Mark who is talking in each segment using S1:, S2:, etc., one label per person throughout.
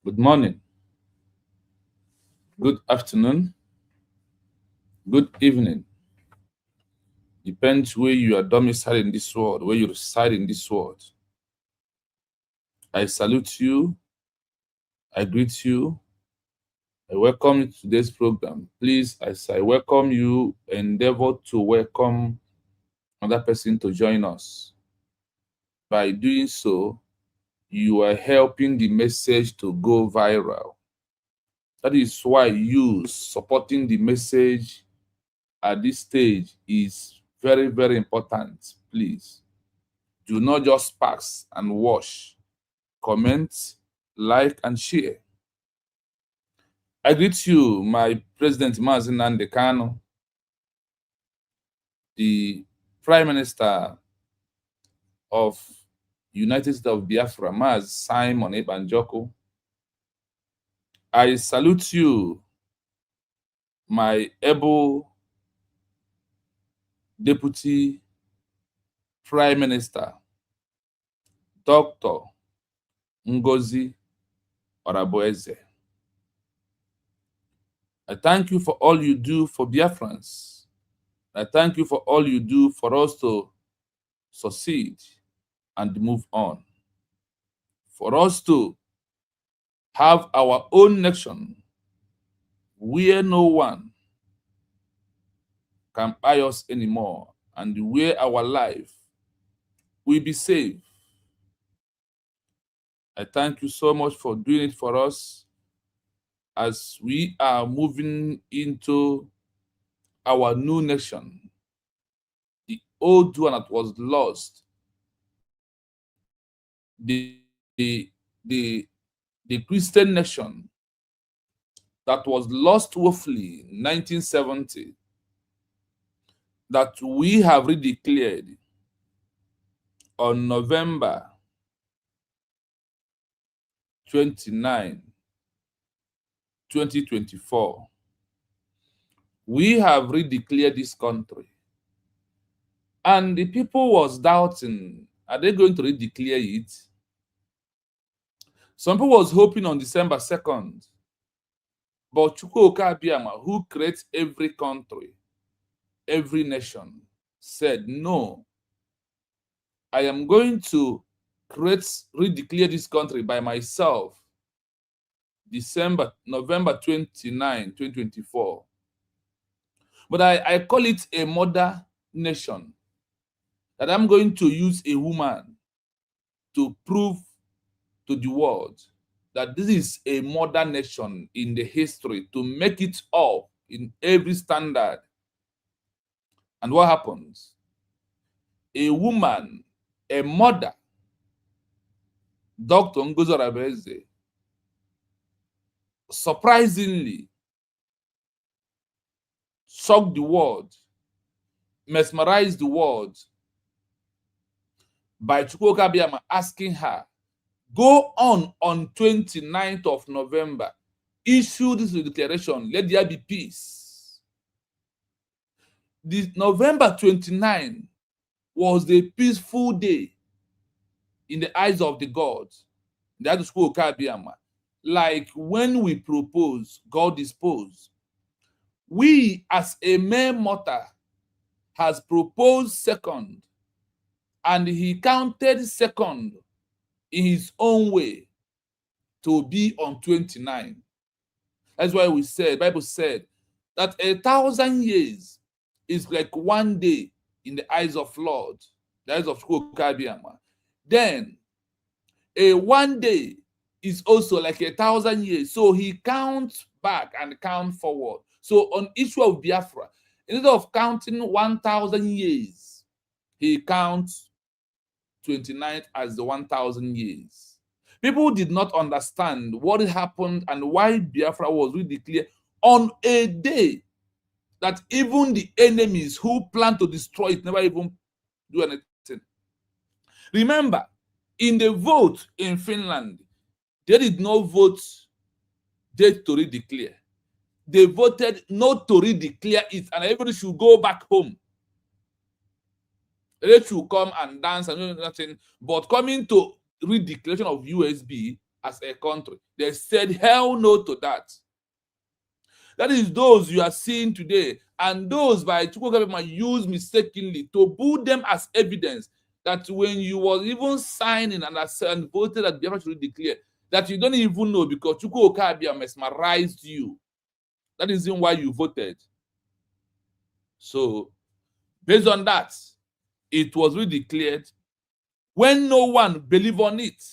S1: Good morning, good afternoon, good evening. Depends where you are domiciled in this world, where you reside in this world. I salute you, I greet you, I welcome you to today's program. Please, as I welcome you, endeavor to welcome another person to join us. By doing so, you are helping the message to go viral. That is why you supporting the message at this stage is very, very important. Please do not just pass and watch. Comment, like, and share. I greet you, my President Mazi Nnamdi Kanu, the Prime Minister of United States of Biafra, Mazi Simon Ebanjoko. I salute you, my able Deputy Prime Minister, Dr. Ngozi Oraboeze. I thank you for all you do for Biafrans. I thank you for all you do for us to succeed and move on. For us to have our own nation where no one can buy us anymore and where our life will be safe. I thank you so much for doing it for us as we are moving into our new nation. The old one that was lost, the, the, the, the Christian nation that was lost woefully in 1970, that we have redeclared on November 29, 2024. We have redeclared this country. And the people was doubting, are they going to redeclare it? Some people was hoping on December 2nd. But Chukwuka Abiyama, who creates every country, every nation, said, no, I am going to redeclare this country by myself, November 29, 2024. But I call it a mother nation, that I'm going to use a woman to prove to the world that this is a modern nation in the history, to make it up in every standard. And what happens? A woman, a mother, Dr. Ngozi Oraboeze, surprisingly shocked the world, mesmerized the world by Chukwuka Abiyama asking her, go on 29th of November, issue this declaration, let there be peace. The November 29 was the peaceful day in the eyes of the gods, in the eyes of Chukwuka Abiyama. Like when we propose, God dispose. We, as a mere mortal, has proposed second, and he counted second in his own way to be on 29. That's why we said, Bible said, that 1,000 years is like one day in the eyes of Lord, the eyes of Chukwuka Abiyama. Then, a one day is also like 1,000 years. So he counts back and count forward. So on issue of Biafra, instead of counting 1,000 years, he counts 29th as the 1,000 years. People did not understand what happened and why Biafra was redeclared on a day that even the enemies who plan to destroy it never even do anything. Remember, in the vote in Finland, they did not vote date to redeclare. They voted not to redeclare it, and everybody should go back home. They should come and dance and do nothing. But coming to redeclaration of USB, as a country. They said hell no to that. That is those you are seeing today, and those by Chukwu government used mistakenly to put them as evidence that when you was even signing and voted that Biafra should declare, that you don't even know because Chukwu Okabia mesmerized you. That is the reason why you voted. So, based on that, it was really declared when no one believe on it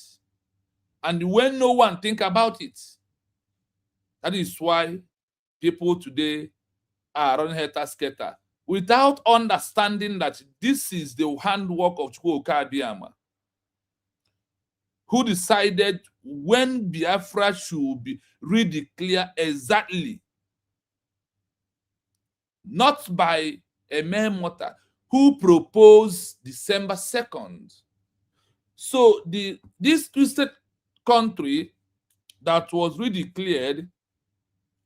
S1: and when no one think about it. That is why people today are running helter-skelter without understanding that this is the handwork of Chukwu Okabiyama, who decided when Biafra should be redeclared exactly, not by a mere mortal, who proposed December 2nd. So this twisted country that was redeclared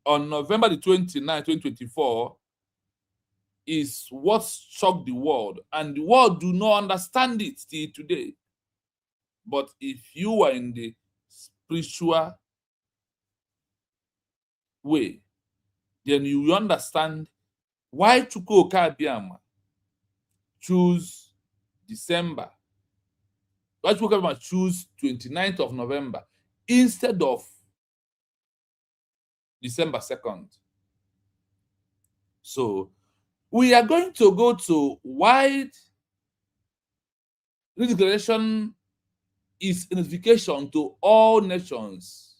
S1: on November the 29th, 2024, is what shocked the world, and the world do not understand it till today. But if you are in the spiritual way, then you understand why Chukwu Okabiyama choose December. Why Chukwu Okabiyama choose 29th of November instead of December 2nd. So we are going to go to why this declaration is a notification to all nations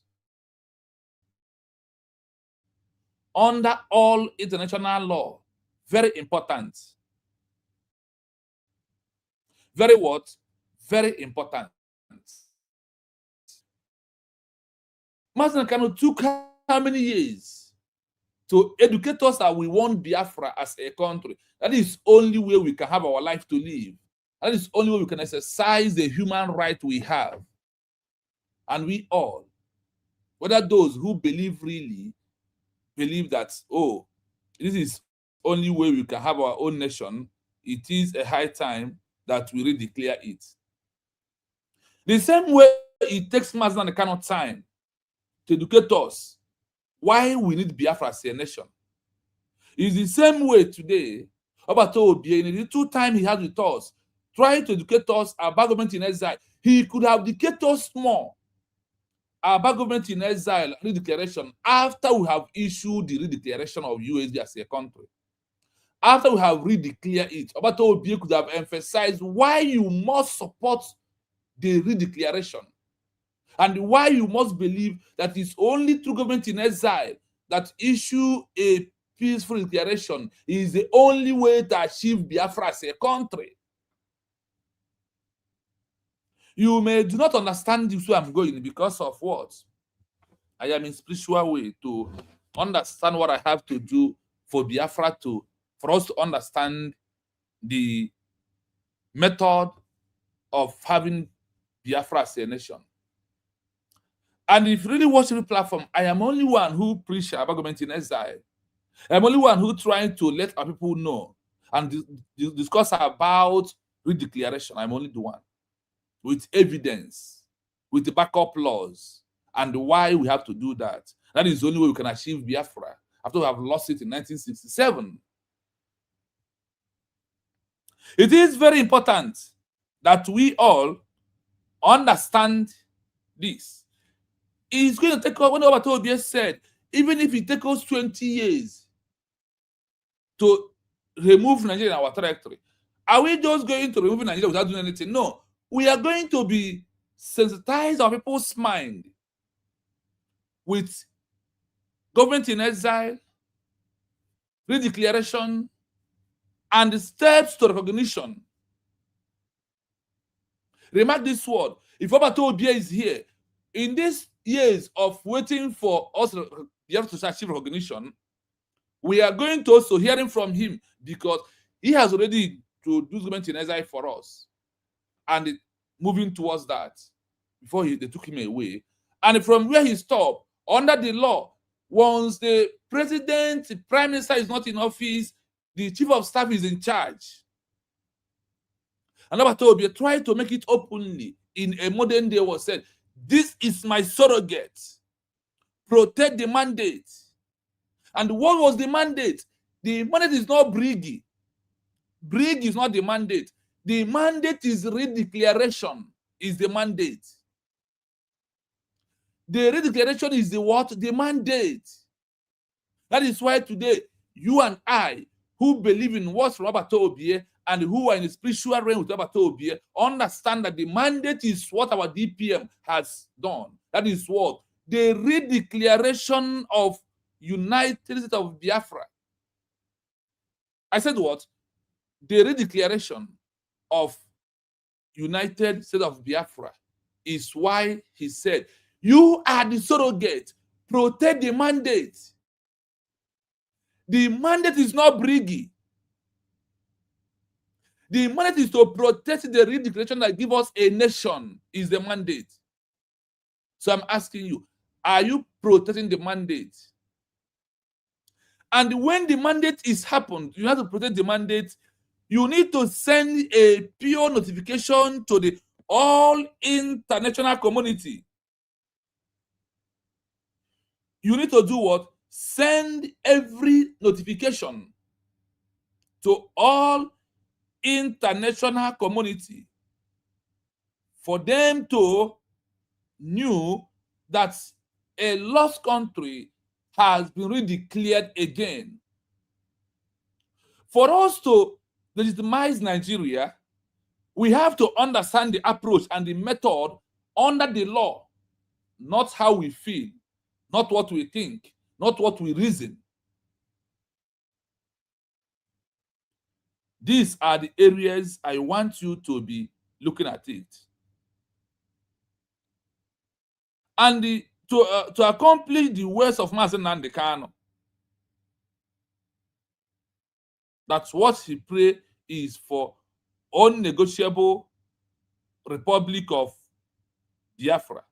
S1: under all international law. Very important. Very what? Very important. Mazen Kano took how many years to educate us that we want Biafra as a country? That is only way we can have our life to live. That is only way we can exercise the human right we have. And we all, whether those who believe really, believe that, oh, this is only way we can have our own nation, it is a high time that we redeclare it. The same way it takes Mazen Kano time to educate us why we need Biafra as a nation. It's the same way today, Obato Obie, in the 2 times he had with us, trying to educate us about government in exile. He could have educated us more about government in exile redeclaration after we have issued the redeclaration of USD as a country. After we have redeclared it, Obato Obie could have emphasized why you must support the redeclaration and why you must believe that it's only through government in exile that issue a peaceful declaration is the only way to achieve Biafra as a country. You may do not understand this way I'm going because of what? I am in spiritual way to understand what I have to do for Biafra for us to understand the method of having Biafra as a nation. And if you really watch the platform, I am only one who preach about government in exile. I'm only one who trying to let our people know and discuss about redeclaration. I'm only the one with evidence, with the backup laws, and why we have to do that. That is the only way we can achieve Biafra after we have lost it in 1967. It is very important that we all understand this. It's going to take us, when Obato Obie said, even if it takes us 20 years to remove Nigeria in our territory, are we just going to remove Nigeria without doing anything? No. We are going to be sensitized our people's mind with government in exile, redeclaration, and the steps to recognition. Remark this word. If Obato Obie is here, in these years of waiting for us to achieve recognition, we are going to also hearing from him because he has already introduced government in exile for us and moving towards that before they took him away. And from where he stopped, under the law, once the president, the prime minister is not in office, the chief of staff is in charge. And Obato Obie tried to make it openly in a modern day was said, This is my surrogate. Protect the mandate. And what was the mandate? The mandate is not Brigi. Brig is not the mandate. The mandate is redeclaration, is the mandate. The redeclaration is the what? The mandate. That is why today, you and I, who believe in what Robert Obie and who are in the spiritual realm with Robert Obie, understand that the mandate is what our DPM has done. That is what? The redeclaration of United States of Biafra. I said what? The redeclaration of United States of Biafra is why he said, you are the surrogate. Protect the mandate. The mandate is not Brigi. The mandate is to protect the redeclaration that gives us a nation, is the mandate. So I'm asking you, are you protecting the mandate? And when the mandate is happened, you have to protect the mandate. You need to send a pure notification to the all international community. You need to do what? Send every notification to all international community for them to know that a lost country has been redeclared again. For us to legitimize Nigeria, we have to understand the approach and the method under the law, not how we feel, not what we think, not what we reason. These are the areas I want you to be looking at it. And to accomplish the words of Mazen Nnamdi Kanu, that's what he prayed is for unnegotiable Republic of Biafra.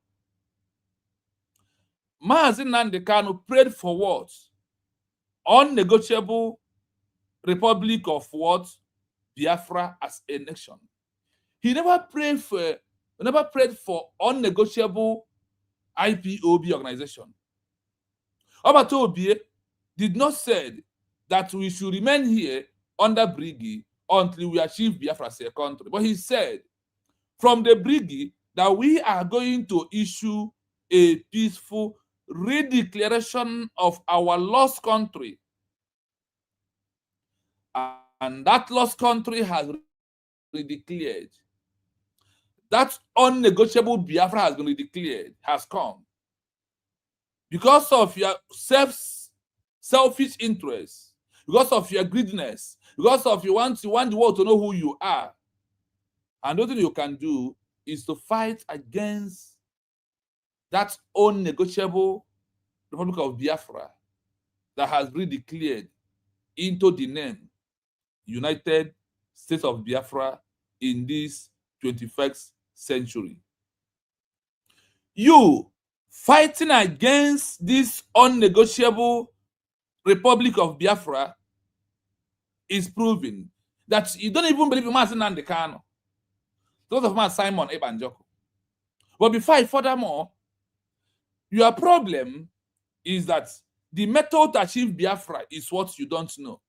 S1: Mazen Nnamdi Kanu prayed for what? Unnegotiable Republic of what? Biafra as a nation. He never prayed for unnegotiable IPOB organization. Obata Obie did not say that we should remain here under Brigi until we achieve Biafra as a country. But he said from the Brigi that we are going to issue a peaceful redeclaration of our lost country. And that lost country has redeclared. That unnegotiable Biafra has been redeclared, has come. Because of your selfish interests, because of your greediness, because of you want the world to know who you are. And the only thing you can do is to fight against that unnegotiable Republic of Biafra that has been declared into the name United States of Biafra in this 21st century. You fighting against this unnegotiable Republic of Biafra is proving that you don't even believe in Mazen Nnamdi Kanu. Those of us Simon Ebanjoko. But furthermore, your problem is that the method to achieve Biafra is what you don't know.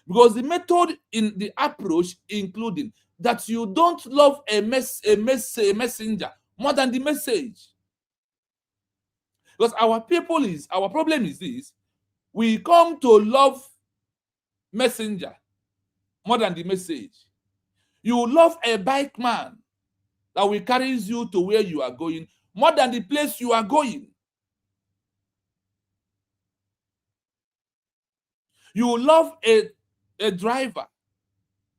S1: Because the method in the approach, including that you don't love a messenger more than the message. Because our problem is this: we come to love messenger more than the message. You love a bike man that will carry you to where you are going more than the place you are going. You love a driver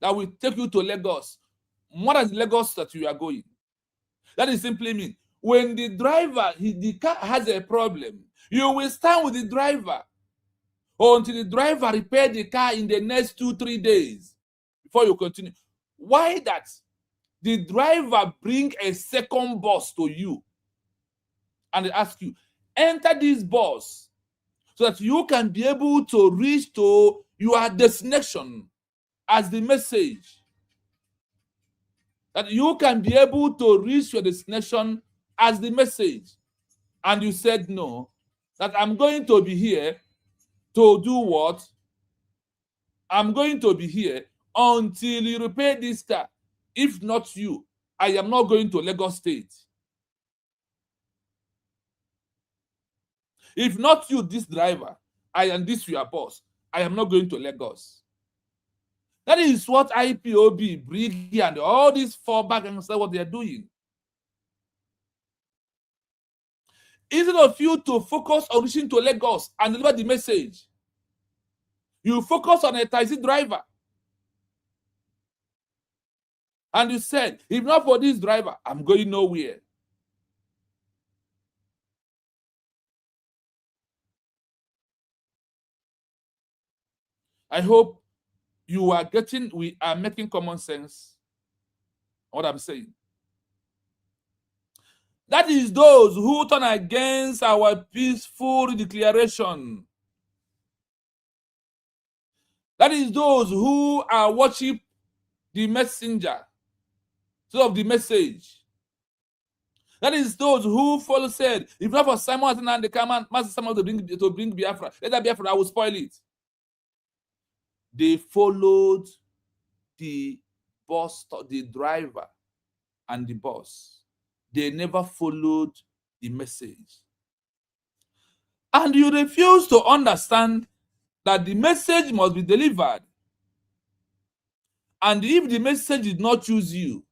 S1: that will take you to Lagos more than the Lagos that you are going. That is simply mean when the driver, the car has a problem, you will stand with the driver until the driver repair the car in the next 2-3 days before you continue. Why that? The driver bring a second bus to you and they ask you, enter this bus so that you can be able to reach to your destination as the message. That you can be able to reach your destination as the message, and you said no, that I'm going to be here to do what? I'm going to be here until you repair this car. If not you, I am not going to Lagos State. If not you, this driver, I am this your boss, I am not going to Lagos. That is what IPOB, Briggy, and all these fallback and say what they are doing. Instead of you to focus on reaching to Lagos and deliver the message, you focus on a taxi driver. And you said, if not for this driver, I'm going nowhere. I hope we are making common sense on what I'm saying. That is those who turn against our peaceful declaration. That is those who are worship the messenger instead of the message. That is those who follow said, if not for Simon and the command, Master Simon to bring Biafra, let that Biafra, I will spoil it. They followed the boss, the driver, and the boss. They never followed the message. And you refuse to understand that the message must be delivered. And if the message did not choose you,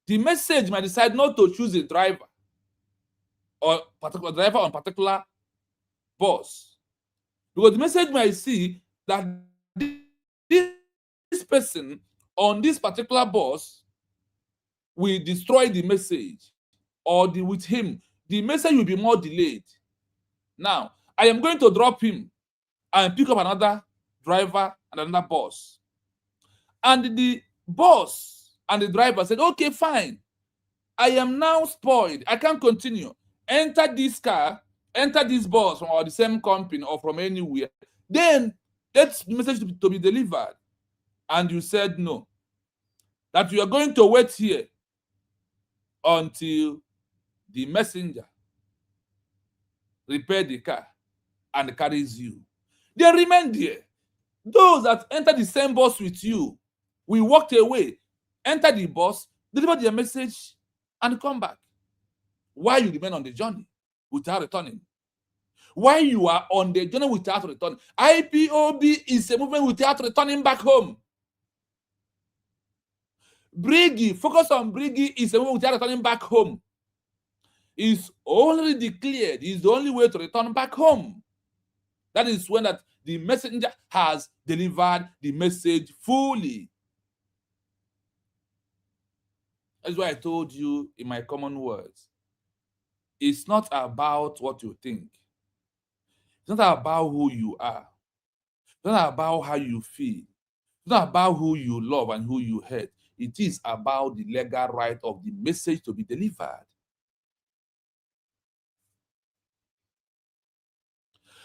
S1: the message might decide not to choose a driver or particular driver on particular boss. Because the message might see that this person on this particular boss will destroy the message, or with him, the message will be more delayed. Now, I am going to drop him and pick up another driver and another boss. And the boss and the driver said, okay, fine. I am now spoiled. I can't continue. Enter this car, enter this bus from the same company or from anywhere. Then that's the message to be delivered. And you said no. That you are going to wait here until the messenger repair the car and carries you. They remain there. Those that enter the same bus with you, we walked away, enter the bus, deliver their message, and come back. Why you remain on the journey without returning? Why you are on the journey without returning? IPOB is a movement without returning back home. Briggy, focus on Briggy, is a movement without returning back home. Is only declared is the only way to return back home. That is when that the messenger has delivered the message fully. That's why I told you in my common words. It's not about what you think. It's not about who you are. It's not about how you feel. It's not about who you love and who you hate. It is about the legal right of the message to be delivered.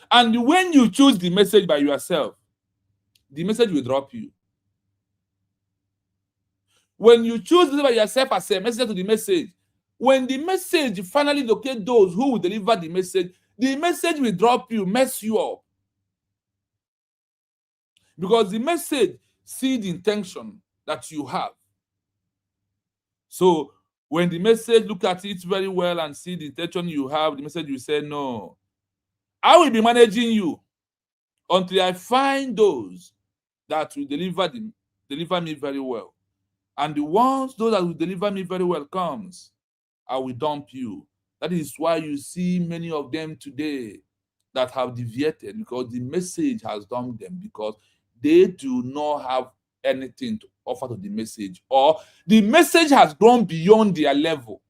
S1: And when you choose the message by yourself, the message will drop you. When you choose by yourself as a messenger to the message, when the message finally locates those who will deliver the message will drop you, mess you up. Because the message sees the intention that you have. So when the message look at it very well and see the intention you have, the message will say, no, I will be managing you until I find those that will deliver me very well. And once those that will deliver me very well comes, I will dump you. That is why you see many of them today that have deviated, because the message has dumped them, because they do not have anything to offer to the message, or the message has gone beyond their level.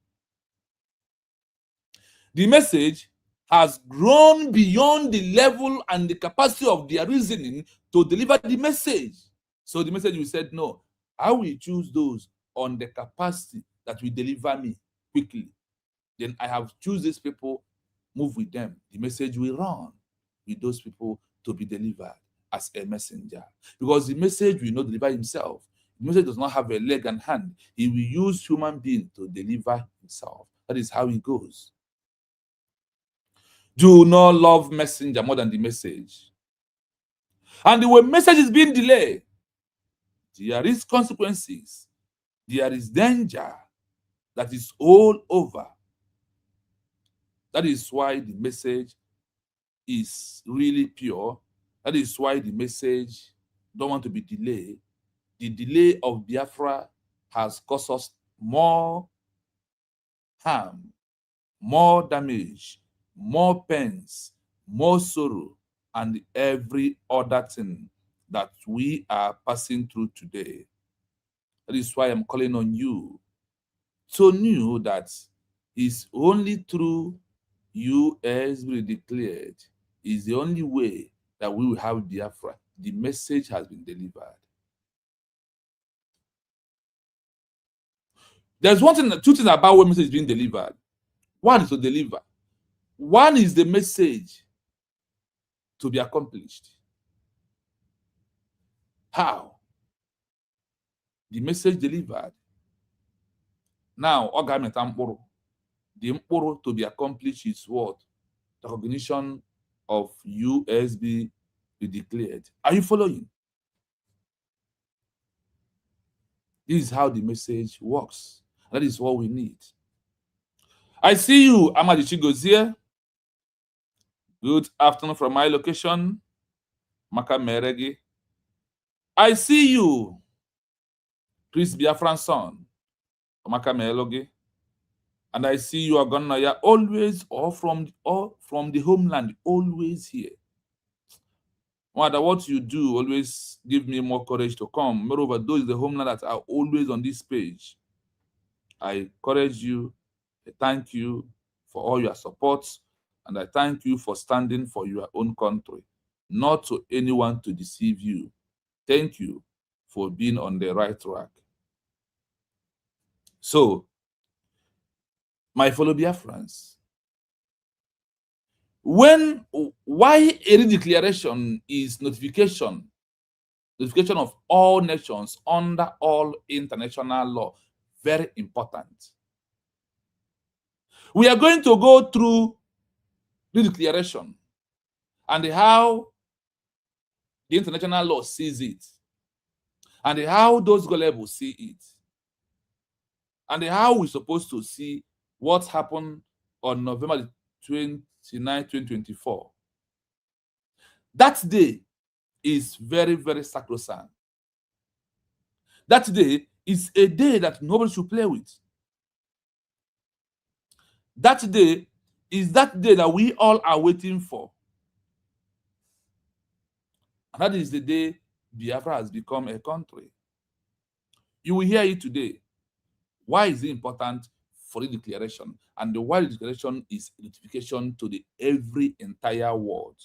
S1: The message has grown beyond the level and the capacity of their reasoning to deliver the message. So the message will say, no, I will choose those on the capacity that will deliver me quickly. Then I have choose these people, move with them. The message will run with those people to be delivered as a messenger. Because the message will not deliver himself. The message does not have a leg and hand. He will use human beings to deliver himself. That is how it goes. Do not love messenger more than the message. And the way message is being delayed, there is consequences. There is danger that is all over. That is why the message is really pure. That is why the message don't want to be delayed. The delay of Biafra has caused us more harm, more damage, more pains, more sorrow, and every other thing that we are passing through today. That is why I'm calling on you to know that it's only through you as we declared is the only way that we will have Biafra. The message has been delivered. There's two things about when message is being delivered. One is to deliver. One is the message to be accomplished. How? The message delivered. Now, the mkpụrụ to be accomplished is what? The recognition of USB be declared. Are you following? This is how the message works. That is what we need. I see you, Amadi Chigozie. Good afternoon from my location, Maka Meregi. I see you, Chris Biafran son, Maka Melogi. And I see you, Agonaya, always or from the homeland, always here. Whether what you do always give me more courage to come. Moreover, those in the homeland that are always on this page, I encourage you, I thank you for all your support, and I thank you for standing for your own country, not to anyone to deceive you. Thank you for being on the right track. So, my fellow Biafrans, why a declaration is notification of all nations under all international law, very important. We are going to go through the declaration and how the international law sees it, and how those gullible see it, and how we're supposed to see what happened on November 29, 2024. That day is very, very sacrosanct. That day is a day that nobody should play with. That day is that day that we all are waiting for. And that is the day Biafra has become a country. You will hear it today. Why is it important for the declaration? And why the declaration is notification to the every entire world,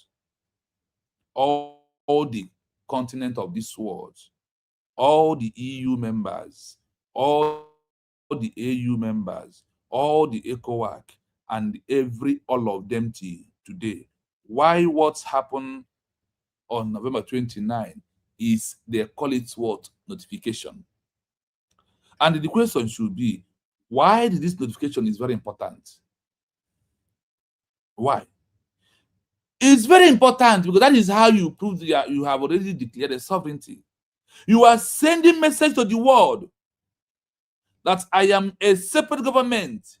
S1: all the continent of this world, all the EU members, all the AU members, all the ECOWAC, and all of them today. Why what's happened on November 29 is they call it what? Notification. And the question should be, why this notification is very important? Why? It's very important because that is how you prove that you have already declared a sovereignty. You are sending message to the world that I am a separate government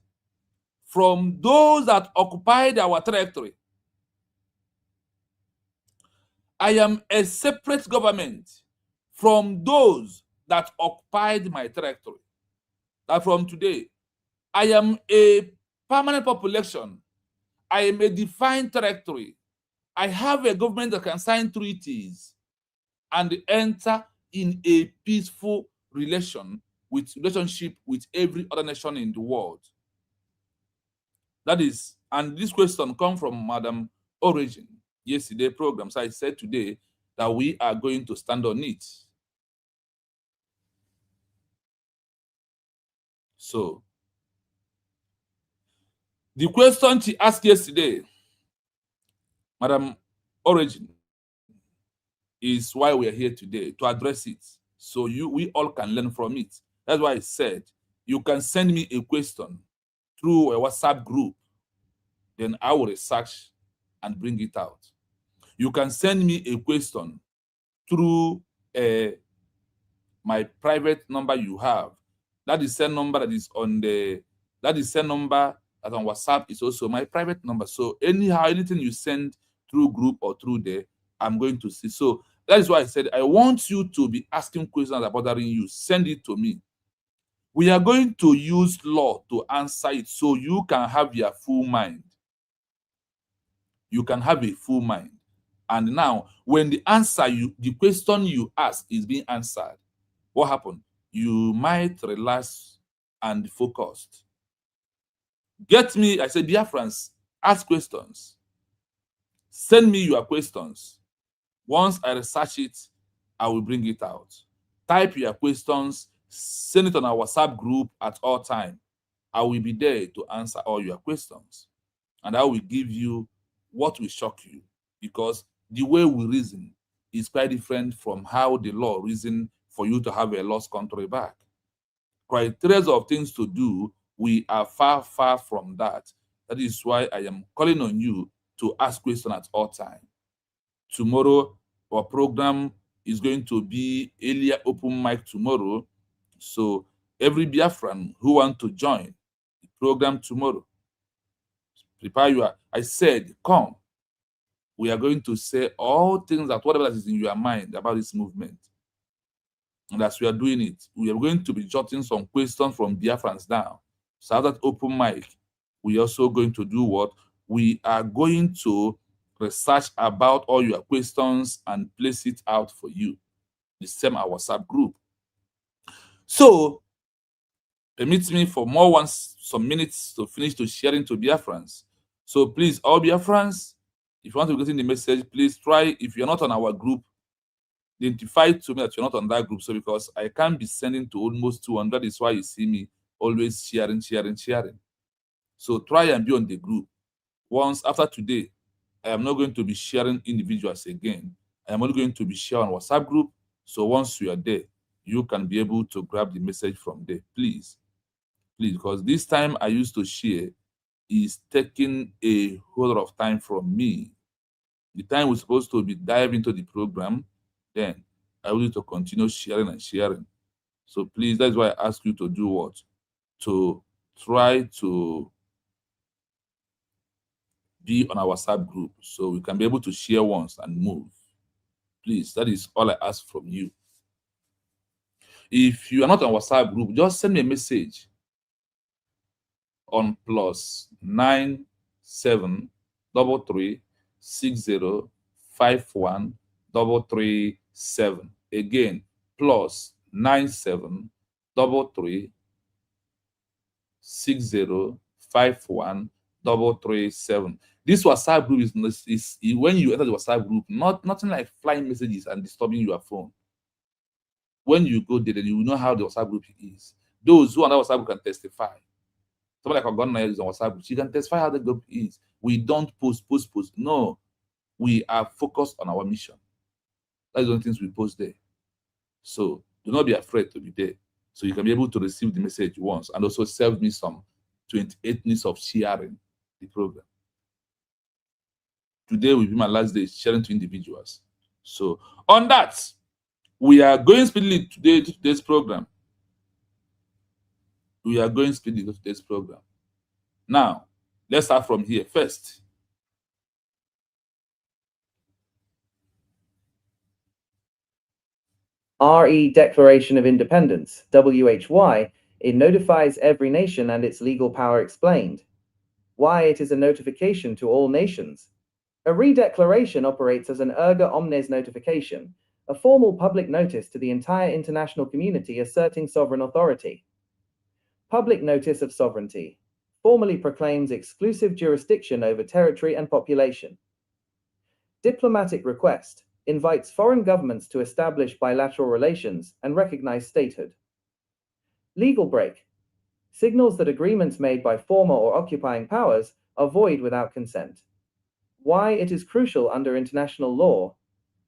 S1: from those that occupied our territory. I am a separate government from those that occupied my territory. That from today, I am a permanent population. I am a defined territory. I have a government that can sign treaties and enter in a peaceful relationship with every other nation in the world. That is, and this question comes from Madam Origin yesterday program. So I said today that we are going to stand on it. So the question she asked yesterday, Madam Origin, is why we are here today, to address it. So we all can learn from it. That's why I said you can send me a question through a WhatsApp group, then I will research and bring it out. You can send me a question through my private number you have. That is same number that is on same number that on WhatsApp is also my private number. So anyhow, anything you send through group or through there, I'm going to see. So that is why I said I want you to be asking questions that are bothering you. Send it to me. We are going to use law to answer it so you can have your full mind. You can have a full mind. And now, when the question you ask is being answered, what happened? You might relax and focused. Get me, I said, dear friends, ask questions. Send me your questions. Once I research it, I will bring it out. Type your questions, send it on our WhatsApp group at all time. I will be there to answer all your questions. And I will give you what will shock you, because the way we reason is quite different from how the law reason for you to have a lost country back. Criteria of things to do, we are far, far from that. That is why I am calling on you to ask questions at all time. Tomorrow, our program is going to be earlier open mic tomorrow. So every Biafran who want to join the program tomorrow, prepare you. I said, come. We are going to say all things that whatever that is in your mind about this movement. And as we are doing it, we are going to be jotting some questions from Biafrans down. So after that open mic, we are also going to do what? We are going to research about all your questions and place it out for you. The same our WhatsApp group. So permit me for some minutes to finish to sharing to Biafrans. So please, all Biafrans, if you want to get in the message, please try. If you're not on our group, identify to me that you're not on that group. So because I can't be sending to almost 200, that is why you see me always sharing. So try and be on the group. Once after today, I am not going to be sharing individuals again. I am only going to be sharing on WhatsApp group. So once you are there, you can be able to grab the message from there. Please, because this time I used to share is taking a whole lot of time from me. The time we're supposed to be diving into the program, then I will need to continue sharing. So please, that's why I ask you to do what? To try to be on our WhatsApp group so we can be able to share once and move. Please, that is all I ask from you. If you are not on WhatsApp group, just send me a message on +973360513337. Again, +973360513337. This WhatsApp group is when you enter the WhatsApp group, nothing like flying messages and disturbing your phone. When you go there, then you will know how the WhatsApp group is. Those who are on the WhatsApp group can testify. Somebody like Ogonna is on WhatsApp group. She can testify how the group is. We don't post. No. We are focused on our mission. That's the only things we post there. So do not be afraid to be there. So you can be able to receive the message once and also save me some 28 minutes of sharing the program. Today will be my last day sharing to individuals. So on that, we are going speedily today to today's program. Now, let's start from here first.
S2: RE Declaration of Independence, WHY, it notifies every nation and its legal power explained. Why it is a notification to all nations. A re-declaration operates as an erga omnes notification, a formal public notice to the entire international community asserting sovereign authority. Public notice of sovereignty formally proclaims exclusive jurisdiction over territory and population. Diplomatic request invites foreign governments to establish bilateral relations and recognize statehood. Legal break signals that agreements made by former or occupying powers are void without consent. Why it is crucial under international law.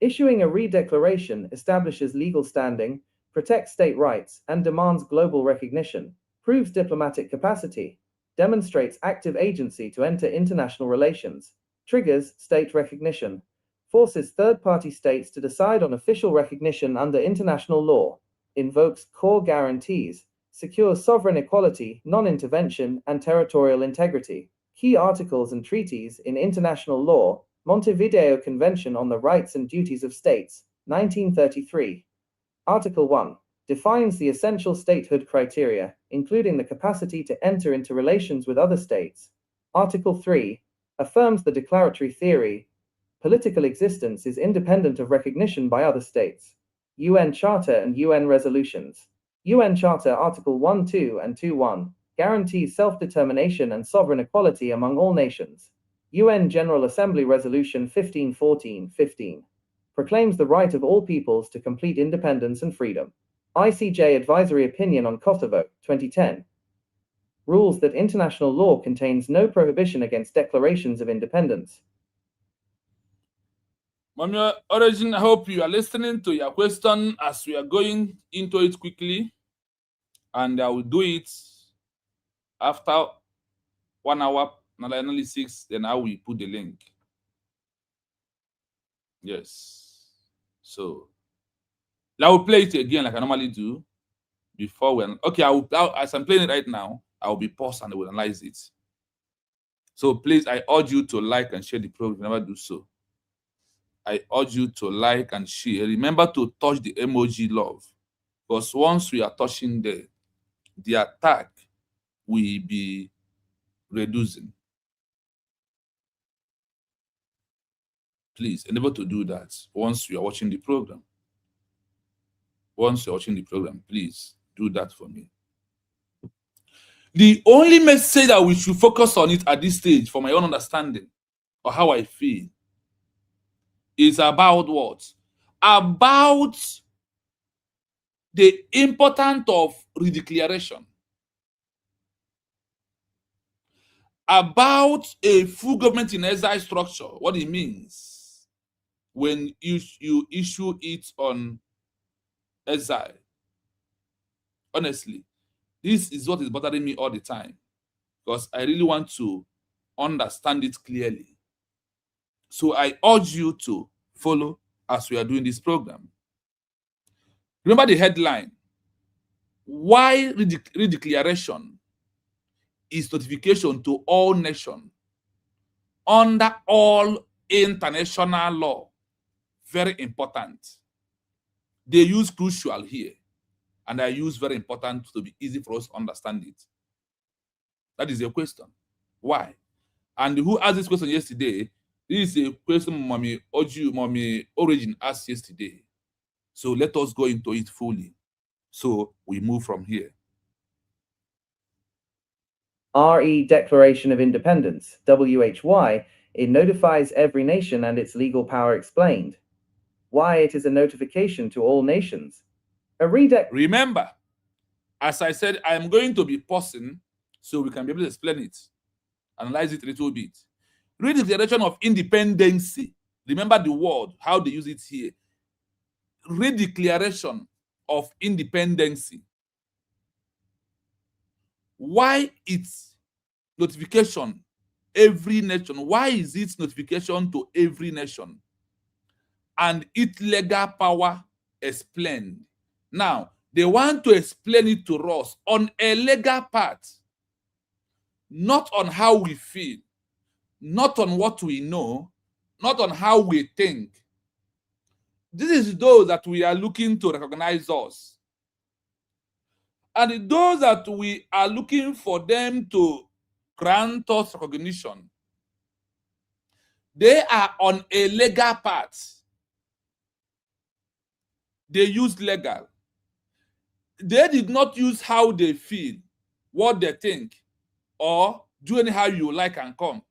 S2: Issuing a re-declaration establishes legal standing, protects state rights, and demands global recognition, proves diplomatic capacity. demonstrates active agency to enter international relations, triggers state recognition, forces third-party states to decide on official recognition under international law, invokes core guarantees, secures sovereign equality, non-intervention, and territorial integrity. Key articles and treaties in international law: Montevideo Convention on the Rights and Duties of States, 1933. Article 1 defines the essential statehood criteria, including the capacity to enter into relations with other states. Article 3 affirms the declaratory theory: political existence is independent of recognition by other states. UN Charter and UN resolutions. UN Charter Article 1.2 and 2.1 guarantees self-determination and sovereign equality among all nations. UN General Assembly Resolution 1514-15 proclaims the right of all peoples to complete independence and freedom. ICJ Advisory Opinion on Kosovo, 2010, rules that international law contains no prohibition against declarations of independence.
S1: Mommy Origin, I hope you are listening to your question as we are going into it quickly, and I will do it after 1 hour analysis, then I will put the link. Yes. So I will play it again like I normally do before when as I'm playing it right now, I will be paused and I will analyze it. So please, I urge you to like and share the program if you never do so. I urge you to like and share. Remember to touch the emoji love, because once we are touching there, the attack will be reducing. Please endeavor to do that once you are watching the program. Once you're watching the program, please do that for me. The only message that we should focus on it at this stage, for my own understanding, or how I feel, is about what? About the importance of redeclaration. About a full government in exile structure, what it means when you issue it on exile. Honestly, this is what is bothering me all the time, because I really want to understand it clearly. So I urge you to follow as we are doing this program. Remember the headline: why redeclaration is notification to all nations under all international law. Very important. They use crucial here, and I use very important to be easy for us to understand it. That is a question. Why? And who asked this question yesterday? This is a question Mommy Origin asked yesterday. So let us go into it fully. So we move from here.
S2: RE Declaration of Independence, WHY, it notifies every nation and its legal power explained. Why it is a notification to all nations.
S1: Remember, as I said, I am going to be pausing so we can be able to explain it, analyze it a little bit. Redeclaration of independence. Remember the word, how they use it here. Redeclaration of independence. Why it's notification every nation? Why is it notification to every nation? And its legal power explained. Now, they want to explain it to us on a legal part, not on how we feel, not on what we know, not on how we think. This is those that we are looking to recognize us. And those that we are looking for them to grant us recognition, they are on a legal path. They use legal. They did not use how they feel, what they think, or do anyhow you like and come.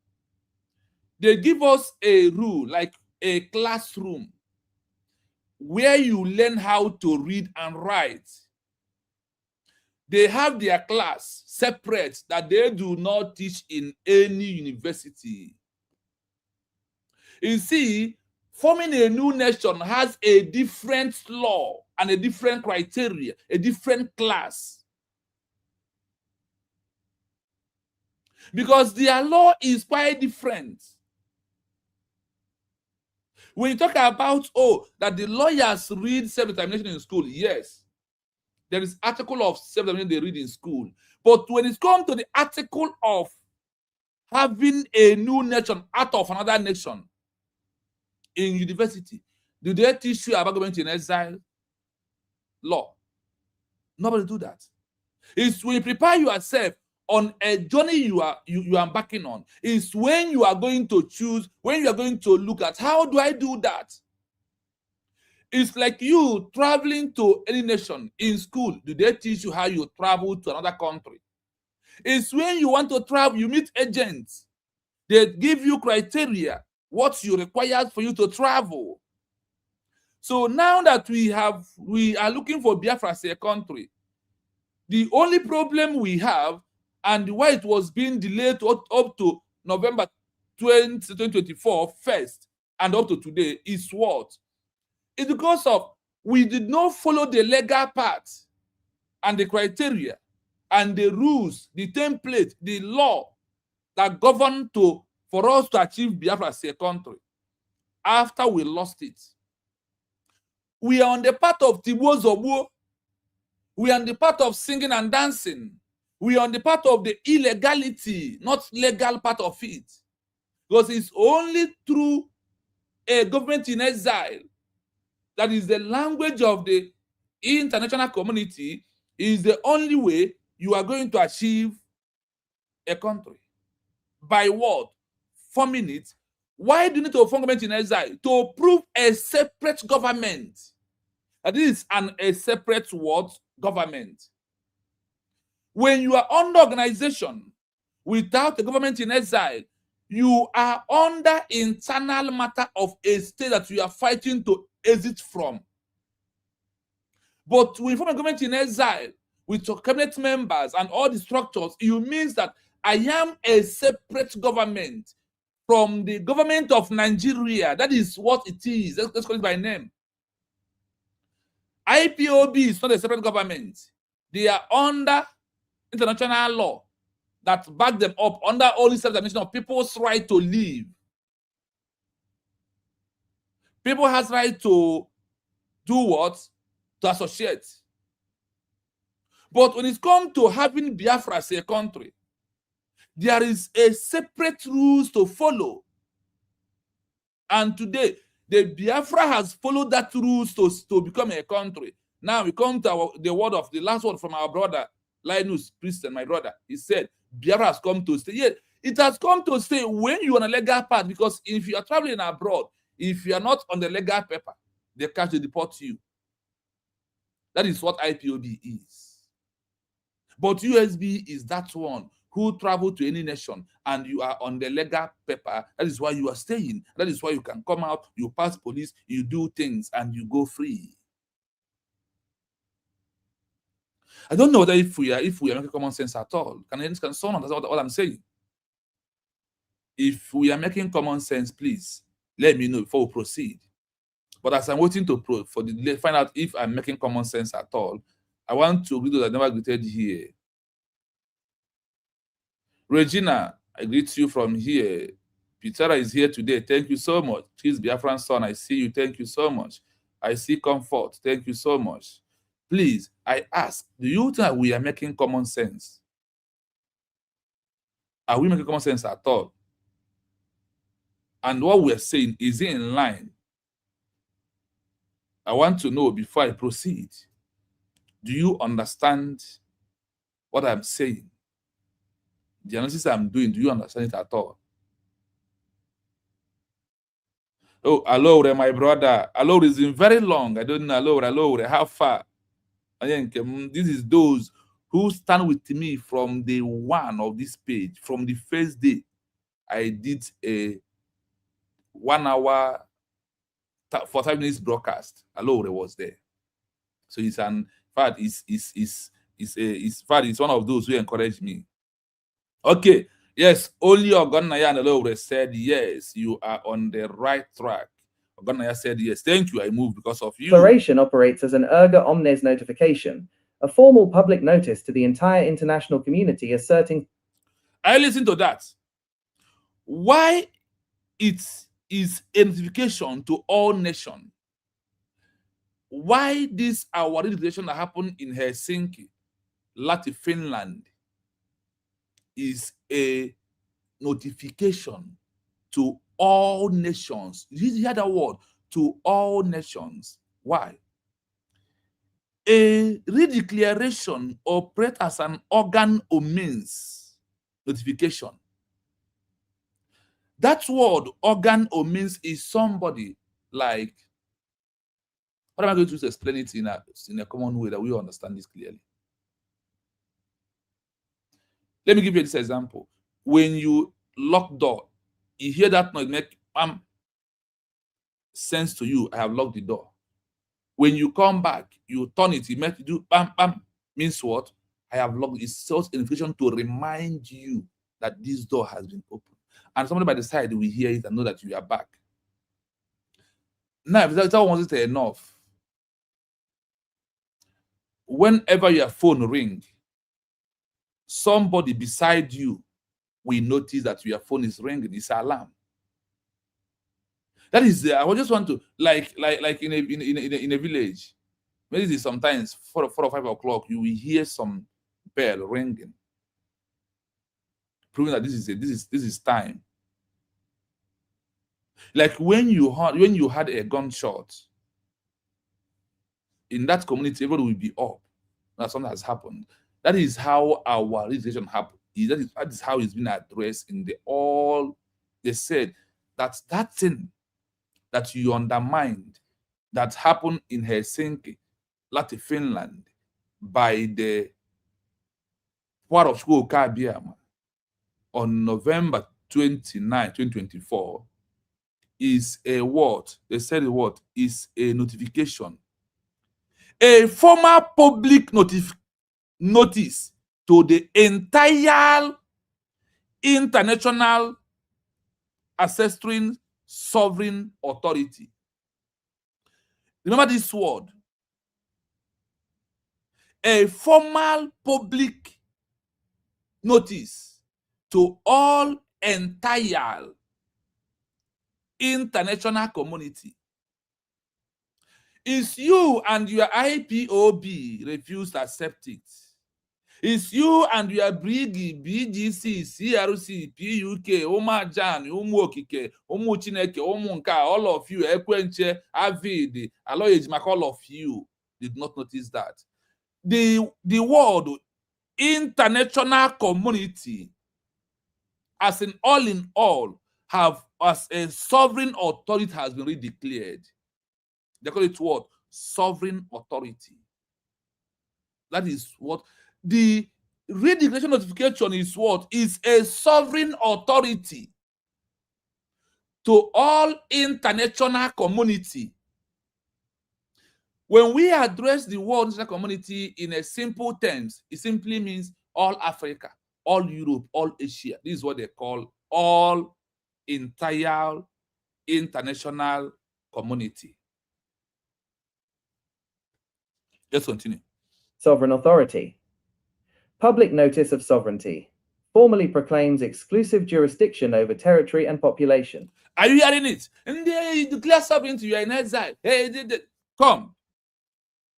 S1: They give us a rule, like a classroom, where you learn how to read and write. They have their class separate that they do not teach in any university. You see, forming a new nation has a different law and a different criteria, a different class. because their law is quite different. When you talk about, oh, that the lawyers read self-determination in school, yes, there is article of self-determination they read in school. But when it comes to the article of having a new nation out of another nation in university, do they teach you about going in exile law? Nobody do that. It's when you prepare yourself on a journey you are embarking on. It's when you are going to choose, when you are going to look at, how do I do that? It's like you traveling to any nation in school. Do they teach you how you travel to another country? It's when you want to travel, you meet agents. They give you criteria, what you require for you to travel. So now that we are looking for Biafra as a country, the only problem we have, and why it was being delayed up to November 2024 first and up to today, is what? It's because of we did not follow the legal path and the criteria and the rules, the template, the law that govern for us to achieve Biafra as a country. After we lost it, we are on the path of Tibo Zobo. We are on the path of singing and dancing. We are on the path of the illegality, not legal part of it. Because it's only through a government in exile that is the language of the international community, is the only way you are going to achieve a country. By what? Forming it. Why do you need to form government in exile? To prove a separate government. That is a separate what? Government. When you are under organization without a government in exile, you are under internal matter of a state that you are fighting to exit from. But when you form a government in exile with your cabinet members and all the structures, it means that I am a separate government from the government of Nigeria. That is what it is. Let's call it by name. IPOB is not a separate government. They are under international law that back them up under only self-determination of people's right to live. People has right to do what? To associate. But when it comes to having Biafra as a country, there is a separate rules to follow. And today, the Biafra has followed that rules to become a country. Now we come to the last word from our brother, Linus Christian, my brother. He said, Biafra has come to stay. Yeah, it has come to stay when you're on a legal path, because if you are traveling abroad, if you are not on the legal paper, they catch to deport you. That is what IPOB is. But USB is that one who travel to any nation and you are on the legal paper. That is why you are staying. That is why you can come out, you pass police, you do things, and you go free. I don't know whether if we are making common sense at all. Can someone understand what I'm saying? If we are making common sense, please let me know before we proceed. But as I'm waiting to find out if I'm making common sense at all, I want to greet those that never greeted here. Regina, I greet you from here. Peter is here today. Thank you so much. Please, Biafran son, I see you. Thank you so much. I see comfort. Thank you so much. Please, I ask, do you think we are making common sense? Are we making common sense at all? And what we are saying, is it in line? I want to know before I proceed. Do you understand what I'm saying? The analysis I'm doing, do you understand it at all? Oh, hello, my brother. Hello is in very long. I don't know. Hello, how far? This is those who stand with me from day one of this page. From the first day, I did a 1 hour, 45 minutes broadcast. Hello was there. So it's an fact. It's one of those who encouraged me. Okay, yes, only Ogonaya and Alore said yes, you are on the right track. Ogonaya said yes, thank you, I moved because of you.
S2: Declaration operates as an erga omnes notification, a formal public notice to the entire international community asserting.
S1: I listen to that. Why it is a notification to all nations? Why this our declaration that happened in Helsinki, Latvia, Finland, is a notification to all nations. You hear that word? To all nations. Why? A redeclaration operates as an organ or means notification. That word, organ or means, is somebody like, what am I going to use to explain it in a common way that we understand this clearly? Let me give you this example. When you lock door, you hear that noise, make sense to you, I have locked the door. When you come back, you turn it, you make do bam bam, means what? I have locked. It's just an invitation to remind you that this door has been opened. And somebody by the side will hear it and know that you are back. Now, if that wasn't enough, whenever your phone rings, somebody beside you will notice that your phone is ringing. It's an alarm. That is, I just want to, like in a village, maybe sometimes 4 or 5 o'clock, you will hear some bell ringing, proving that this is time. Like when you had a gunshot in that community, everybody will be up. That something has happened. That is how our legislation happened. That is how it's been addressed in the all. They said that thing that you undermined that happened in Helsinki, Latvia, Finland, by the part of school Kabiama on November 29, 2024 is a what? They said the what is a notification. A formal public notice to the entire international ancestral sovereign authority. Remember this word. A formal public notice to all entire international community. Is you and your IPOB refuse to accept it? Is you and your BRIGI, BGC, CRC, PUK, Omajan, Umwokike, Umuchineke, Umunka, all of you, Ekwenche, Avid, Aloyejmak, all of you did not notice that. The word international community, as in all, have as a sovereign authority has been redeclared. They call it what? Sovereign authority. That is what the redeclaration notification is. What is a sovereign authority to all international community. When we address the world international community in a simple terms, it simply means all Africa, all Europe, all Asia. This is what they call all entire international community. Let's continue.
S2: Sovereign authority. Public notice of sovereignty. Formally proclaims exclusive jurisdiction over territory and population.
S1: Are you hearing it? And they declare sovereignty, you are in exile. Hey, come.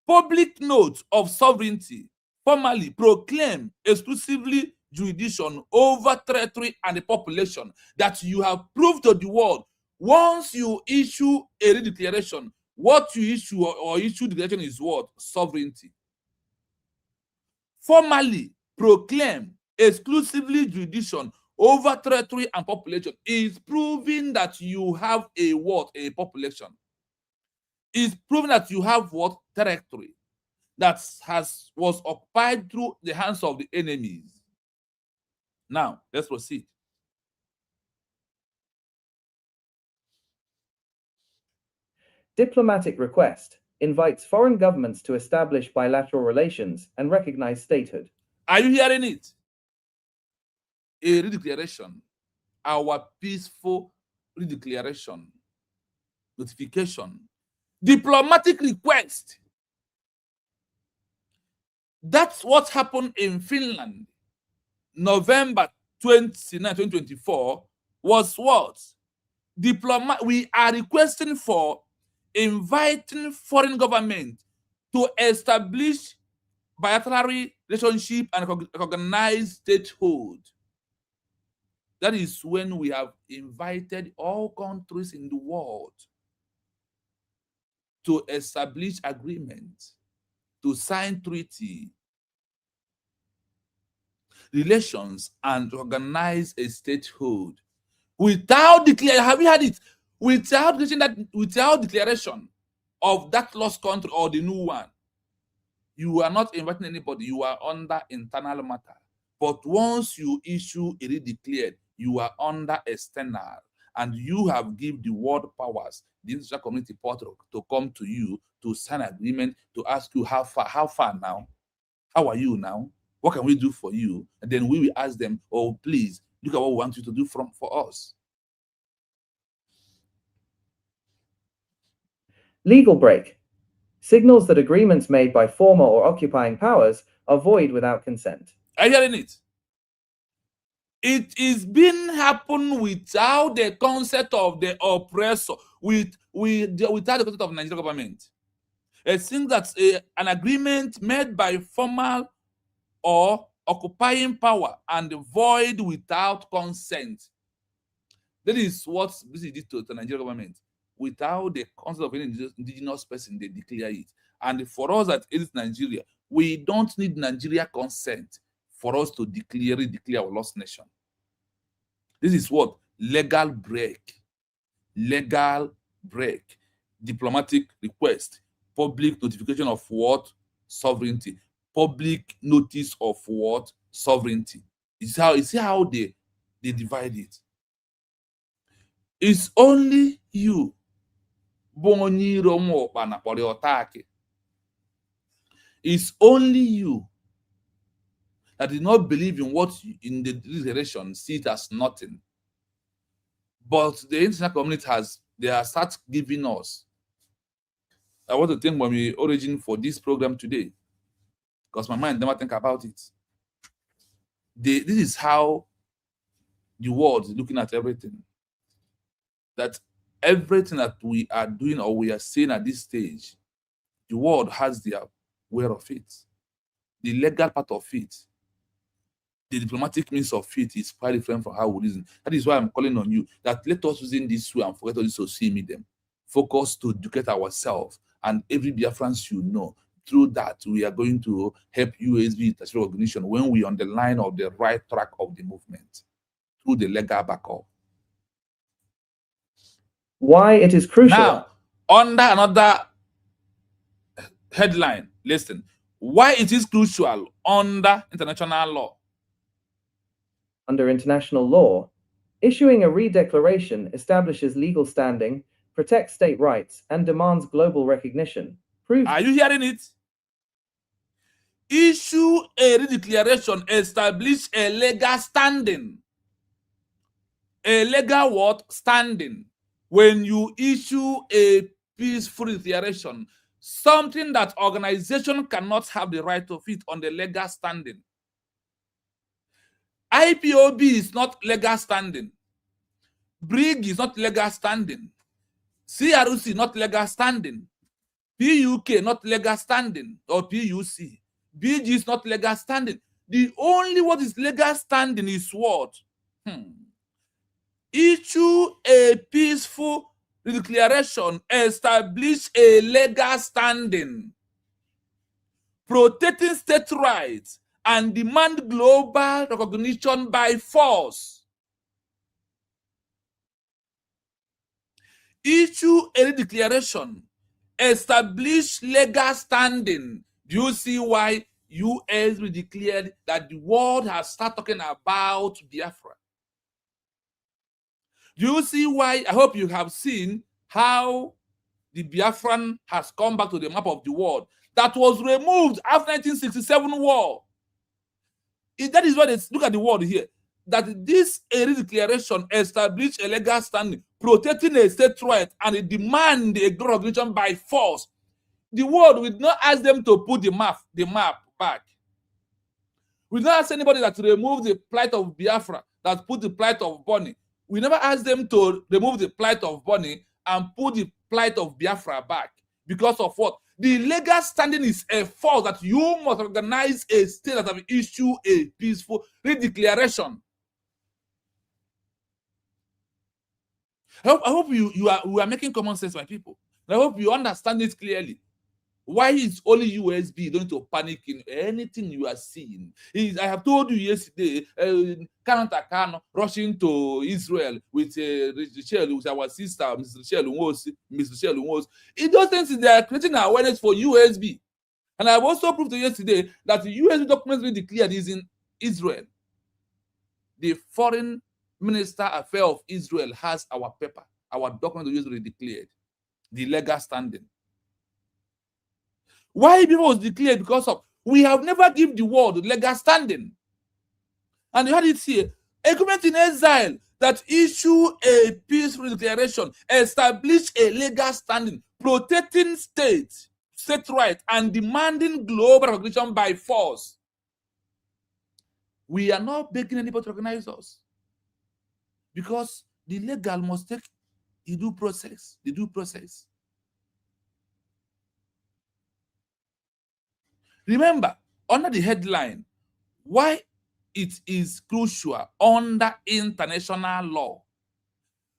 S1: Public note of sovereignty formally proclaim exclusively jurisdiction over territory and the population that you have proved to the world. Once you issue a declaration, what you issue or issue declaration is what? Sovereignty. Formally proclaim exclusively jurisdiction over territory and population is proving that you have a what? A population. Is proving that you have what? Territory that was occupied through the hands of the enemies. Now, let's proceed.
S2: Diplomatic request invites foreign governments to establish bilateral relations and recognize statehood.
S1: Are you hearing it? A redeclaration, our peaceful redeclaration, notification, diplomatic request. That's what happened in Finland, November 2024 was what? We are requesting for inviting foreign government to establish bilateral relationship and recognize statehood. That is when we have invited all countries in the world to establish agreements, to sign treaty, relations, and organize a statehood. Without declaration, have you heard it? Without declaration of that lost country or the new one, you are not inviting anybody. You are under internal matter. But once you issue a redeclared, you are under external, and you have given the world powers, the international community portal, to come to you to sign agreement, to ask you how far now, how are you now, what can we do for you, and then we will ask them, oh please look at what we want you to do for us.
S2: Legal break signals that agreements made by former or occupying powers are void without consent.
S1: Are you hearing it? It is being happen without the consent of the oppressor, without the consent of the Nigerian government. It seems that an agreement made by formal or occupying power and void without consent. That is what this did to the Nigerian government. Without the consent of any indigenous person, they declare it. And for us that it is Nigeria, we don't need Nigeria consent for us to declare our lost nation. This is what? Legal break, diplomatic request, public notification of what? Sovereignty, public notice of what? Sovereignty. You see how they divide it. It's only you. It's only you that did not believe in what in the declaration see it as nothing. But the international community have started giving us. I want to thank my origin for this program today, because my mind never think about it. This is how the world is looking at everything. That everything that we are doing or we are saying at this stage, the world has their way of it. The legal part of it, the diplomatic means of it is quite different from how we reason. That is why I'm calling on you that let us reason this way and forget all this to see me them. Focus to educate ourselves, and every Biafrans you know. Through that, we are going to help USB international organization when we are on the line of the right track of the movement through the legal backup.
S2: Why it is crucial.
S1: Now, under another headline, listen. Why it is crucial under international law.
S2: Under international law, issuing a redeclaration establishes legal standing, protects state rights, and demands global recognition.
S1: Are you hearing it? Issue a redeclaration, establish a legal standing. A legal what? Standing. When you issue a peaceful declaration, something that organization cannot have the right of it on the legal standing. IPOB is not legal standing. BRIG is not legal standing. CRC not legal standing. PUK not legal standing, or PUC. BG is not legal standing. The only what is legal standing is what? Issue a peaceful declaration, establish a legal standing, protecting state rights, and demand global recognition by force. Issue a declaration, establish legal standing. Do you see why US declared that the world has started talking about Biafra? Do you see why? I hope you have seen how the Biafran has come back to the map of the world that was removed after 1967 war. That is why they look at the world here. That this declaration established a legal standing, protecting a state right, and it demand a recognition by force. The world will not ask them to put the map back. We never asked anybody that to remove the plight of Biafra, that put the plight of Bonny. We never asked them to remove the plight of Bonny and put the plight of Biafra back. Because of what? The legal standing is a force that you must organize a state that have issued a peaceful redeclaration. I hope we are making common sense, my people. I hope you understand it clearly. Why is only USB? You don't need to panic in anything you are seeing. I have told you yesterday, Kano rushing to Israel with Rachel, with our sister, Miss Rachel Unwos. Those things, they are creating awareness for USB. And I've also proved to you yesterday that the USB documents being declared is in Israel. The Foreign Minister Affairs of Israel has our paper, our document usually declared, the legal standing. Why people was declared? Because of we have never given the world legal standing. And you had it here, a government in exile that issue a peaceful declaration, establish a legal standing, protecting state rights, and demanding global recognition by force. We are not begging anybody to recognize us, because the legal must take the due process. The due process. Remember, under the headline, why it is crucial under international law,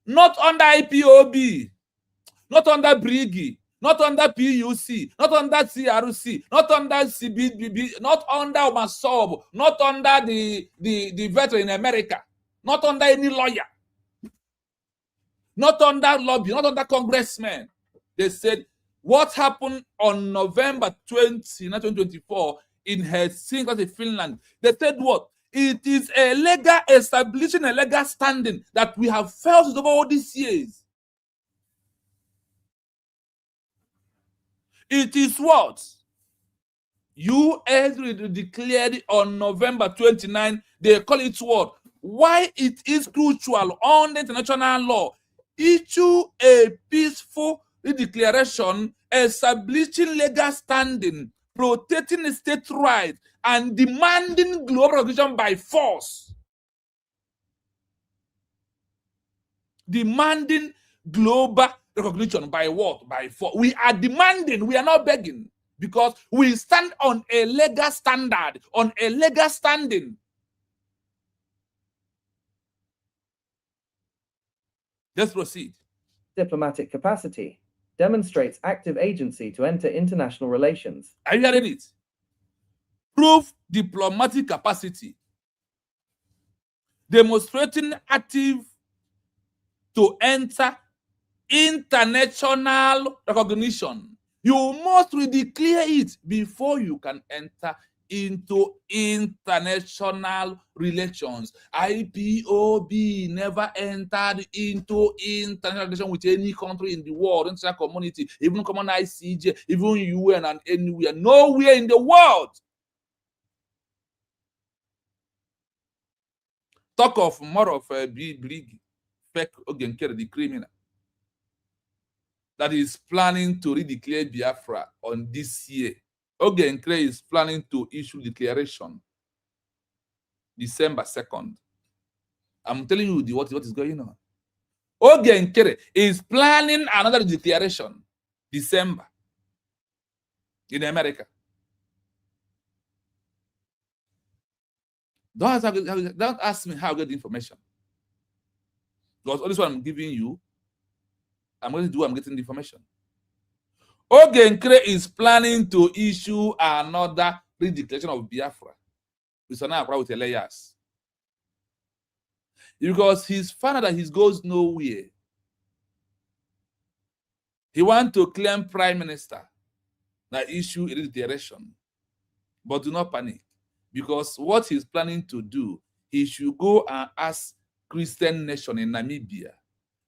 S1: not under IPOB, not under BRIGI, not under PUC, not under CRC, not under CBBB, not under MASOB, not under the veteran in America, not under any lawyer, not under lobby, not under congressmen. They said, what happened on November 20, 2024 in Helsinki, Finland? They said what? It is a legal, establishing a legal standing that we have felt over all these years. It is what? US declared on November 29, they call it what? Why it is crucial under international law. Issue a peaceful declaration establishing legal standing, protecting state rights, and demanding global recognition by force. Demanding global recognition by what? By force. We are demanding, we are not begging, because we stand on a legal standard, on a legal standing. Let's proceed.
S2: Diplomatic capacity demonstrates active agency to enter international relations.
S1: Are you hearing it? Prove diplomatic capacity, demonstrating active to enter international recognition. You must declare it before you can enter into international relations. IPOB never entered into international relations with any country in the world, international community, even common ICJ, even UN, and anywhere, nowhere in the world. Talk of more of a big fake Ogenkere, the criminal, that is planning to redeclare Biafra on this year. Ogenkere is planning to issue declaration December 2nd. I'm telling you what is going on. Ogenkere is planning another declaration December in America. Don't ask me how I get the information, because all this one I'm giving you, I'm going to do, I'm getting the information. Ogenkere is planning to issue another redeclaration of Biafra with Elias, because he's found that he goes nowhere. He wants to claim prime minister that issue a redeclaration, but do not panic, because what he's planning to do, he should go and ask Christian nation in Namibia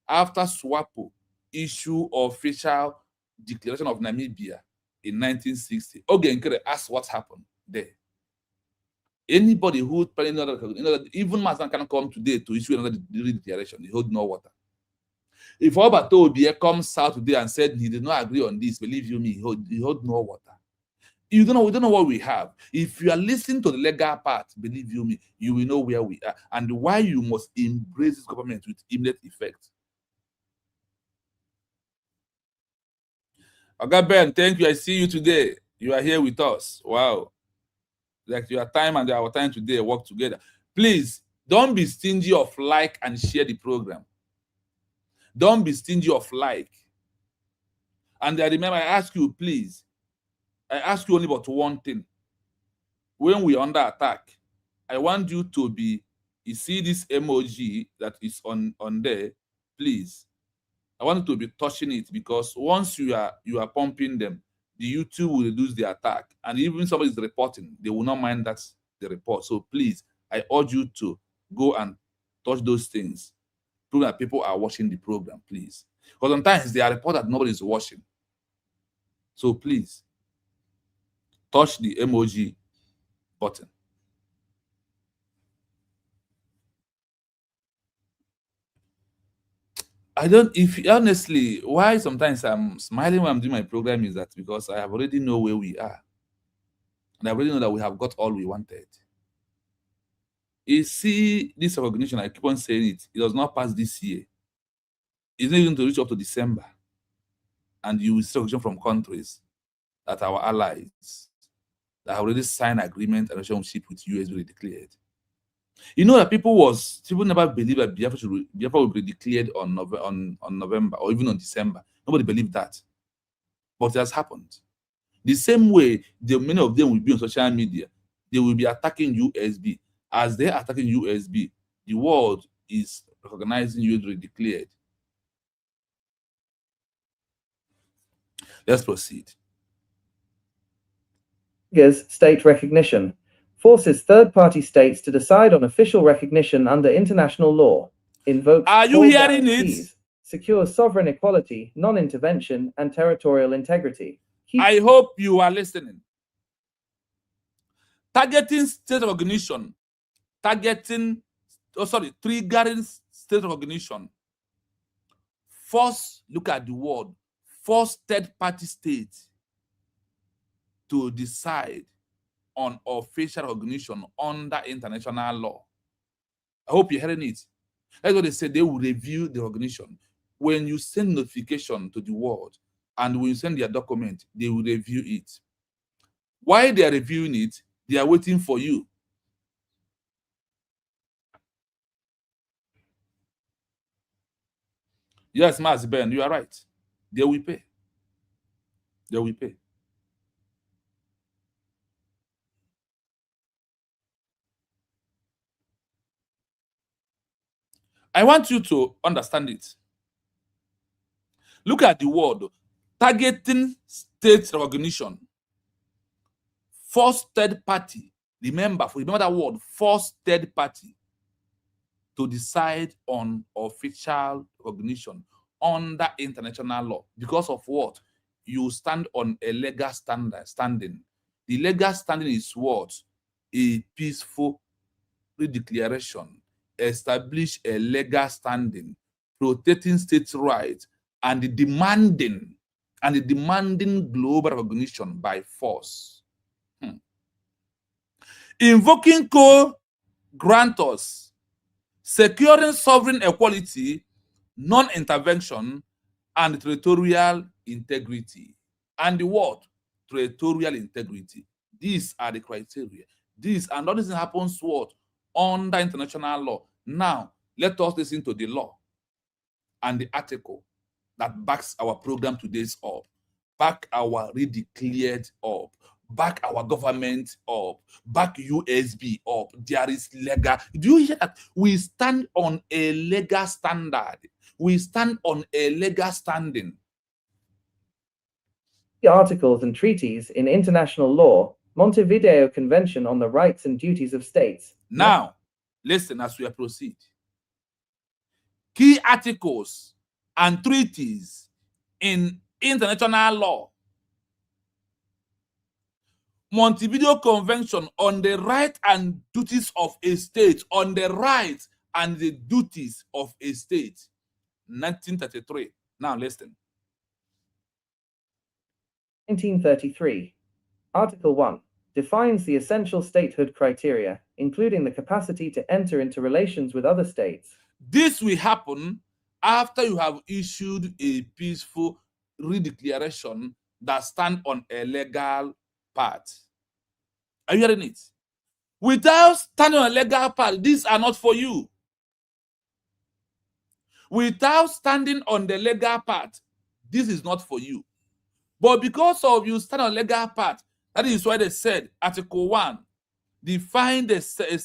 S1: after SWAPO issue official declaration of Namibia in 1960. Ogenkere asked what happened there. Anybody who planning another, even Mazan can come today to issue another declaration. He hold no water. If Obato Obie comes out today and said he did not agree on this, believe you me, he hold no water. You don't know, we don't know what we have. If you are listening to the legal part, believe you me, you will know where we are and why you must embrace this government with immediate effect. Okay, Ben, thank you. I see you today. You are here with us. Wow. Like your time and our time today work together. Please don't be stingy of like and share the program. Don't be stingy of like. And I remember I ask you, please, I ask you only about one thing. When we under attack, I want you to be, you see this emoji that is on there, please. I want you to be touching it because once you are pumping them, the YouTube will reduce the attack. And even somebody is reporting, they will not mind that's the report. So please, I urge you to go and touch those things. Prove that people are watching the program, please. Because sometimes they are reported that nobody is watching. So please, touch the emoji button. I don't, if honestly, why sometimes I'm smiling when I'm doing my program is that because I have already know where we are. And I already know that we have got all we wanted. You see, this recognition, I keep on saying it does not pass this year. It's not even to reach up to December. And you will see recognition from countries that are our allies that have already signed agreement and relationship with US will be declared. You know that people never believe that Biafra will be declared on November or even on December. Nobody believed that. But it has happened. The same way, many of them will be on social media. They will be attacking USB. As they are attacking USB, the world is recognizing USB declared. Let's proceed.
S2: State recognition forces third-party states to decide on official recognition under international law, invokes
S1: Are you
S2: full
S1: hearing
S2: guarantees,
S1: it?
S2: secures sovereign equality, non-intervention, and territorial integrity.
S1: I hope you are listening. Targeting state recognition, triggering state recognition. First, look at the word, force third-party states to decide on official recognition under international law. I hope you're hearing it. That's what they say. They will review the recognition. When you send notification to the world and when you send their document, they will review it. While they are reviewing it, they are waiting for you. Yes, Mas Ben, you are right. They will pay. They will pay. I want you to understand it. Look at the word targeting state recognition. Force third party. Remember that word, force third party to decide on official recognition under international law. Because of what? You stand on a legal standing. The legal standing is what? A peaceful declaration, establish a legal standing, protecting states' rights, and demanding global recognition by force. Invoking co-grantors, securing sovereign equality, non-intervention, and territorial integrity. And the word territorial integrity. These are the criteria. And all this happens what? Under international law. Now, let us listen to the law and the article that backs our program today's up, back our redeclared up, back our government up, back USB up. There is legal. Do you hear that? We stand on a legal standard. We stand on a legal standing.
S2: Articles and treaties in international law, Montevideo Convention on the Rights and Duties of States.
S1: Now, listen as we proceed. Key articles and treaties in international law. Montevideo Convention on the Rights and Duties of a State, on the rights and the duties of a state, 1933. Now listen.
S2: 1933. Article 1 defines the essential statehood criteria, including the capacity to enter into relations with other states.
S1: This will happen after you have issued a peaceful redeclaration that stand on a legal path. Are you hearing it? Without standing on a legal path, these are not for you. Without standing on the legal path, this is not for you. But because of you stand on legal path, that is why they said Article 1 define the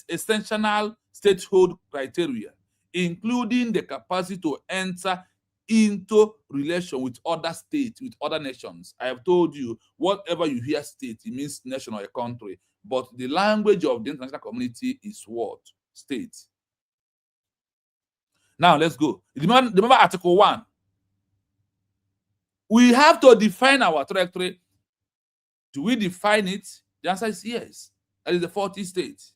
S1: essential statehood criteria, including the capacity to enter into relation with other states, with other nations. I have told you, whatever you hear state, it means nation or a country. But the language of the international community is what? State. Now let's go. Remember Article 1. We have to define our territory. Do we define it? The answer is yes. That is the 40 states.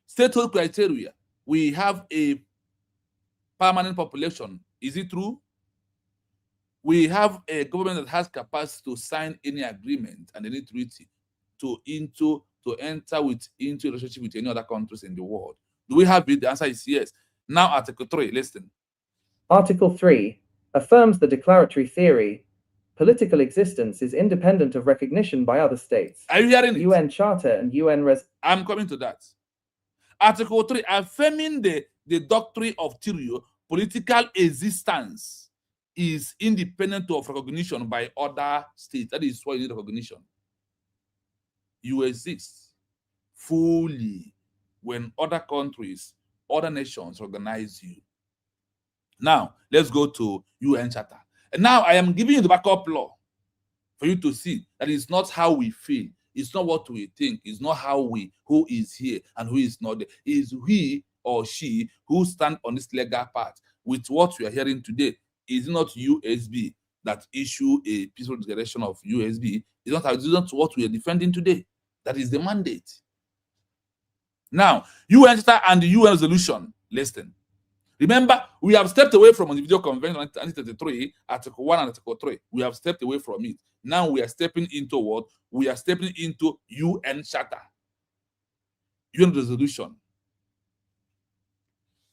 S1: Statehood criteria. We have a permanent population. Is it true? We have a government that has capacity to sign any agreement and any treaty to enter into a relationship with any other countries in the world. Do we have it? The answer is yes. Now Article 3, listen.
S2: Article 3 affirms the declaratory theory political existence is independent of recognition by other states.
S1: Are you hearing it?
S2: UN Charter and UN
S1: I'm coming to that. Article 3, affirming the doctrine of theory, political existence is independent of recognition by other states. That is why you need recognition. You exist fully when other countries, other nations recognize you. Now, let's go to UN Charter. And now I am giving you the backup law for you to see that it's not how we feel. It's not what we think. It's not who is here and who is not there. It's he or she who stand on this legal path with what we are hearing today. Is not USB that issue a peaceful declaration of USB. It's not what we are defending today. That is the mandate. Now, UN Charter and the UN resolution. Listen. Remember, we have stepped away from individual convention 1933, Article 1 and Article 3. We have stepped away from it. Now we are stepping into what? We are stepping into UN Charter. UN resolution.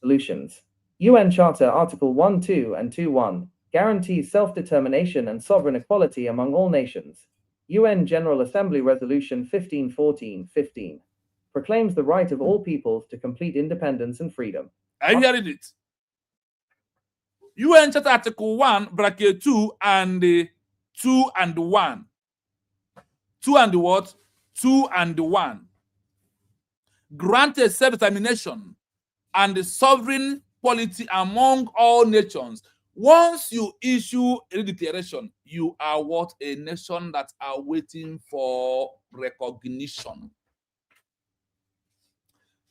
S2: Solutions. UN Charter Article 1.2 and 2.1 guarantees self-determination and sovereign equality among all nations. UN General Assembly Resolution 1514-15 proclaims the right of all peoples to complete independence and freedom.
S1: Are you hearing it? UN Charter Article 1, bracket 2 and 2 and 1. 2 and what? 2 and 1. Granted self-determination and the sovereign quality among all nations. Once you issue a declaration, you are what? A nation that are waiting for recognition.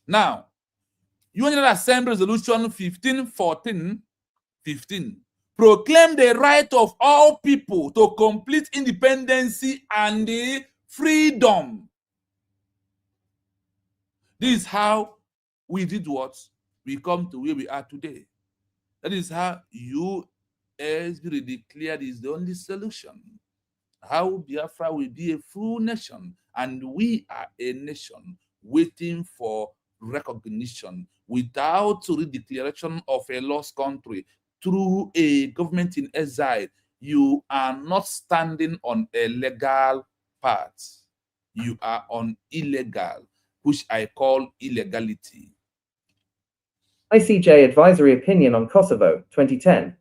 S1: Now, UN General Assembly Resolution 1514-15 proclaim the right of all people to complete independence and the freedom. This is how we did what? We come to where we are today. That is how USB declared is the only solution. How Biafra will be a full nation, and we are a nation waiting for recognition without redeclaration of a lost country through a government in exile. You are not standing on a legal path. You are on illegal, which I call illegality.
S2: ICJ Advisory Opinion on Kosovo, 2010,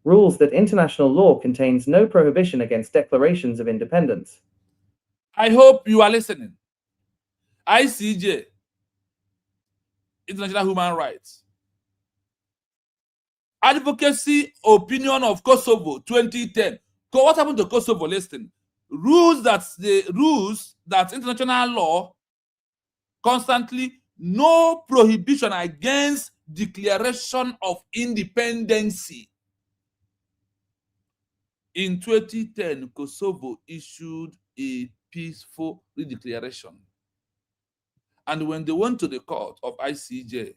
S2: rules that international law contains no prohibition against declarations of independence.
S1: I hope you are listening. ICJ, International Human Rights. Advocacy Opinion of Kosovo, 2010. What happened to Kosovo? Listen. Rules that international law constantly no prohibition against declaration of independence. In 2010, Kosovo issued a peaceful redeclaration. And when they went to the court of ICJ,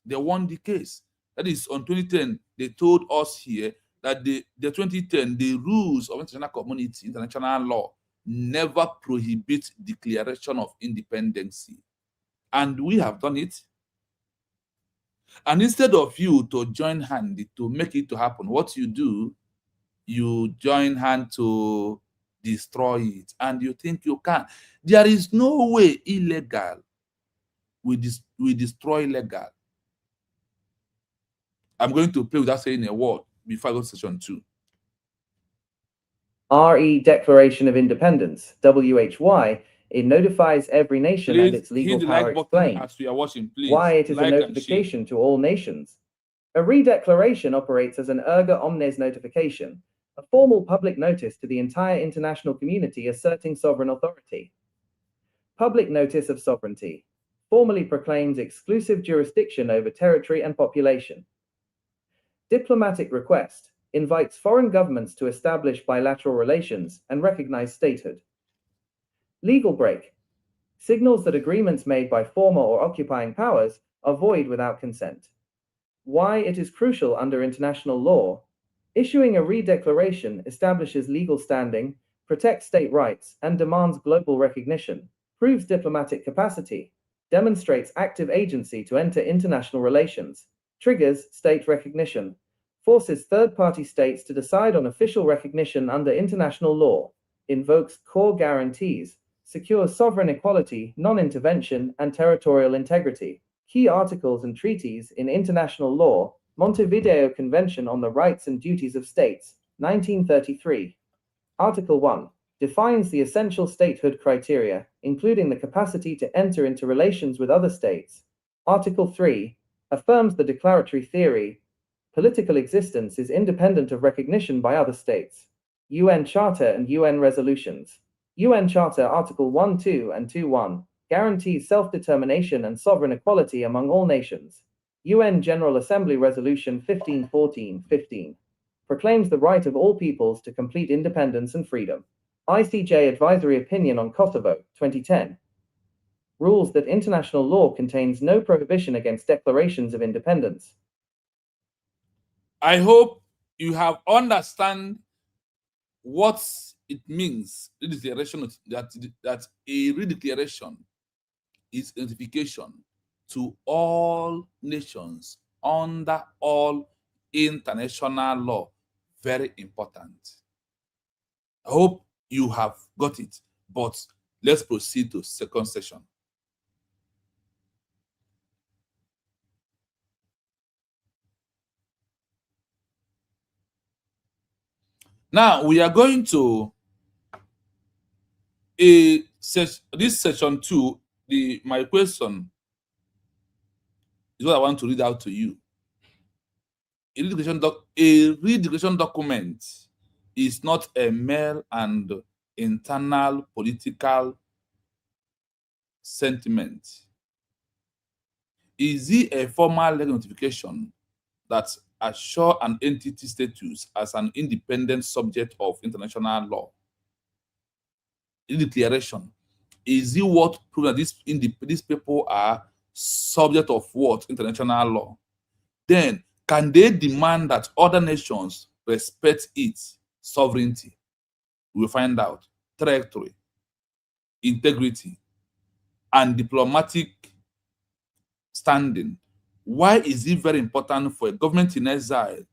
S1: they won the case. That is, on 2010, they told us here that the 2010, the rules of international community, international law, never prohibit declaration of independence. And we have done it. And instead of you to join hand to make it to happen, what you do, you join hand to destroy it. And you think you can. There is no way illegal will destroy legal. I'm going to play without saying a word before I go to session 2.
S2: RE Declaration of Independence, WHY, it notifies every nation and
S1: Please
S2: its legal
S1: hit the
S2: power
S1: like button
S2: explained.
S1: as we are watching, please.
S2: Why it is
S1: Like
S2: a
S1: and share.
S2: notification to all nations. A re-declaration operates as an erga omnes notification, a formal public notice to the entire international community asserting sovereign authority. Public notice of sovereignty formally proclaims exclusive jurisdiction over territory and population. Diplomatic request invites foreign governments to establish bilateral relations and recognize statehood. Legal break signals that agreements made by former or occupying powers are void without consent. Why it is crucial under international law. Issuing a re-declaration establishes legal standing, protects state rights, and demands global recognition, proves diplomatic capacity, demonstrates active agency to enter international relations, triggers state recognition, forces third-party states to decide on official recognition under international law, invokes core guarantees, secures sovereign equality, non-intervention, and territorial integrity. Key articles and treaties in international law, Montevideo Convention on the Rights and Duties of States, 1933. Article 1 defines the essential statehood criteria, including the capacity to enter into relations with other states. Article 3 affirms the declaratory theory, political existence is independent of recognition by other states. UN Charter and UN resolutions. UN Charter Article 1.2 and 2.1 guarantees self-determination and sovereign equality among all nations. UN General Assembly Resolution 1514-15 proclaims the right of all peoples to complete independence and freedom. ICJ Advisory Opinion on Kosovo, 2010, rules that international law contains no prohibition against declarations of independence.
S1: I hope you have understand what it means, redeclaration, that a redeclaration is notification to all nations under all international law. Very important. I hope you have got it, but let's proceed to second session. Now we are going to this session 2. My question is what I want to read out to you. A redeclaration document is not a mere and internal political sentiment. Is it a formal legal notification that assure an entity status as an independent subject of international law? In declaration, is it what proves that these people are subject of what? International law? Then, can they demand that other nations respect its sovereignty? We will find out. Territory, integrity, and diplomatic standing. Why is it very important for a government in exile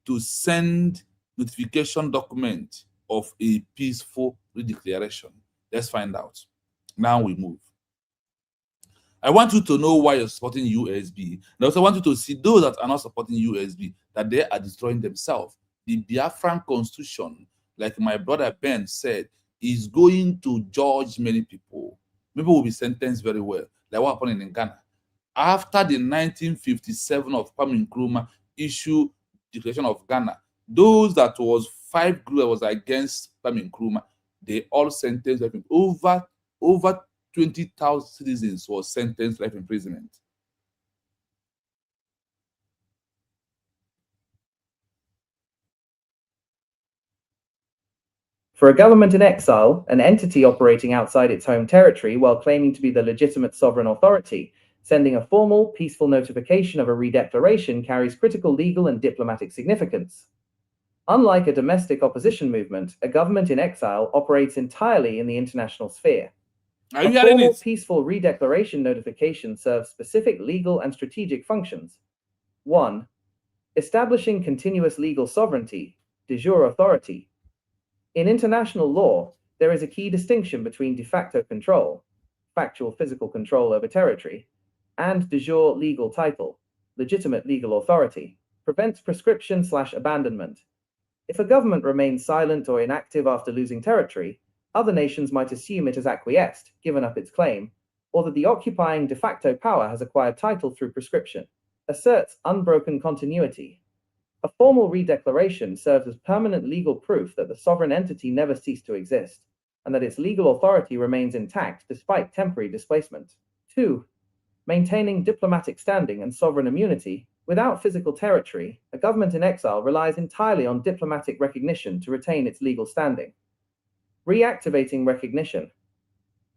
S1: to send notification document of a peaceful redeclaration? Let's find out. Now we move. I want you to know why you're supporting USB. And I also want you to see those that are not supporting USB, that they are destroying themselves. The Biafran Constitution, like my brother Ben said, is going to judge many people. People will be sentenced very well, like what happened in Ghana. After the 1957 of Kwame Nkrumah issue declaration of Ghana, those that was 5 group that was against Kwame Nkrumah, they all sentenced over 20,000 citizens was sentenced to life imprisonment.
S2: For a government in exile, an entity operating outside its home territory while claiming to be the legitimate sovereign authority, sending a formal, peaceful notification of a re-declaration carries critical legal and diplomatic significance. Unlike a domestic opposition movement, a government in exile operates entirely in the international sphere.
S1: Are you
S2: A
S1: hearing
S2: formal
S1: it?
S2: peaceful redeclaration notification serves specific legal and strategic functions. 1. Establishing continuous legal sovereignty, de jure authority. In international law, there is a key distinction between de facto control, factual physical control over territory, and de jure legal title, legitimate legal authority, prevents prescription/abandonment. If a government remains silent or inactive after losing territory, other nations might assume it has acquiesced, given up its claim, or that the occupying de facto power has acquired title through prescription. Asserts unbroken continuity. A formal redeclaration serves as permanent legal proof that the sovereign entity never ceased to exist, and that its legal authority remains intact despite temporary displacement. 2. Maintaining diplomatic standing and sovereign immunity. Without physical territory, a government in exile relies entirely on diplomatic recognition to retain its legal standing. Reactivating recognition.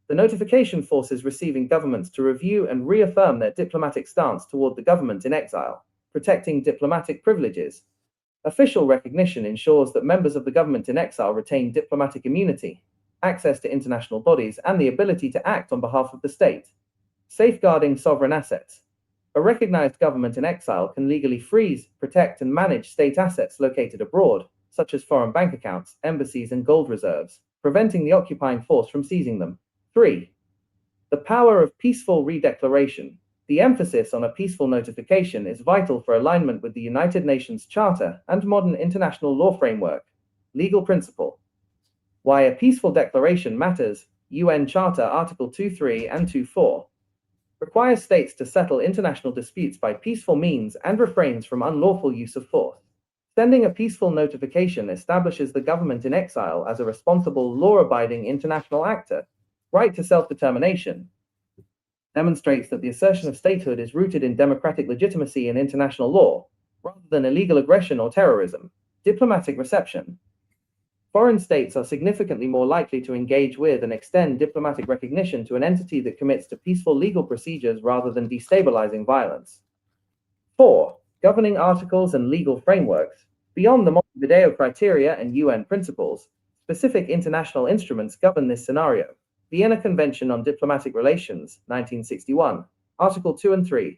S2: The notification forces receiving governments to review and reaffirm their diplomatic stance toward the government in exile, protecting diplomatic privileges. Official recognition ensures that members of the government in exile retain diplomatic immunity, access to international bodies, and the ability to act on behalf of the state. Safeguarding sovereign assets. A recognized government in exile can legally freeze, protect, and manage state assets located abroad, such as foreign bank accounts, embassies, and gold reserves, preventing the occupying force from seizing them. 3. The power of peaceful redeclaration. The emphasis on a peaceful notification is vital for alignment with the United Nations Charter and modern international law framework. Legal principle. Why a peaceful declaration matters. UN Charter Article 2.3 and 2.4 requires states to settle international disputes by peaceful means and refrains from unlawful use of force. Sending a peaceful notification establishes the government in exile as a responsible, law-abiding international actor. Right to self-determination demonstrates that the assertion of statehood is rooted in democratic legitimacy and international law, rather than illegal aggression or terrorism. Diplomatic reception. Foreign states are significantly more likely to engage with and extend diplomatic recognition to an entity that commits to peaceful legal procedures rather than destabilizing violence. 4. Governing articles and legal frameworks. Beyond the Montevideo criteria and UN principles, specific international instruments govern this scenario. Vienna Convention on Diplomatic Relations, 1961, Article 2 and 3,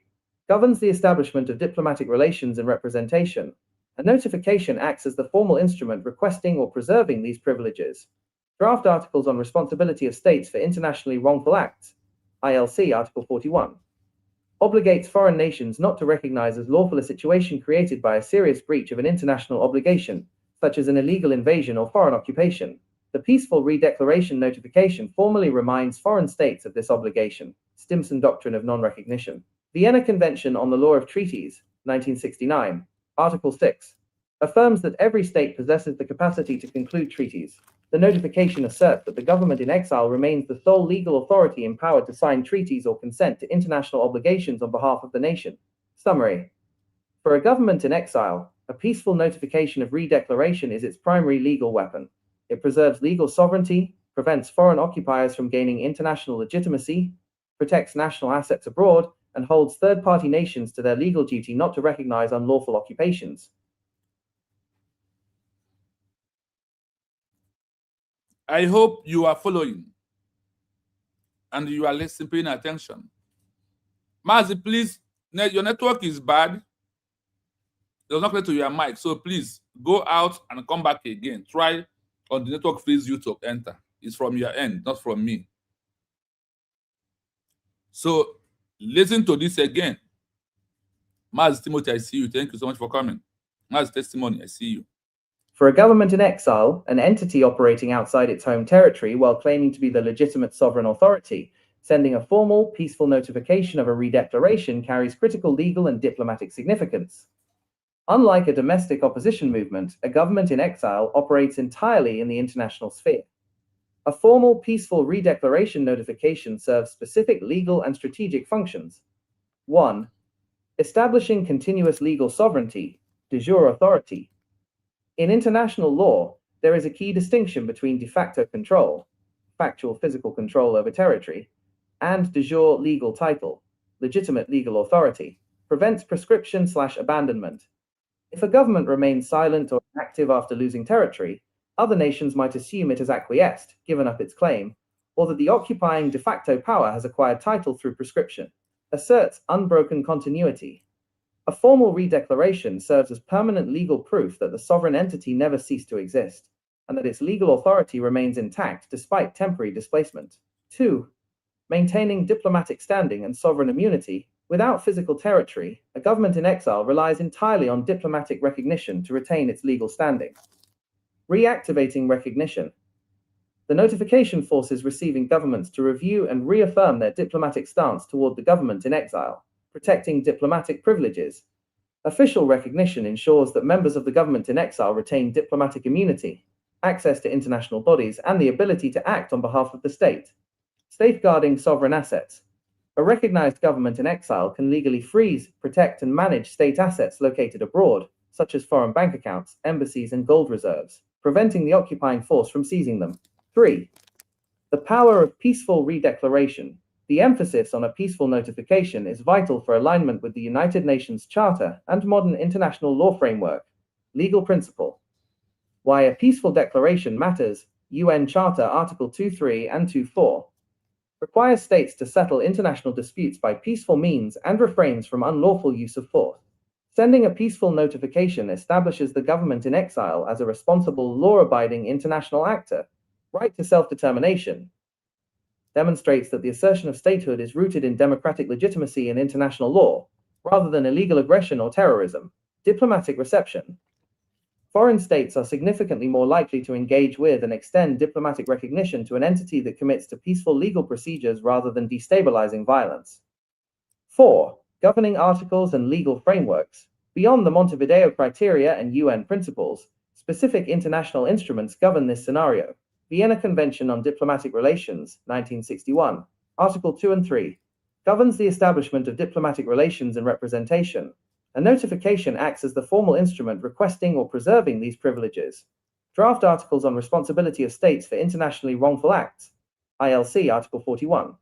S2: governs the establishment of diplomatic relations and representation. A notification acts as the formal instrument requesting or preserving these privileges. Draft Articles on Responsibility of States for Internationally Wrongful Acts, ILC Article 41, obligates foreign nations not to recognize as lawful a situation created by a serious breach of an international obligation, such as an illegal invasion or foreign occupation. The peaceful redeclaration notification formally reminds foreign states of this obligation. Stimson Doctrine of Non-Recognition. Vienna Convention on the Law of Treaties, 1969, Article 6, affirms that every state possesses the capacity to conclude treaties. The notification asserts that the government in exile remains the sole legal authority empowered to sign treaties or consent to international obligations on behalf of the nation. Summary. For a government in exile, a peaceful notification of redeclaration is its primary legal weapon. It preserves legal sovereignty, prevents foreign occupiers from gaining international legitimacy, protects national assets abroad, and holds third-party nations to their legal duty not to recognize unlawful occupations.
S1: I hope you are following and you are listening, paying attention. Mazi, please, your network is bad. It was not connected to your mic, so please go out and come back again. Try on the network freeze you to enter. It's from your end, not from me. So listen to this again. Mazi Timothy, I see you. Thank you so much for coming. Mazi Testimony, I see you.
S2: For a government in exile, an entity operating outside its home territory while claiming to be the legitimate sovereign authority, sending a formal, peaceful notification of a redeclaration carries critical legal and diplomatic significance. Unlike a domestic opposition movement, a government in exile operates entirely in the international sphere. A formal, peaceful redeclaration notification serves specific legal and strategic functions. 1. Establishing continuous legal sovereignty, de jure authority. In international law, there is a key distinction between de facto control, factual physical control over territory, and de jure legal title, legitimate legal authority, prevents prescription/abandonment. If a government remains silent or inactive after losing territory, other nations might assume it has acquiesced, given up its claim, or that the occupying de facto power has acquired title through prescription, asserts unbroken continuity. A formal redeclaration serves as permanent legal proof that the sovereign entity never ceased to exist, and that its legal authority remains intact despite temporary displacement. 2. Maintaining diplomatic standing and sovereign immunity. Without physical territory, a government in exile relies entirely on diplomatic recognition to retain its legal standing. Reactivating recognition. The notification forces receiving governments to review and reaffirm their diplomatic stance toward the government in exile, protecting diplomatic privileges. Official recognition ensures that members of the government in exile retain diplomatic immunity, access to international bodies, and the ability to act on behalf of the state. Safeguarding sovereign assets. A recognized government in exile can legally freeze, protect, and manage state assets located abroad, such as foreign bank accounts, embassies, and gold reserves, preventing the occupying force from seizing them. 3. The power of peaceful redeclaration. The emphasis on a peaceful notification is vital for alignment with the United Nations Charter and modern international law framework. Legal principle. Why a peaceful declaration matters. UN Charter Article 2.3 and 2.4 requires states to settle international disputes by peaceful means and refrains from unlawful use of force. Sending a peaceful notification establishes the government in exile as a responsible, law-abiding international actor. Right to self-determination demonstrates that the assertion of statehood is rooted in democratic legitimacy and international law, rather than illegal aggression or terrorism. Diplomatic reception. Foreign states are significantly more likely to engage with and extend diplomatic recognition to an entity that commits to peaceful legal procedures rather than destabilizing violence. 4. Governing articles and legal frameworks. Beyond the Montevideo criteria and UN principles, specific international instruments govern this scenario. Vienna Convention on Diplomatic Relations, 1961, Article 2 and 3, governs the establishment of diplomatic relations and representation. A notification acts as the formal instrument requesting or preserving these privileges. Draft Articles on Responsibility of States for Internationally Wrongful Acts, ILC Article 41,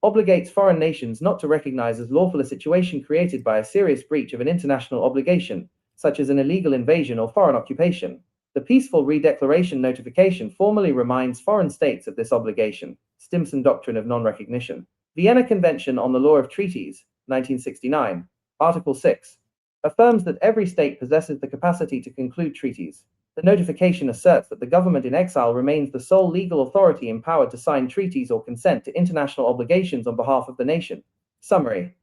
S2: obligates foreign nations not to recognize as lawful a situation created by a serious breach of an international obligation, such as an illegal invasion or foreign occupation. The peaceful redeclaration notification formally reminds foreign states of this obligation. Stimson Doctrine of Non-Recognition. Vienna Convention on the Law of Treaties, 1969, Article 6, affirms that every state possesses the capacity to conclude treaties. The notification asserts that the government in exile remains the sole legal authority empowered to sign treaties or consent to international obligations on behalf of the nation. Summary.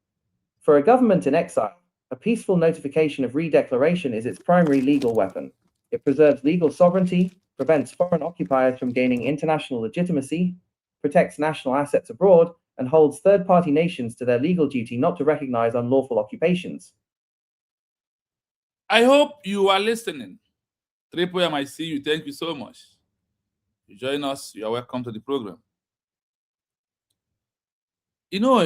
S2: For a government in exile, a peaceful notification of redeclaration is its primary legal weapon. It preserves legal sovereignty, prevents foreign occupiers from gaining international legitimacy, protects national assets abroad, and holds third-party nations to their legal duty not to recognize unlawful occupations.
S1: I hope you are listening. 3PM, I see you. Thank you so much. You join us. You are welcome to the program. You know,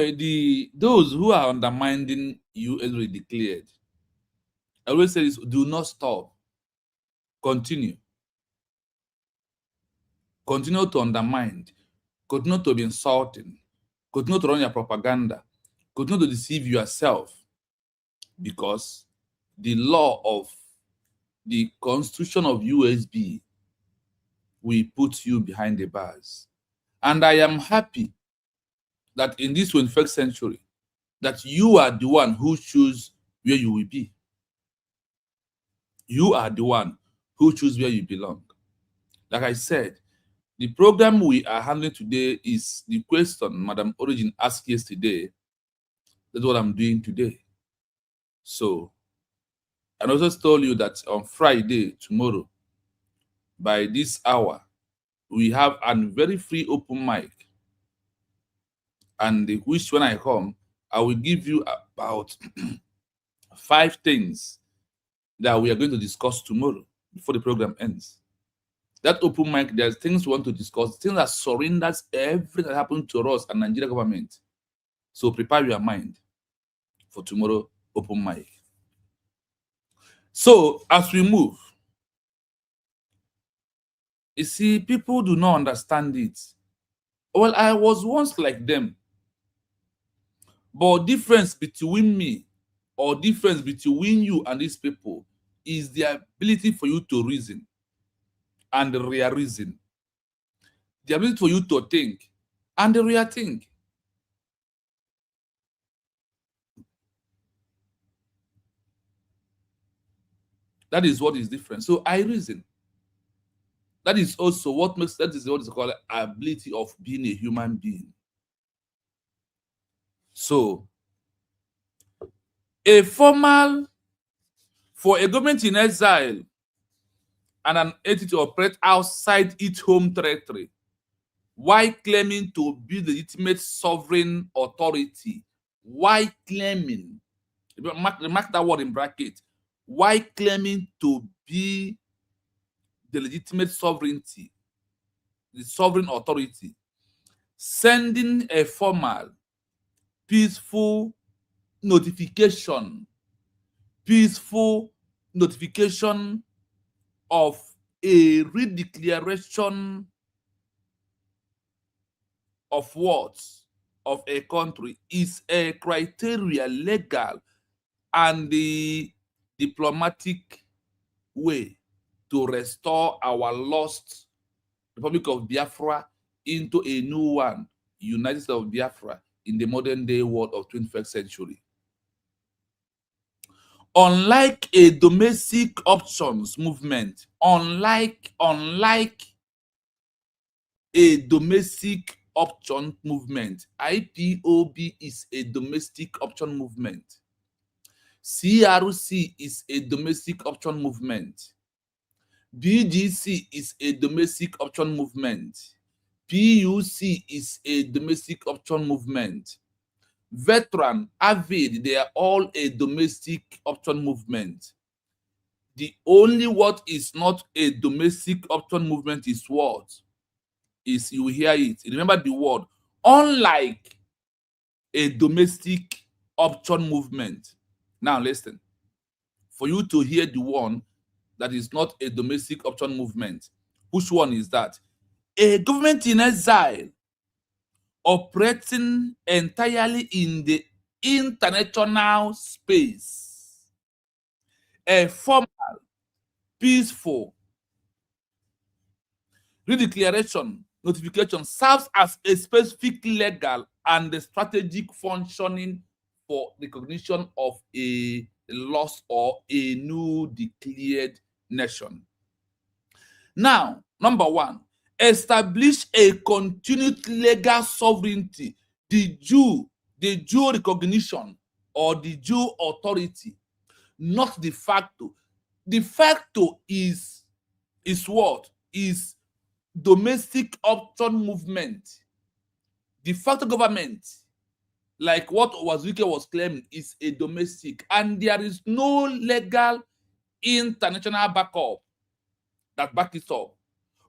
S1: those who are undermining US declared, I always say this: do not stop. Continue. Continue to undermine. Continue to be insulting. Continue to run your propaganda. Continue to deceive yourself, because the law of the Constitution of USB will put you behind the bars. And I am happy that in this 21st century, that you are the one who choose where you will be. You are the one who choose where you belong. Like I said, the program we are handling today is the question Madam Origin asked yesterday. That's what I'm doing today. So, and I also told you that on Friday, tomorrow, by this hour, we have a very free open mic. And which, when I come, I will give you about 5 things that we are going to discuss tomorrow before the program ends. That open mic, there's things we want to discuss, things that surrenders everything that happened to us and Nigeria government. So prepare your mind for tomorrow open mic. So as we move, you see, people do not understand it. Well, I was once like them. But difference between me or difference between you and these people is the ability for you to reason and reason. The ability for you to think and think. That is what is different. So I reason. That is also what makes that is what is called ability of being a human being. So a formal for a government in exile and an entity to operate outside its home territory while claiming to be the legitimate sovereign authority. Why claiming? Mark that word in bracket. Why claiming to be the legitimate sovereignty, the sovereign authority, sending a formal, peaceful notification, peaceful notification of a redeclaration of words of a country is a criteria legal and the diplomatic way to restore our lost Republic of Biafra into a new one, United States of Biafra, in the modern day world of 21st century. Unlike a domestic options movement, unlike a domestic option movement, IPOB is a domestic option movement. CRC is a domestic option movement. BGC is a domestic option movement. PUC is a domestic option movement. Veteran, Avid, they are all a domestic option movement. The only what is not a domestic option movement is what? Is you hear it. Remember the word. Unlike a domestic option movement. Now listen. For you to hear the one that is not a domestic option movement, which one is that? A government in exile operating entirely in the international space. A formal, peaceful redeclaration notification serves as a specific legal and strategic functioning for recognition of a lost or a new declared nation. Now, number one, establish a continued legal sovereignty, the due recognition or the due authority, not de facto. De facto is what? Is domestic option movement. De facto government, like what Wazwike was claiming, is a domestic, and there is no legal international backup that back it up.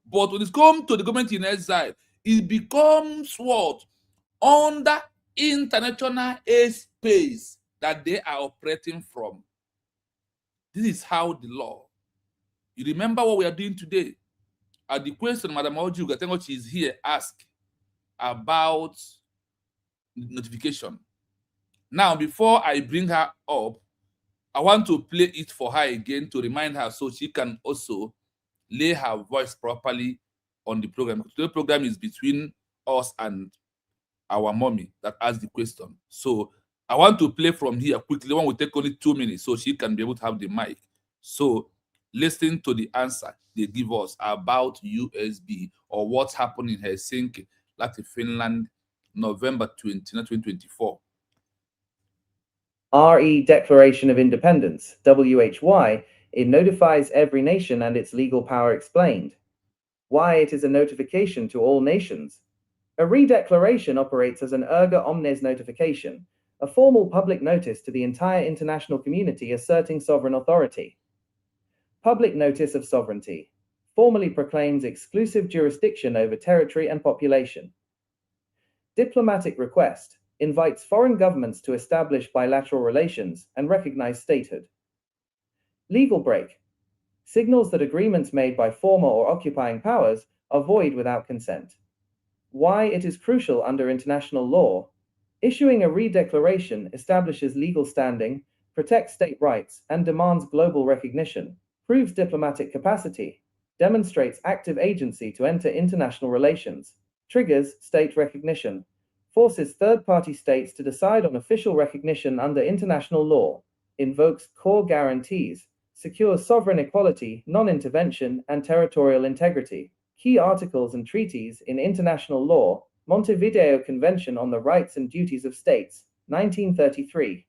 S1: But when it comes to the government in exile, it becomes what? Under international airspace that they are operating from. This is how the law. You remember what we are doing today? At the question Madam Oji Ugatengochi is here ask about notification. Now, before I bring her up, I want to play it for her again to remind her so she can also lay her voice properly on the program. Today's program is between us and our mommy that asked the question. So I want to play from here quickly. One will take only 2 minutes so she can be able to have the mic. So listen to the answer they give us about USB or what's happened in Helsinki, Latvia, Finland, November 20, 2024.
S2: RE Declaration of Independence, WHY, it notifies every nation and its legal power explained. Why it is a notification to all nations. A redeclaration operates as an erga omnes notification, a formal public notice to the entire international community asserting sovereign authority. Public notice of sovereignty formally proclaims exclusive jurisdiction over territory and population. Diplomatic request invites foreign governments to establish bilateral relations and recognize statehood. Legal break signals that agreements made by former or occupying powers are void without consent. Why it is crucial under international law. Issuing a redeclaration establishes legal standing, protects state rights, and demands global recognition, proves diplomatic capacity, demonstrates active agency to enter international relations, triggers state recognition, forces third-party states to decide on official recognition under international law, invokes core guarantees, secures sovereign equality, non-intervention, and territorial integrity. Key articles and treaties in international law, Montevideo Convention on the Rights and Duties of States, 1933.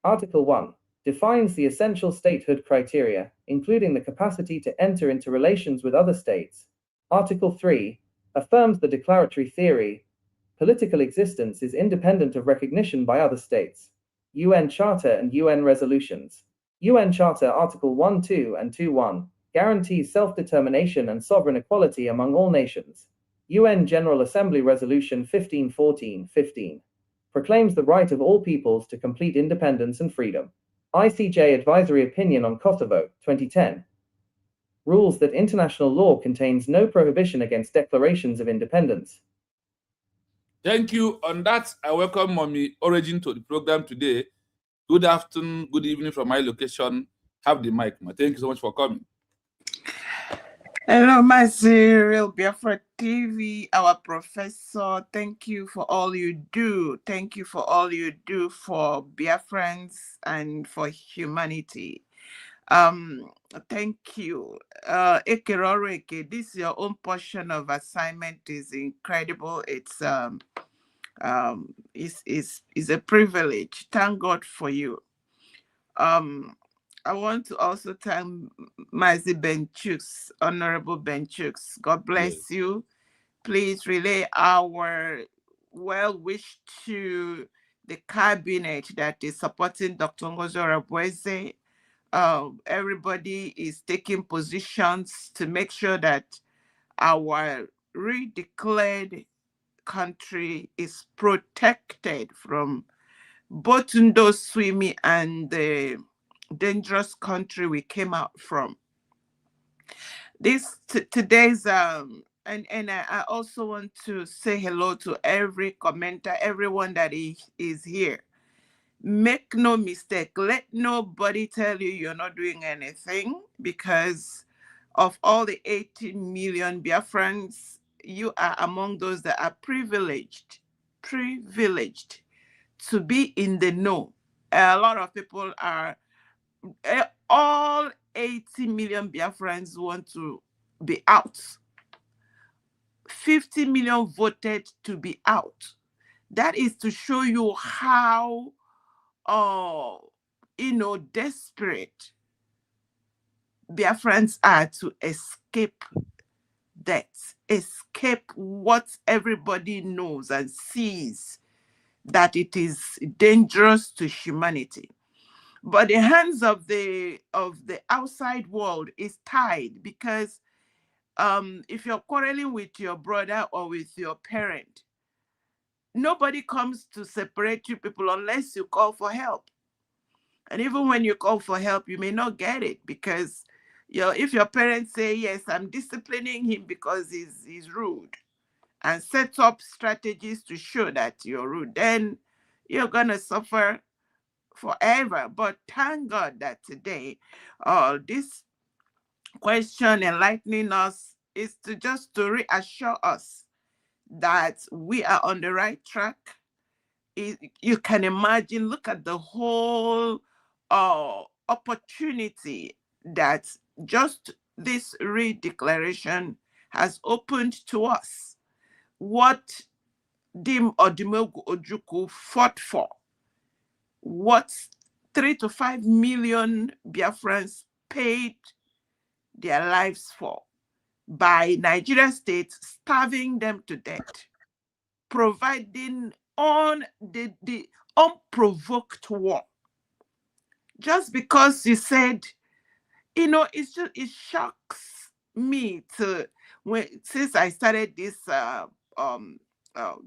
S2: Article 1 defines the essential statehood criteria, including the capacity to enter into relations with other states. Article 3 affirms the declaratory theory political existence is independent of recognition by other states. UN Charter and UN resolutions. UN Charter Article 1.2 and 2.1 guarantees self-determination and sovereign equality among all nations. UN General Assembly Resolution 1514-15 proclaims the right of all peoples to complete independence and freedom. ICJ Advisory Opinion on Kosovo, 2010, rules that international law contains no prohibition against declarations of independence.
S1: Thank you. On that, I welcome Mommy Origin to the program today. Good afternoon, good evening from my location. Have the mic, ma. Thank you so much for coming.
S3: Hello, my serial Biafra TV, our professor. Thank you for all you do. Thank you for all you do for Biafrans and for humanity. Thank you. Ekeroreke, this your own portion of assignment is incredible. It's a privilege. Thank God for you. I want to also thank Mazi Benchux, Honorable Benchux. God bless you. Please relay our well wish to the cabinet that is supporting Dr. Ngozo Rabweze. Everybody is taking positions to make sure that our redeclared country is protected from both Ndo Swimi and the dangerous country we came out from. Today's and I also want to say hello to every commenter, everyone that is here. Make no mistake, let nobody tell you you're not doing anything, because of all the 18 million Biafrans, you are among those that are privileged to be in the know. A lot of people are, all 80 million Biafrans want to be out. 50 million voted to be out. That is to show you how, desperate Biafrans are to escape death, escape what everybody knows and sees that it is dangerous to humanity. But the hands of the outside world is tied, because if you're quarreling with your brother or with your parent, nobody comes to separate you people unless you call for help. And even when you call for help, you may not get it, because if your parents say, yes, I'm disciplining him because he's rude, and set up strategies to show that you're rude, then you're going to suffer forever. But thank God that today, this question enlightening us is to reassure us that we are on the right track. You can imagine, look at the whole opportunity that just this redeclaration has opened to us. What Dim Odimogu Ojukwu fought for, what 3 to 5 million Biafrans paid their lives for, by Nigerian state starving them to death, providing on the unprovoked war. Just because you said, it shocks me since I started this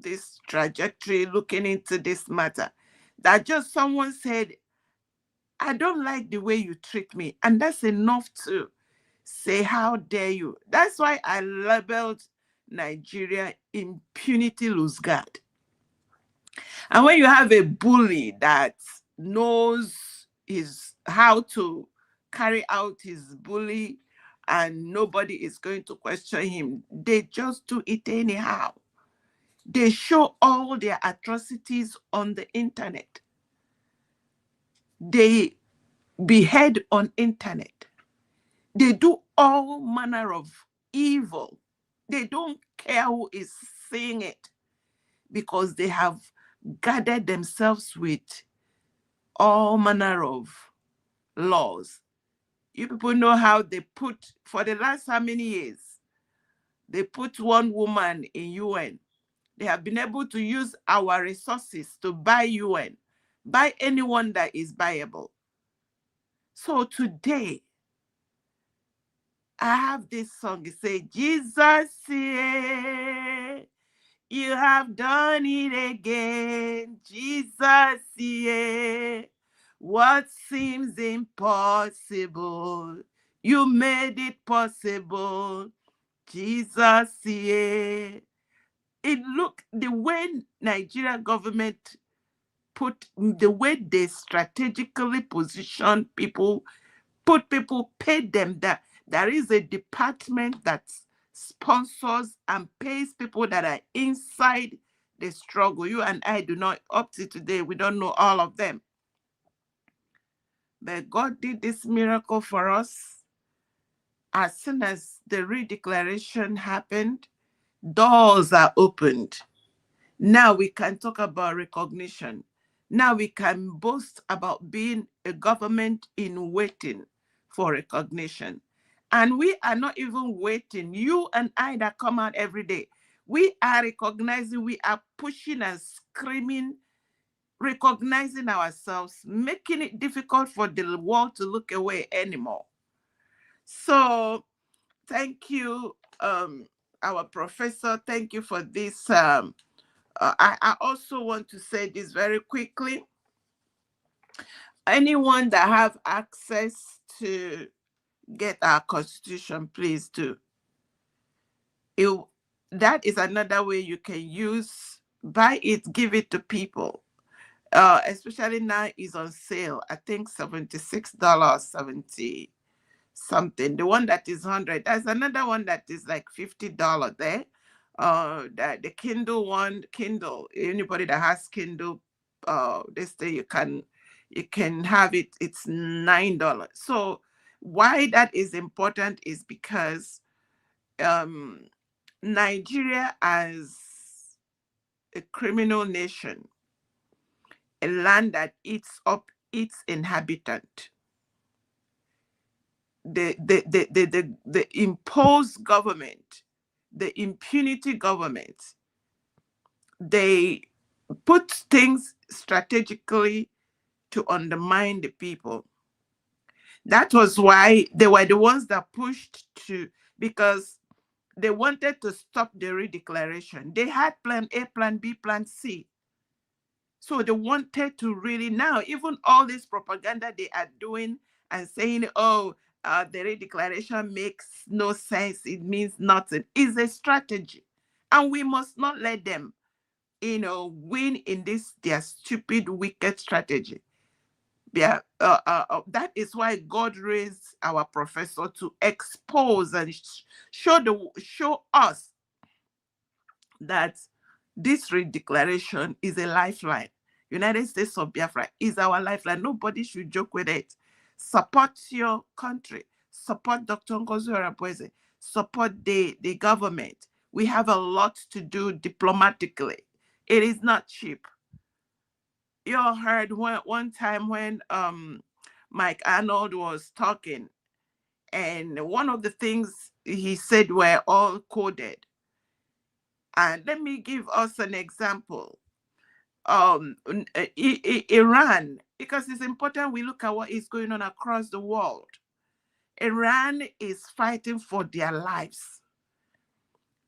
S3: this trajectory, looking into this matter, that just someone said, I don't like the way you treat me. And that's enough to say, how dare you? That's why I labeled Nigeria impunity lose guard. And when you have a bully that knows how to carry out his bully, and nobody is going to question him. They just do it anyhow. They show all their atrocities on the internet. They behead on internet. They do all manner of evil. They don't care who is seeing it, because they have gathered themselves with all manner of laws. You people know how they put, for the last how many years, they put one woman in UN. They have been able to use our resources to buy UN, buy anyone that is buyable. So today, I have this song. It says, Jesus, yeah, you have done it again. Jesus, yeah, what seems impossible, you made it possible. Jesus, yeah. It look, the way Nigeria government put, the way they strategically position people, put people, pay them, that there is a department that sponsors and pays people that are inside the struggle. You and I do not, up to today, we don't know all of them. But God did this miracle for us. As soon as the redeclaration happened, doors are opened. Now we can talk about recognition. Now we can boast about being a government in waiting for recognition. And we are not even waiting. You and I that come out every day, we are recognizing, we are pushing and screaming, recognizing ourselves, making it difficult for the world to look away anymore. So thank you, our professor. Thank you for this. I also want to say this very quickly. Anyone that have access to get our constitution, please do. That is another way you can use. Buy it, give it to people. Especially now is on sale. I think $76.70 something. The one that is 100. There's another one that is like $50 there. That the Kindle one, Kindle. Anybody that has Kindle, they say you can have it. It's $9. So why that is important is because Nigeria as a criminal nation, a land that eats up its inhabitant. The imposed government, the impunity government, they put things strategically to undermine the people. That was why they were the ones that pushed to, because they wanted to stop the redeclaration. They had plan A, plan B, plan C. So they wanted to really, now, even all this propaganda they are doing and saying, oh, the redeclaration makes no sense, it means nothing, is a strategy. And we must not let them, win in this, their stupid, wicked strategy. Yeah, that is why God raised our professor to expose and show us that this redeclaration is a lifeline. United States of Biafra is our lifeline. Nobody should joke with it. Support your country. Support Dr. Ngozi Oreboweze. Support the government. We have a lot to do diplomatically. It is not cheap. You all heard one time when Mike Arnold was talking, and one of the things he said were all coded. And let me give us an example. Iran, because it's important we look at what is going on across the world. Iran is fighting for their lives.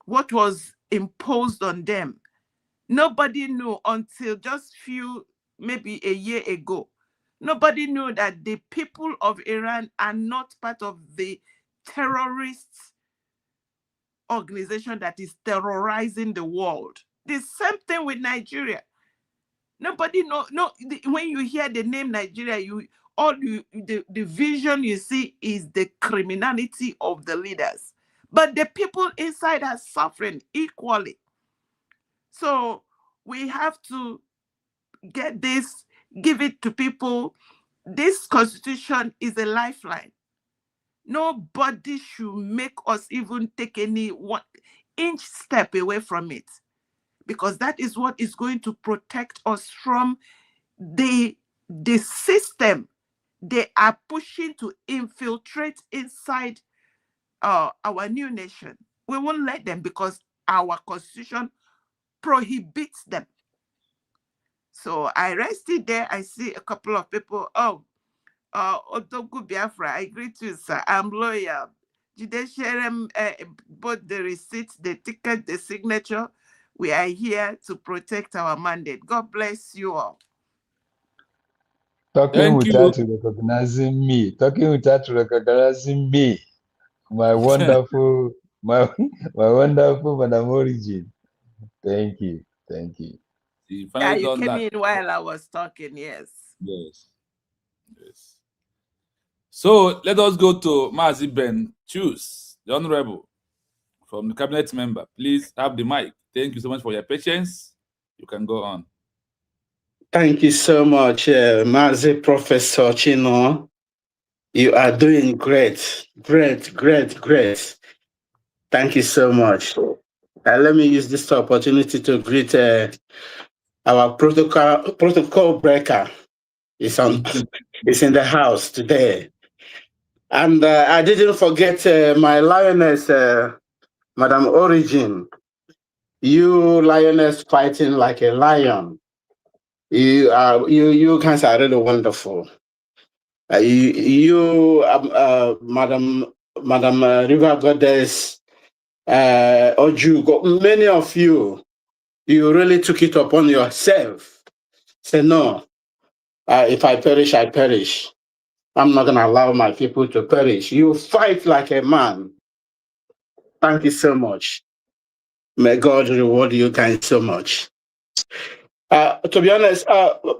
S3: What was imposed on them, nobody knew until just maybe a year ago. Nobody knew that the people of Iran are not part of the terrorist organization that is terrorizing the world. The same thing with Nigeria. Nobody know. No, when you hear the name Nigeria, the vision you see is the criminality of the leaders, but the people inside are suffering equally. So we have to get this, give it to people. This constitution is a lifeline. Nobody should make us even take any 1 inch step away from it, because that is what is going to protect us from the system they are pushing to infiltrate inside our new nation. We won't let them, because our constitution prohibits them. So I rested there. I see a couple of people. Otogu Biafra, I greet you, sir. I'm loyal. Did they share both the receipts, the ticket, the signature? We are here to protect our mandate. God bless you all.
S4: Talking
S1: Thank
S4: without
S1: you.
S4: recognizing me. Talking without recognizing me. My wonderful, my wonderful Madam Origin. Thank you. Thank you.
S1: You
S3: Yeah,
S1: finally
S3: you
S1: done
S3: came
S1: that.
S3: in while I was talking, yes.
S1: Yes. Yes. So let us go to Mazi Ben. Choose the honorable from the cabinet member. Please have the mic. Thank you so much for your patience. You can go on.
S5: Thank you so much, Mazi Professor Chino. You are doing great, great, great, great. Thank you so much. Let me use this opportunity to greet our protocol breaker. It's in the house today. And I didn't forget my lioness, Madam Origin. You lioness fighting like a lion. You guys are really wonderful. Madam River Goddess, Oju, many of you, you really took it upon yourself. Say, no, if I perish, I perish. I'm not going to allow my people to perish. You fight like a man. Thank you so much. May God reward you guys so much. To be honest,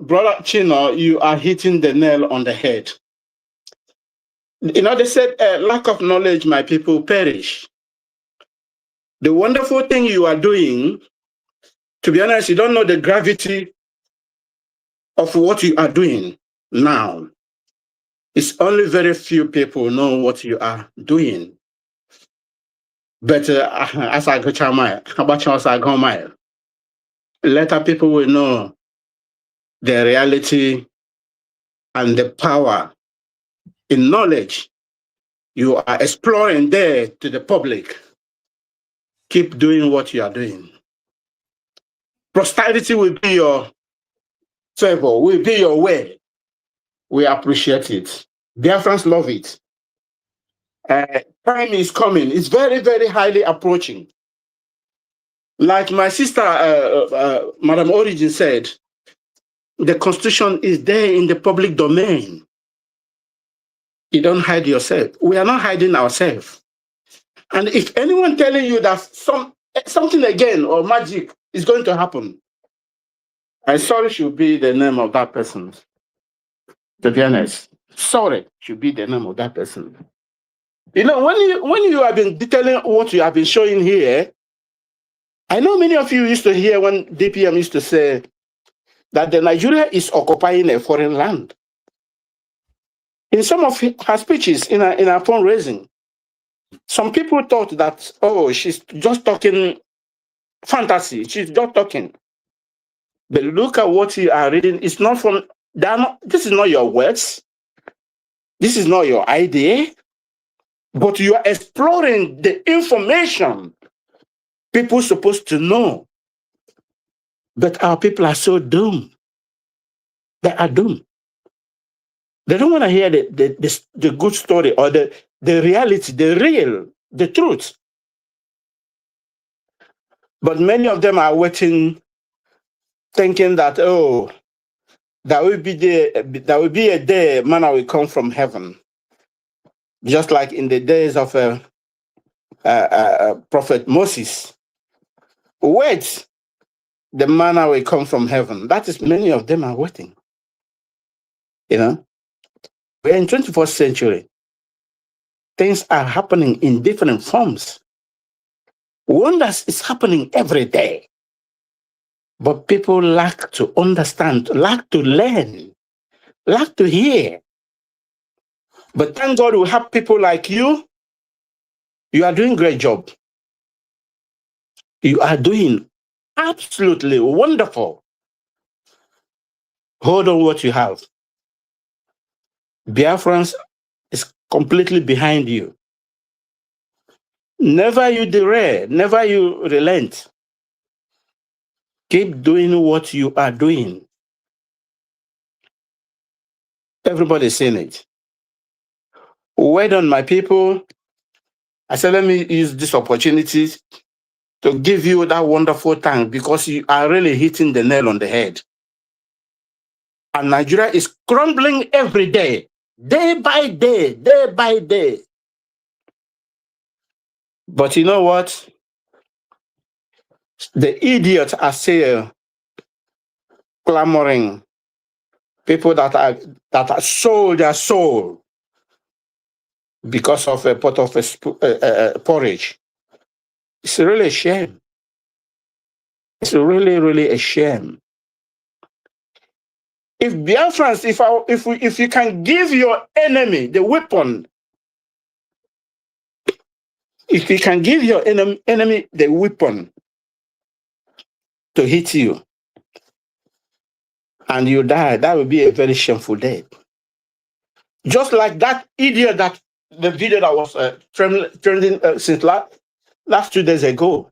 S5: Brother Chino, you are hitting the nail on the head. You know, they said, lack of knowledge, my people perish. The wonderful thing you are doing, to be honest, you don't know the gravity of what you are doing now. It's only very few people know what you are doing. But as I go to mile, as I go mile, later people will know the reality and the power in knowledge you are exploring there to the public. Keep doing what you are doing. Prosperity will be your favor, will be your way. We appreciate it. Biafrans love it. Time is coming. It's very, very highly approaching. Like my sister, Madam Origin said, the Constitution is there in the public domain. You don't hide yourself. We are not hiding ourselves. And if anyone telling you that something again or magic is going to happen, I'm sorry should be the name of that person. To be honest, sorry should be the name of that person. You know, when you have been detailing what you have been showing here, I know many of you used to hear when DPM used to say that the Nigeria is occupying a foreign land. In some of her speeches in her fundraising, some people thought that, oh, she's just talking fantasy. She's just talking. But look at what you are reading. It's not from, this is not your words. This is not your idea. But you are exploring the information people supposed to know. But our people are so doomed. They are doomed. They don't want to hear the good story or the reality, the truth. But many of them are waiting, thinking that, oh, there will be a day manna will come from heaven. Just like in the days of Prophet Moses. Wait, the manna will come from heaven. That is, many of them are waiting. You know, we're in 21st century. Things are happening in different forms. Wonders is happening every day. But people lack to understand, lack to learn, lack to hear. But thank God we have people like you. You are doing a great job. You are doing absolutely wonderful. Hold on what you have. Biafrans is completely behind you. Never you derail, never you relent. Keep doing what you are doing. Everybody's saying it. Well done, my people. I said, let me use this opportunity to give you that wonderful thank, because you are really hitting the nail on the head. And Nigeria is crumbling every day, day by day, day by day. But you know what? The idiots are still clamoring. People that are sold their soul because of a pot of porridge. It's really a shame. It's really, really a shame. If Biafrans, if you can give your enemy the weapon, if you can give your enemy the weapon to hit you, and you die, that would be a very shameful death. Just like that idiot, that the video that was trending since last 2 days ago,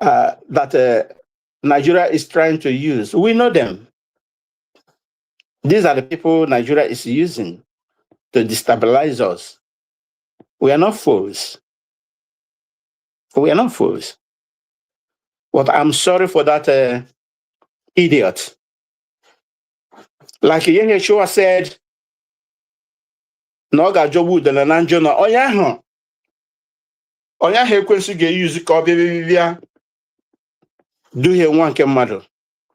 S5: that Nigeria is trying to use. We know them. These are the people Nigeria is using to destabilize us. We are not fools. We are not fools. But I'm sorry for that idiot. Like Yeshua said, Noga Jobu de la Nanjona, Oyaho. Oyaho Quincy use Kobia do here one can matter.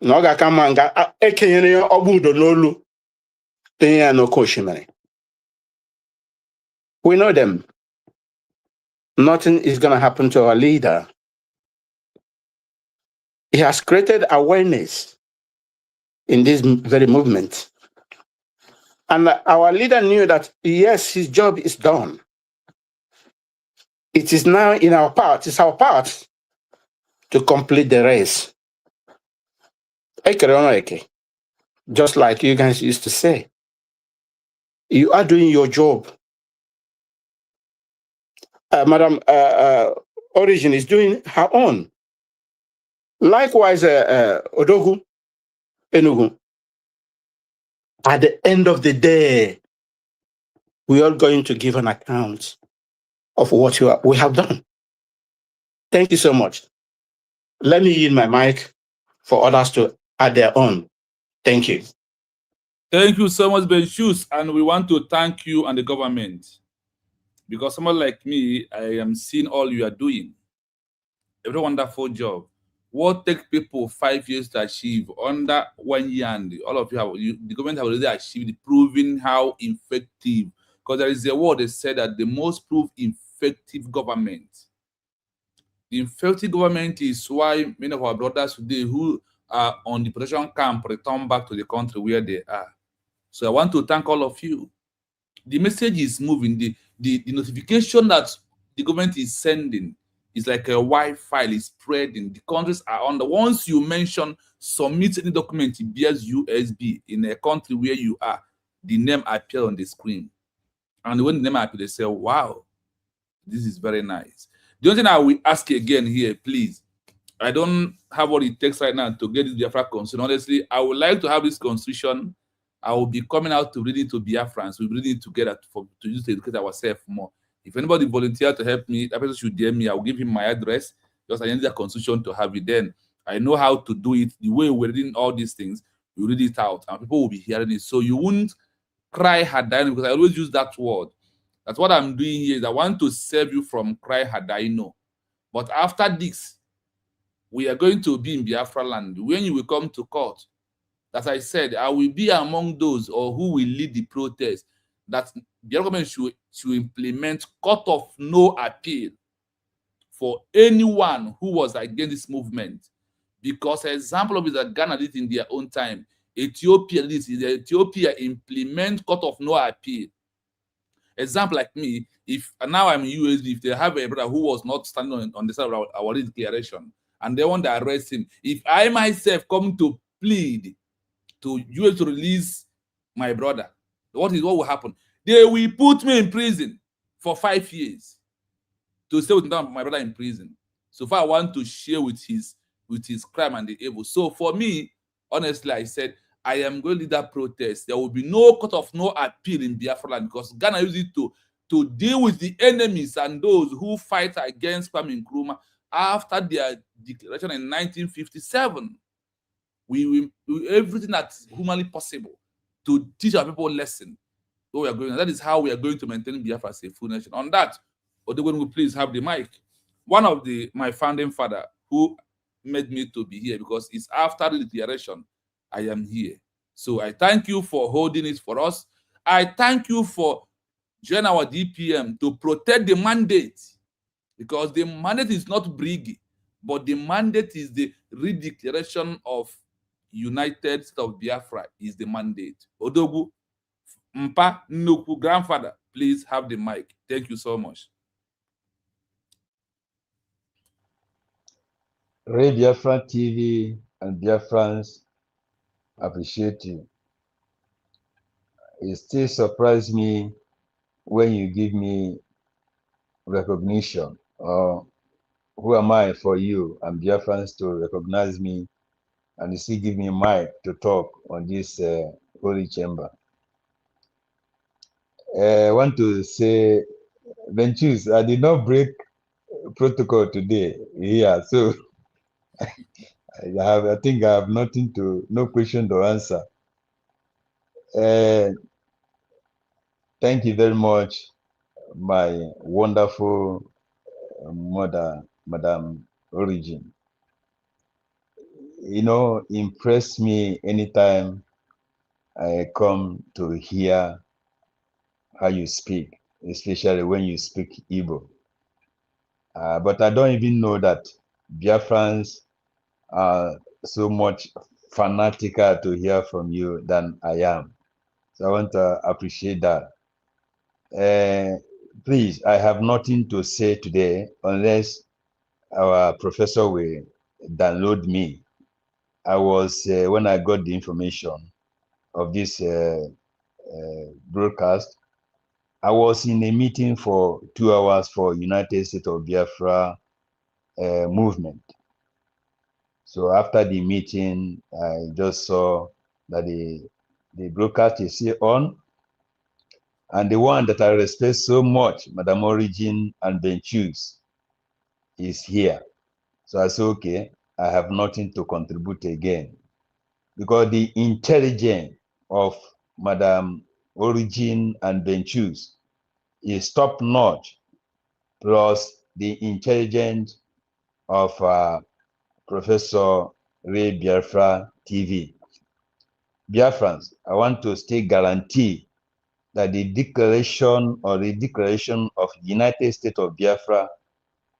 S5: Noga Kamanga, Ekenyere Obudo Nolu, Tenya no Koshimane. We know them. Nothing is going to happen to our leader. He has created awareness in this very movement. And our leader knew that, yes, his job is done. It is now in our part, it's our part to complete the race. Just like you guys used to say. You are doing your job. Madam Origin is doing her own. Likewise, Odogu, Enugu. At the end of the day, we are going to give an account of what we have done. Thank you so much. Let me yield my mic for others to add their own. Thank you.
S1: Thank you so much, Ben Shoes, and we want to thank you and the government, because someone like me, I am seeing all you are doing. A very wonderful job. What takes people 5 years to achieve under 1 year, and all of the government have already achieved, proving how effective. Because there is a word they said that the most proved effective government. The effective government is why many of our brothers today who are on the protection camp return back to the country where they are. So I want to thank all of you. The message is moving. The notification that the government is sending is like a Wi-Fi, is spreading. The countries are on the. Once you mention submit any document via USB in a country where you are, the name appears on the screen. And when the name appears, they say, wow, this is very nice. The only thing I will ask again here, please, I don't have what it takes right now to get this Biafra constitution. Honestly, I would like to have this constitution. I will be coming out to read it to Biafrans. We'll read it together to use to educate ourselves more. If anybody volunteer to help me, that person should DM me. I will give him my address. Because I need the constitution to have it. Then I know how to do it. The way we're reading all these things, we read it out, and people will be hearing it. So you won't cry hadaino, because I always use that word. That's what I'm doing here. Is I want to save you from cry hadaino. But after this, we are going to be in Biafra land. When you will come to court, as I said, I will be among those or who will lead the protest that the government should implement court of no appeal for anyone who was against this movement. Because example of it that Ghana did in their own time, Ethiopia did it. Ethiopia implement court of no appeal. Example like me, if now I'm in USD, if they have a brother who was not standing on the side of our declaration and they want to arrest him, if I myself come to plead to US to release my brother, what will happen? They will put me in prison for 5 years to stay with my brother in prison. So far, I want to share with his crime and the evil. So for me, honestly, I said I am going to lead that protest. There will be no court of no appeal in Biafra land because Ghana used it to deal with the enemies and those who fight against Kwame Nkrumah after their declaration in 1957. We will do everything that's humanly possible to teach our people a lesson. So we are going. That is how we are going to maintain Biafra as a full nation. On that, Odegon will please have the mic. One of my founding father who made me to be here, because it's after the declaration I am here. So I thank you for holding it for us. I thank you for joining our DPM to protect the mandate, because the mandate is not Brigi, but the mandate is the redeclaration of United State of Biafra is the mandate. Odogu, Mpa, Nuku, grandfather, please have the mic. Thank you so much.
S4: Ray Biafra TV and Biafrans appreciate you. It still surprises me when you give me recognition. Who am I for you and Biafrans to recognize me and you still give me a mic to talk on this holy chamber? I want to say, Benchus, I did not break protocol today. Yeah, so I think I have no question to answer. Thank you very much, my wonderful mother, Madam Origin. You know, impress me anytime I come to hear how you speak, especially when you speak Igbo. But I don't even know that Biafrans are so much fanatical to hear from you than I am. So I want to appreciate that. Please, I have nothing to say today unless our professor will download me. I was, when I got the information of this broadcast, I was in a meeting for 2 hours for United States of Biafra movement. So after the meeting, I just saw that the broadcast is still on. And the one that I respect so much, Madam Origin and Benchus, is here. So I said, okay, I have nothing to contribute again. Because the intelligence of Madam Origin and Benchus is top notch, plus the intelligence of Professor Ray Biafra TV. Biafrans, I want to still guarantee that the declaration of the United States of Biafra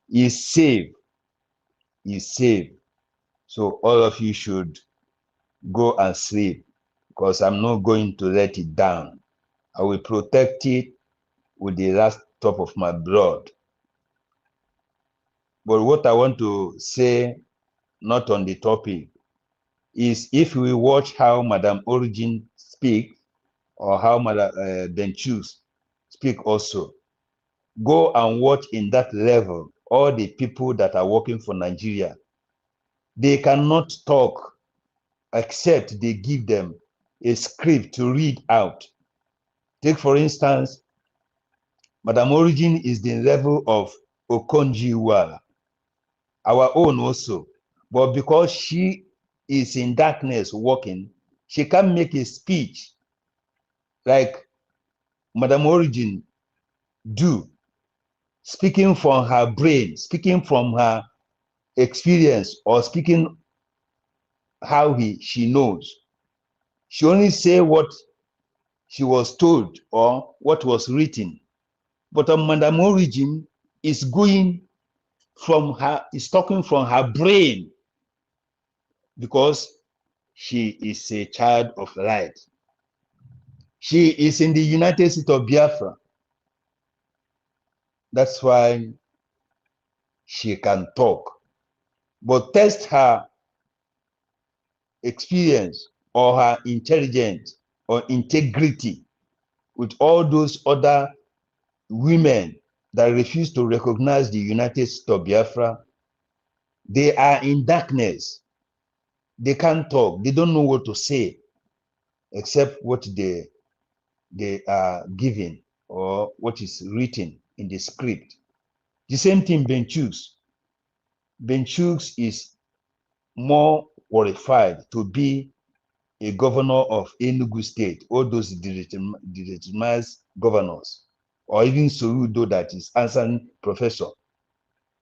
S4: is safe. So all of you should go and sleep, because I'm not going to let it down. I will protect it with the last drop of my blood. But what I want to say, not on the topic, is if we watch how Madam Origin speak, or how Madam Benchus speak also, go and watch in that level all the people that are working for Nigeria. They cannot talk except they give them a script to read out. Take for instance, Madam Origin is the level of Okonji-Iweala, our own also. But because she is in darkness working, she can make a speech like Madam Origin do, speaking from her brain, speaking from her experience or speaking how she knows. She only say what she was told or what was written. But Madam Origin is going from her, is talking from her brain, because she is a child of light. She is in the United States of Biafra. That's why she can talk. But test her experience or her intelligence or integrity with all those other women that refuse to recognize the United States of Biafra. They are in darkness. They can't talk. They don't know what to say except what they are given or what is written in the script. The same thing Benchukes. Benchukes is more qualified to be a governor of Enugu State, all those delegitimatized governors, or even Soludo that is answering professor.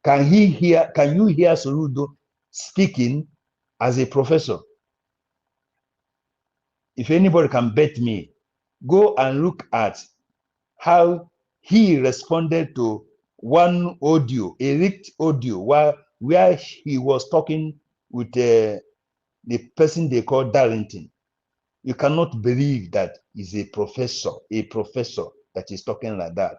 S4: Can you hear Soludo speaking as a professor? If anybody can bet me, go and look at how he responded to one audio, a leaked audio, where he was talking with the person they call Darlington. You cannot believe that he's a professor that is talking like that.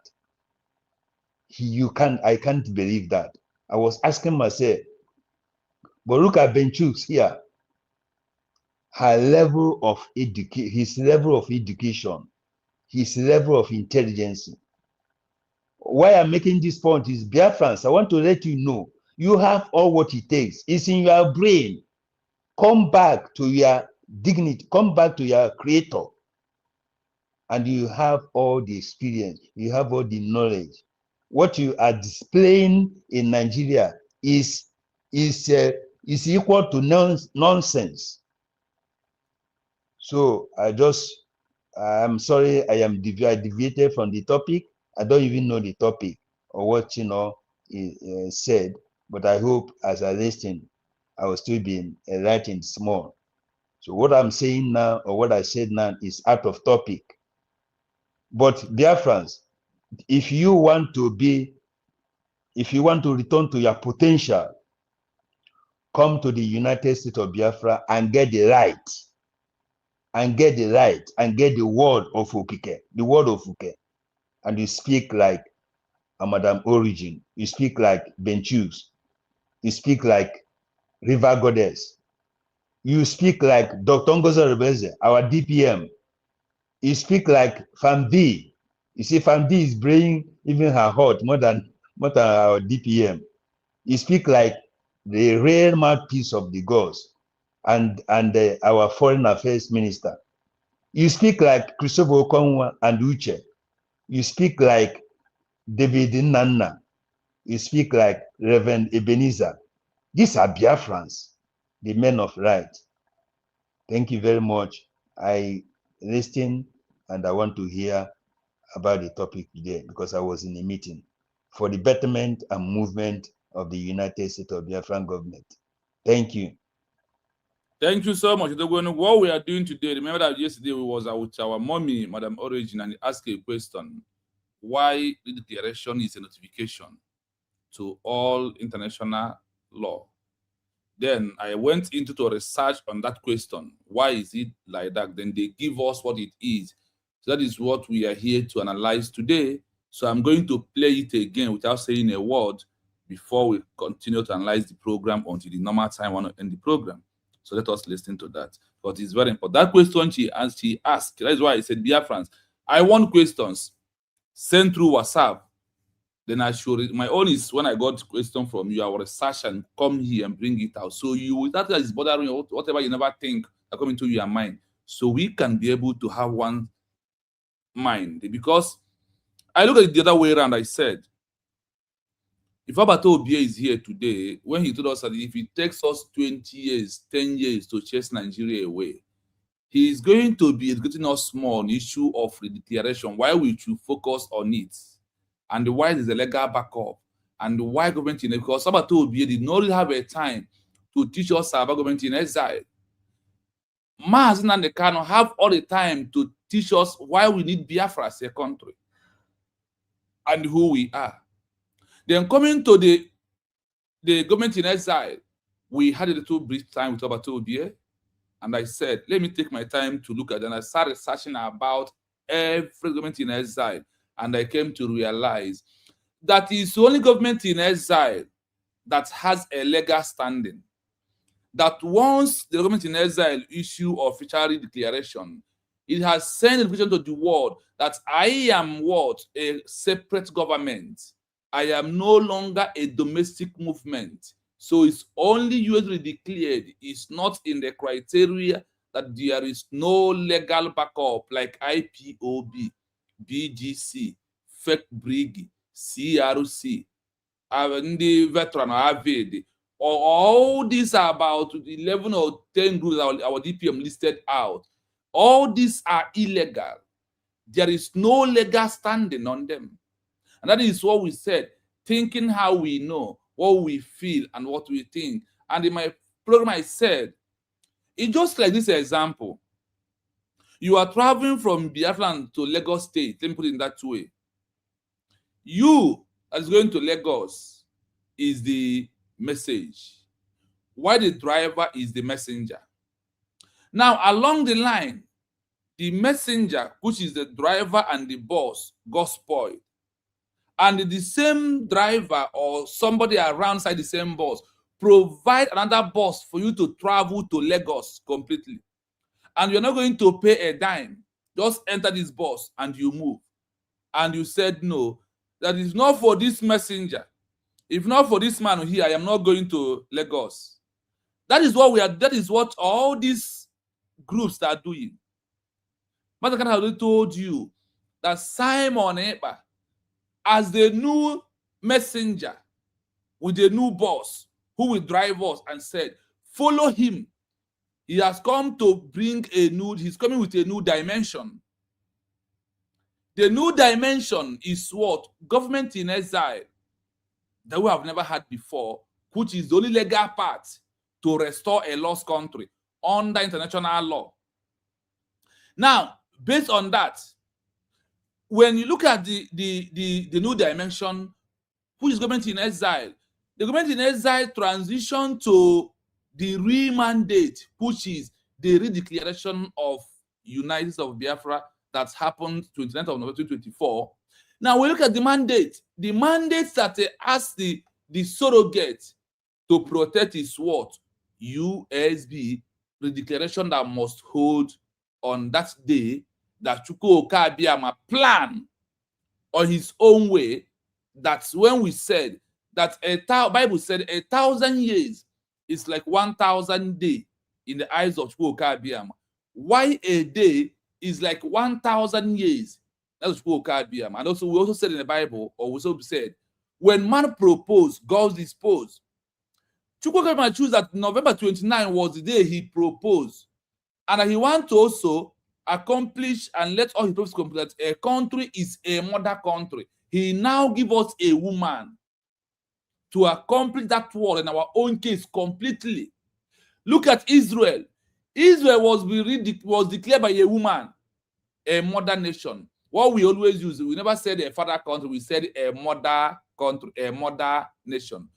S4: I can't believe that. I was asking myself, but look at Benchukes here. His level of education, his level of intelligence. Why I'm making this point is, Biafrans, I want to let you know, you have all what it takes. It's in your brain. Come back to your dignity. Come back to your creator. And you have all the experience. You have all the knowledge. What you are displaying in Nigeria is equal to nonsense. So I'm sorry, I deviated from the topic. I don't even know the topic or what said, but I hope as I listen, I will still be enlightened small. So what I'm saying now, or what I said now, is out of topic. But Biafrans, if you want to return to your potential, come to the United States of Biafra and get the right, and get the word of Okike, and you speak like a Madam Origin, you speak like Benchukes, you speak like River Goddess, you speak like Dr. Ngozi Rebeze, our DPM, you speak like Famdi. You see, Famdi is bringing even her heart more than our DPM. You speak like the real mouthpiece of the gods and our foreign affairs minister. You speak like Christopher Okonwa and Uche. You speak like David Nana. You speak like Reverend Ebenezer. These are Biafrans, the men of right. Thank you very much. I listen and I want to hear about the topic today because I was in a meeting for the betterment and movement of the United States of Biafran government. Thank you.
S1: Thank you so much. What we are doing today, remember that yesterday we was with our mommy, Madam Origin, and asked a question. Why the declaration is a notification to all international law? Then I went into to research on that question. Why is it like that? Then they give us what it is. So that is what we are here to analyze today. So I'm going to play it again without saying a word before we continue to analyze the program until the normal time I want to end the program. So let us listen to that. But it's very important. That question she asked, that is why I said, dear friends, I want questions sent through WhatsApp. Then I should, my own is when I got question from you, I will research and come here and bring it out. So you, that is bothering you, whatever you never think that come into your mind. So we can be able to have one mind. Because I look at it the other way around, I said, if Abato Obie is here today, when he told us that if it takes us 20 years, 10 years to chase Nigeria away, he is going to be educating us more on the issue of the declaration, why we should focus on it, and why there's a legal backup, and why government in exile. Because Sabbath did not really have a time to teach us about government in exile. Mazen and the Kano have all the time to teach us why we need Biafra as a country and who we are. Then coming to the government in exile, we had a little brief time with Obatobie, and I said, let me take my time to look at it. And I started researching about every government in exile, and I came to realize that it's the only government in exile that has a legal standing. That once the government in exile issue official declaration, it has sent information to the world that I am what? A separate government. I am no longer a domestic movement. So it's only usually declared. It's not in the criteria that there is no legal backup like IPOB, BGC, fake Brigi, CRC, the veteran, AVD. All these are about 11 or 10 groups our DPM listed out. All these are illegal. There is no legal standing on them. And that is what we said, thinking how we know, what we feel, and what we think. And in my program, I said, it's just like this example. You are traveling from Biafra to Lagos State. Let me put it in that way. You that is going to Lagos is the message, while the driver is the messenger. Now, along the line, the messenger, which is the driver and the boss, got spoiled. And the same driver or somebody around the same bus provide another bus for you to travel to Lagos completely. And you're not going to pay a dime. Just enter this bus and you move. And you said, no, that is not for this messenger. If not for this man here, I am not going to Lagos. That is what we are. That is what all these groups are doing. Mother Khan already told you that Simon Eber, as the new messenger with the new boss who will drive us, and said, follow him. He has come to bring he's coming with a new dimension. The new dimension is what? Government in exile that we have never had before, which is the only legal path to restore a lost country under international law. Now, based on that, when you look at the new dimension, which is government in exile, the government in exile transition to the re-mandate, which is the redeclaration of United States of Biafra that happened 29th of November 2024. Now we look at the mandate. The mandate that asks the surrogate to protect is what? USB, the declaration that must hold on that day that Chukwu Okabiama plan on his own way. That's when we said that Bible said 1,000 years is like 1,000 days in the eyes of Chukwu Okabiama. Why a day is like 1,000 years? That's Chukwu. And also, we also said in the Bible, or we also said, when man proposed, God disposed. Chukwu choose that November 29 was the day he proposed. And he wants to also accomplish and let all his prophets complete that a country is a mother country. He now gives us a woman to accomplish that word in our own case completely. Look at Israel. Israel was declared by a woman, a mother nation. What we always use, we never said a father country, we said a mother country, a mother nation.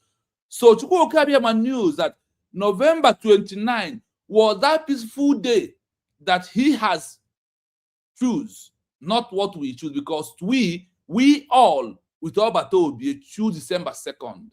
S1: So Chukwu Okabiama knew that November 29 was that peaceful day that he has choose, not what we choose, because we all, with all Batobi, choose December 2nd.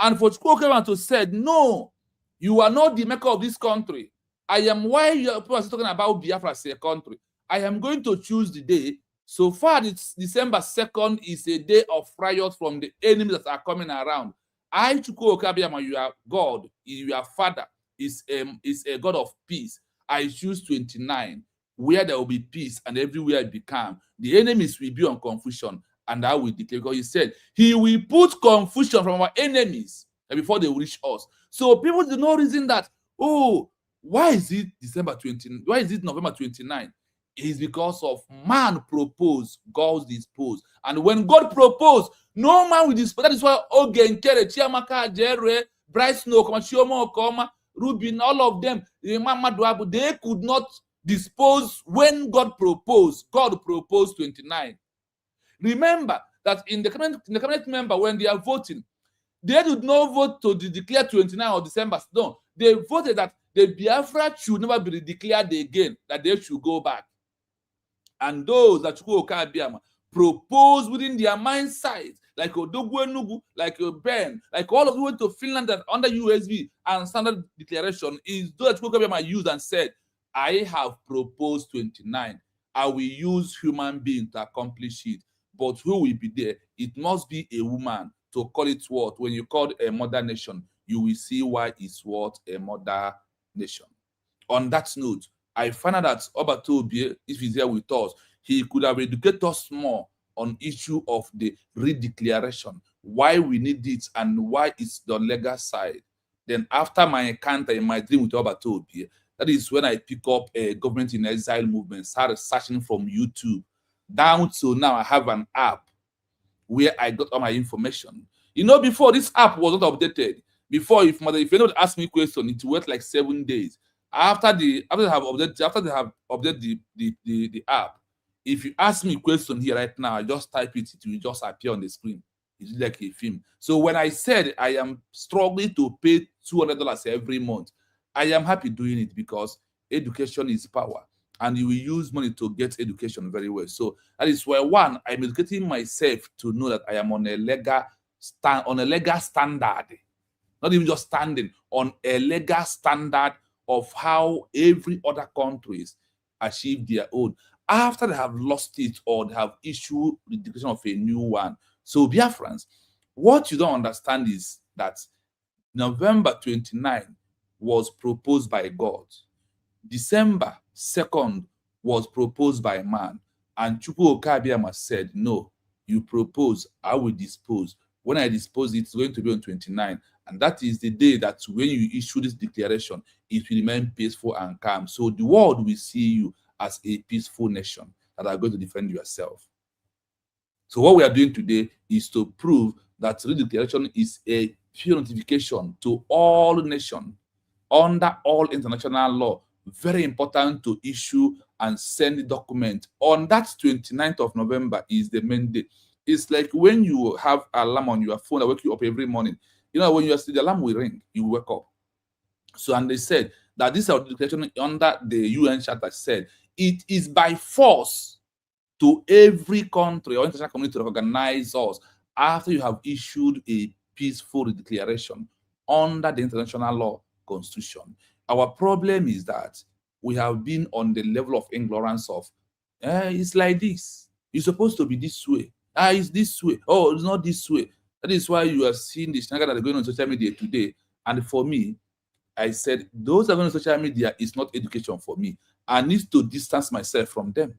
S1: And for Chukwu Okabiama to say, no, you are not the maker of this country. I am why people are talking about Biafra as a country. I am going to choose the day. So far, it's December 2nd is a day of riot from the enemies that are coming around. I, Chukwu Okabiama, you are God, your father is a God of peace. I choose 29, where there will be peace and everywhere it become. The enemies will be on confusion, and I will declare, because he said, he will put confusion from our enemies before they will reach us. So people do not reason that, oh, why is it December 20? Why is it November 29? It is because of man proposed, God disposed. And when God proposed, No man will dispose. That is why Ogen, Kere, Chiamaka, Jere, Bryce Snow, Chioma Okoma, Rubin, all of them, they could not dispose when God proposed. God proposed 29. Remember that in the cabinet member, when they are voting, they did not vote to declare 29 of December. No, they voted that the Biafra should never be declared again, that they should go back. And those that proposed within their mind size, like Odogwu Enugu, like Ben, like all of you went to Finland that under USV and standard declaration, is those that Chukwuka used and said, I have proposed 29. I will use human being to accomplish it. But who will be there? It must be a woman to call it what? When you call a mother nation, you will see why it's what? A mother nation. On that note, I find out that Obatobie, if he's here with us, he could have educated us more on issue of the redeclaration, why we need it and why it's the legal side. Then after my encounter in my dream with Obatobie, that is when I pick up a government in exile movement, started searching from YouTube. Down to now, I have an app where I got all my information. You know, before this app was not updated. Before, if anyone ask me a question, it wait like 7 days. After they have updated the app, if you ask me a question here right now, I just type it, it will just appear on the screen. It's like a film. So when I said I am struggling to pay $200 every month, I am happy doing it because education is power. And you will use money to get education very well. So that is why one, I'm educating myself to know that I am on a legal standard, not even just standing on a legal standard of how every other countries achieve their own after they have lost it or they have issued the declaration of a new one. So Biafrans, what you don't understand is that November 29 was proposed by God. December 2nd was proposed by man. And Chukwu Okabiama said, no, you propose, I will dispose. When I dispose, it's going to be on 29. And that is the day that when you issue this declaration, it will remain peaceful and calm. So the world will see you as a peaceful nation that are going to defend yourself. So what we are doing today is to prove that the declaration is a pure notification to all nations under all international law. Very important to issue and send the document. On that 29th of November is the main day. It's like when you have alarm on your phone that wake you up every morning. You know, when you are still, the alarm will ring, you wake up. So, and they said that this declaration under the UN Charter said it is by force to every country or international community to recognize us after you have issued a peaceful declaration under the international law constitution. Our problem is that we have been on the level of ignorance of, it's like this. It's supposed to be this way. It's this way. Oh, it's not this way. That is why you are seeing the snacker that are going on social media today. And for me, I said, those that are going on social media is not education for me. I need to distance myself from them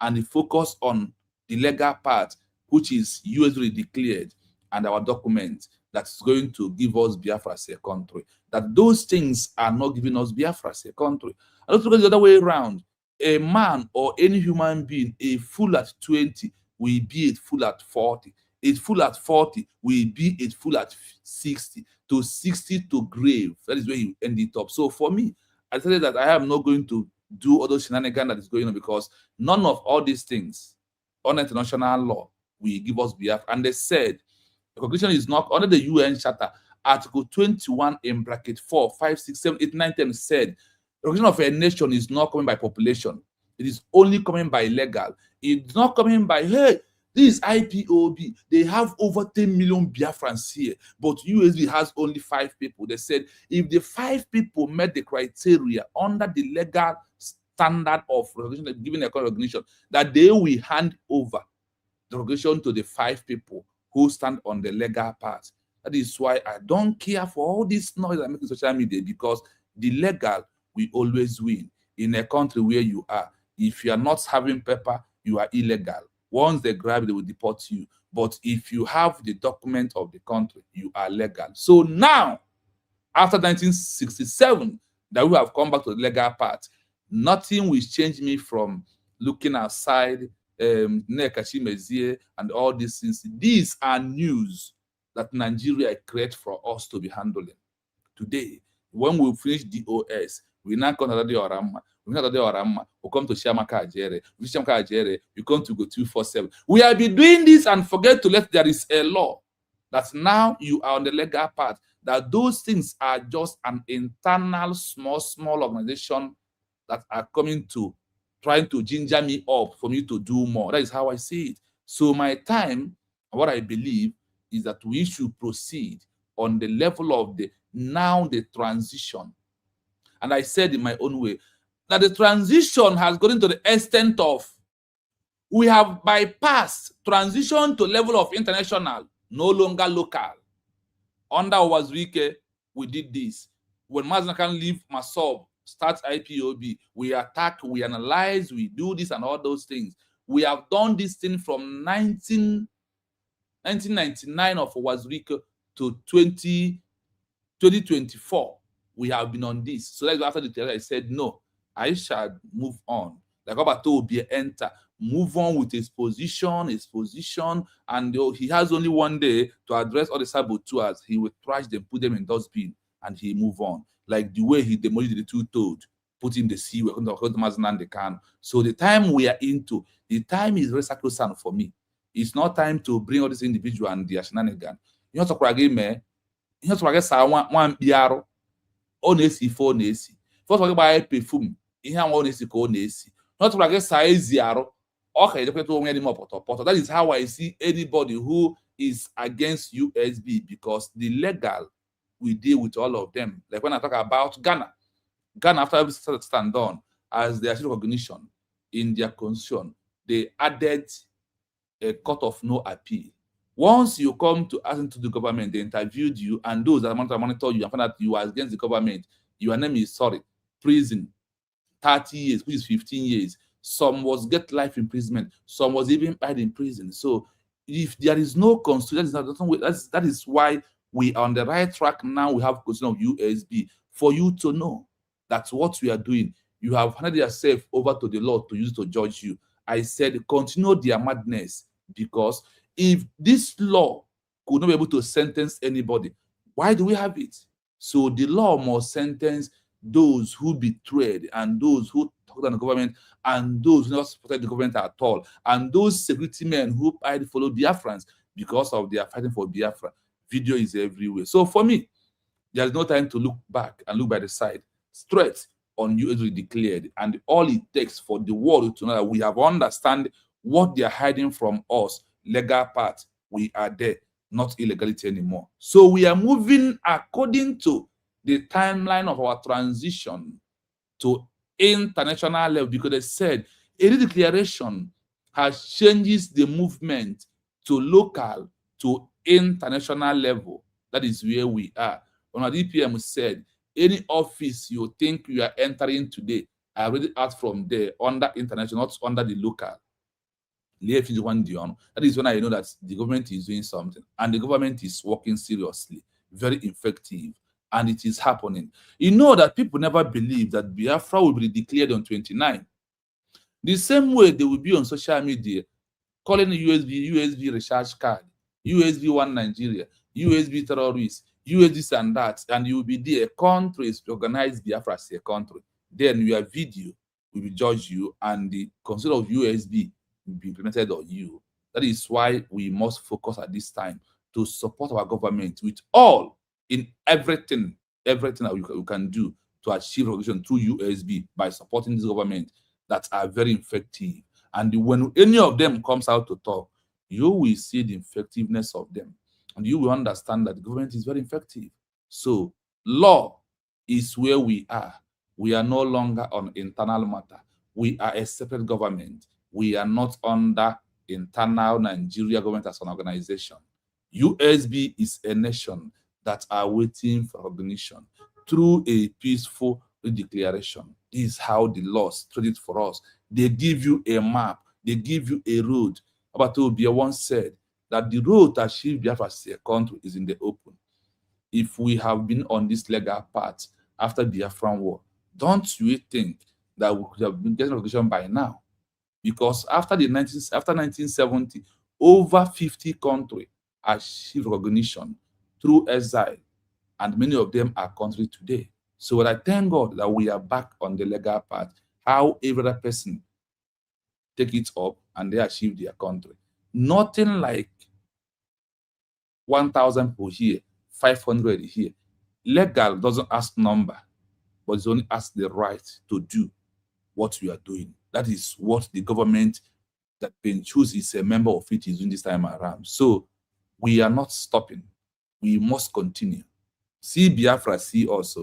S1: and focus on the legal part, which is usually declared, and our document that's going to give us Biafra as a country. That those things are not giving us Biafra as a country. And let's look at the other way around. A man or any human being, a fool at 20 will be a fool at 40. A fool at 40 will be a fool at 60. To 60 to grave. That is where you end it up. So for me, I said that I am not going to do all those shenanigans that is going on because none of all these things on international law will give us Biafra. And they said the conclusion is not under the UN Charter. Article 21 in bracket 4, 5, 6, 7, 8, 9, 10 said the recognition of a nation is not coming by population. It is only coming by legal. It's not coming by, hey, this is IPOB. They have over 10 million Biafrans here, but USV has only 5 people. They said if the 5 people met the criteria under the legal standard of recognition, giving a recognition, that they will hand over the recognition to the 5 people who stand on the legal part. That is why I don't care for all this noise I make in social media, because the legal will always win. In a country where you are, if you are not having paper, you are illegal. Once they grab it, they will deport you. But if you have the document of the country, you are legal. So now, after 1967, that we have come back to the legal part, nothing will change me from looking outside Nneka Chimezie and all these things. These are news that Nigeria create for us to be handling. Today, when we finish DOS, we now come to the Orama. We come to the Orama. We come to Shamaka Ajere. We Shamaka Ajere. We come to go 247. We have been doing this and forget to let there is a law that now you are on the legal path. That those things are just an internal small organization that are coming to trying to ginger me up for me to do more. That is how I see it. So my time, what I believe is that we should proceed on the level of the transition. And I said in my own way that the transition has gotten to the extent of we have bypassed transition to level of international, no longer local. Under Owazwike, we did this. When Mazda can leave Masob, start IPOB, we attack, we analyze, we do this and all those things. We have done this thing from 1999 of Owazwike to 2024. We have been on this. So that's after the terror, I said, no, I shall move on. Like Obato will be enter. Move on with his position, and he has only one day to address all the saboteurs. He will trash them, put them in dustbin, and he move on. Like the way he demolished the two-toed, put in the sea, we're going to can. So the time we are into, the time is very sacrosanct for me. It's not time to bring all this individual and their shenanigan. You know, to again, man. You know, to again, one piaro, honestly, for honestly. First, we buy perfume. You have honestly, honestly. Not to again, size zero. Okay, that is how I see anybody who is against USB, because the legal we deal with all of them. Like when I talk about Ghana, after every stand on as their recognition in their constitution, they added a court of no appeal. Once you come to ask to the government, they interviewed you, and those that monitor you and find out you are against the government, your name is prison, 30 years, which is 15 years. Some was get life imprisonment. Some was even died in prison. So if there is no constitution, that is why we are on the right track now. We have constitution of USB for you to know that's what we are doing. You have handed yourself over to the Lord to use to judge you. I said, continue their madness, because if this law could not be able to sentence anybody, why do we have it? So the law must sentence those who betrayed, and those who talked on the government, and those who never supported the government at all, and those security men who followed Biafrans because of their fighting for Biafra. Video is everywhere. So for me, there is no time to look back and look by the side. Straight on USB declared, and all it takes for the world to know that we have understand what they are hiding from us. Legal part, we are there, not illegality anymore. So we are moving according to the timeline of our transition to international level, because they said a declaration has changes the movement to local to international level. That is where we are. On our DPM said, any office you think you are entering today, I already out from there under international, not under the local. That is when I know that the government is doing something, and the government is working seriously, very effective, and it is happening. You know that people never believe that Biafra will be declared on 29. The same way they will be on social media calling USB recharge card, USB One Nigeria, USB terrorists, USB and that, and you will be there. Countries organize Biafra as a country. Then your video will be judge you, and the concept of USB will be implemented on you. That is why we must focus at this time to support our government with all in everything that we can do to achieve recognition through USB by supporting this government that are very effective. And when any of them comes out to talk, you will see the effectiveness of them, and you will understand that the government is very effective. So law is where we are. We are no longer on internal matter. We are a separate government. We are not under internal Nigeria government as an organization. USB is a nation that are waiting for recognition through a peaceful declaration. This is how the laws treat it for us. They give you a map. They give you a road. Abatobia once said that the road to achieve Biafra as a country is in the open. If we have been on this legal path after the Biafran war, don't you think that we could have been getting recognition by now? Because after 1970, over 50 countries achieved recognition through exile, and many of them are countries today. So I thank God that we are back on the legal path, how every other person take it up and they achieve their country. Nothing like 1,000 people here, 500 here. Legal doesn't ask number, but it only asks the right to do what we are doing. That is what the government that Ben Choose is a member of it is doing this time around. So we are not stopping. We must continue. See Biafra, see us.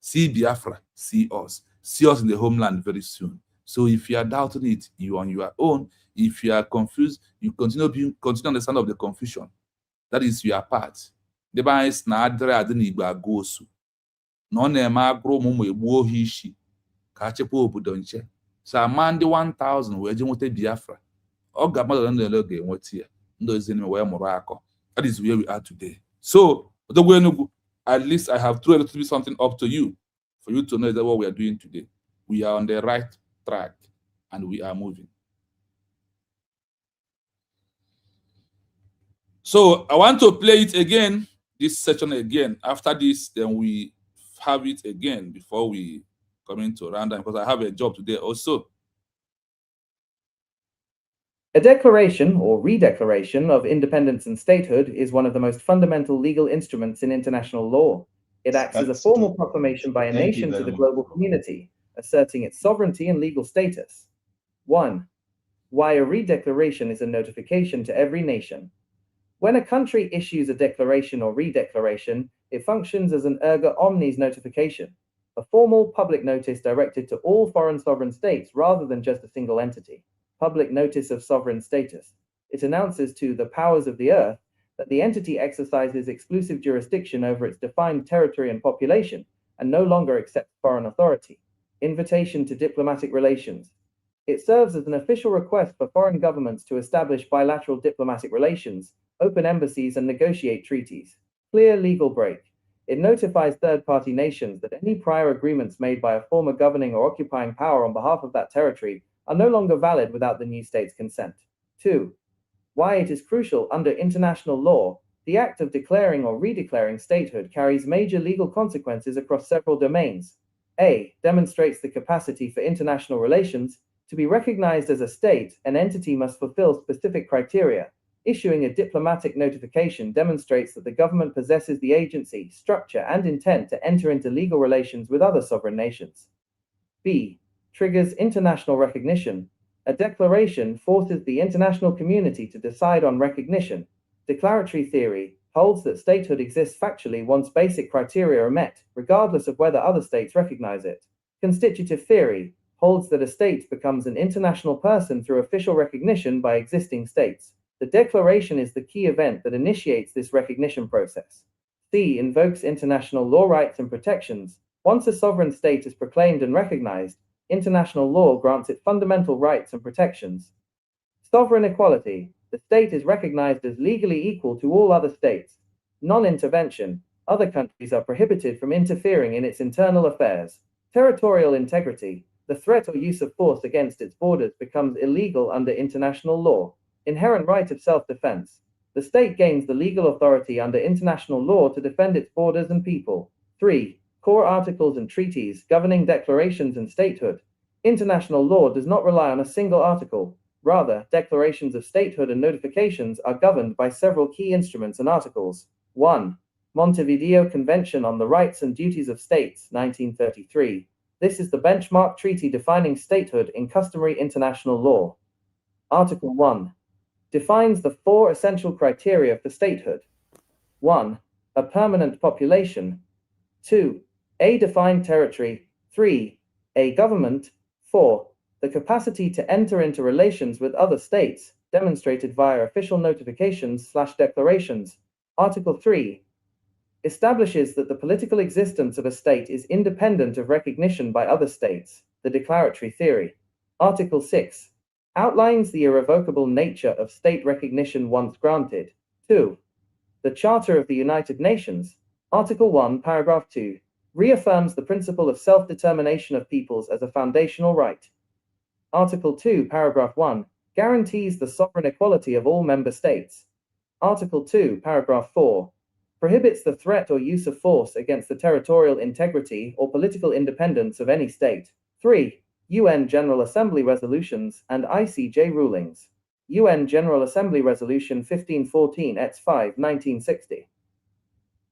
S1: See Biafra, see us. See us in the homeland very soon. So if you are doubting it, you are on your own. If you are confused, you continue understand of the confusion. That is your part. The Bible is na adịrị adị n'Igbo agụ osu. Na ọ na-eme agụrụ ụmụ egbuo ha isi ka achịkwa obodo nche. So ama ndị 1,000 wee je nweta Biafra. Ọ ga-amadụ ndị ga-enweta ya. Ndị ozi wee mụrụ akọ. That is where we are today. So, at least I have thrown a little bit something up to you for you to know that what we are doing today. We are on the right track and we are moving. So I want to play it again, this section again. After this, then we have it again before we come into random, because I have a job today also.
S2: A declaration or redeclaration of independence and statehood is one of the most fundamental legal instruments in international law. It acts as a formal proclamation by a nation to the global community, asserting its sovereignty and legal status. 1. Why a redeclaration is a notification to every nation. When a country issues a declaration or redeclaration, it functions as an erga omnes notification, a formal public notice directed to all foreign sovereign states rather than just a single entity. Public notice of sovereign status. It announces to the powers of the earth that the entity exercises exclusive jurisdiction over its defined territory and population and no longer accepts foreign authority. Invitation to diplomatic relations. It serves as an official request for foreign governments to establish bilateral diplomatic relations, open embassies, and negotiate treaties. Clear legal break. It notifies third-party nations that any prior agreements made by a former governing or occupying power on behalf of that territory are no longer valid without the new state's consent. 2. Why it is crucial under international law. The act of declaring or redeclaring statehood carries major legal consequences across several domains. A. Demonstrates the capacity for international relations. To be recognized as a state, an entity must fulfill specific criteria. Issuing a diplomatic notification demonstrates that the government possesses the agency, structure, and intent to enter into legal relations with other sovereign nations. B. Triggers international recognition. A declaration forces the international community to decide on recognition. Declaratory theory holds that statehood exists factually once basic criteria are met, regardless of whether other states recognize it. Constitutive theory holds that a state becomes an international person through official recognition by existing states. The declaration is the key event that initiates this recognition process. C. Invokes international law rights and protections. Once a sovereign state is proclaimed and recognized, international law grants it fundamental rights and protections. Sovereign equality. The state is recognized as legally equal to all other states. Non-intervention. Other countries are prohibited from interfering in its internal affairs. Territorial integrity. The threat or use of force against its borders becomes illegal under international law. Inherent right of self-defense. The state gains the legal authority under international law to defend its borders and people. 3. Core articles and treaties governing declarations and statehood. International law does not rely on a single article. Rather, declarations of statehood and notifications are governed by several key instruments and articles. 1. Montevideo Convention on the Rights and Duties of States, 1933. This is the benchmark treaty defining statehood in customary international law. Article 1. Defines the 4 essential criteria for statehood. 1. A permanent population. 2. A defined territory. 3. A government. 4. The capacity to enter into relations with other states, demonstrated via official notifications/declarations. Article 3. Establishes that the political existence of a state is independent of recognition by other states, the declaratory theory. Article 6. Outlines the irrevocable nature of state recognition once granted. 2. The Charter of the United Nations. Article 1, Paragraph 2. Reaffirms the principle of self-determination of peoples as a foundational right. Article 2, Paragraph 1, guarantees the sovereign equality of all member states. Article 2, Paragraph 4, prohibits the threat or use of force against the territorial integrity or political independence of any state. 3. UN General Assembly resolutions and ICJ rulings. UN General Assembly Resolution 1514 X5 1960.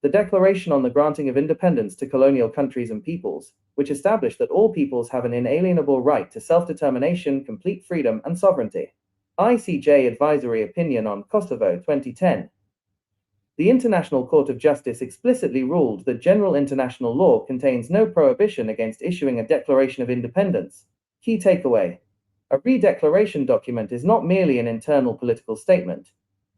S2: The Declaration on the Granting of Independence to Colonial Countries and Peoples, which established that all peoples have an inalienable right to self-determination, complete freedom, and sovereignty. ICJ Advisory Opinion on Kosovo 2010. The International Court of Justice explicitly ruled that general international law contains no prohibition against issuing a Declaration of Independence. Key takeaway: a re-declaration document is not merely an internal political statement.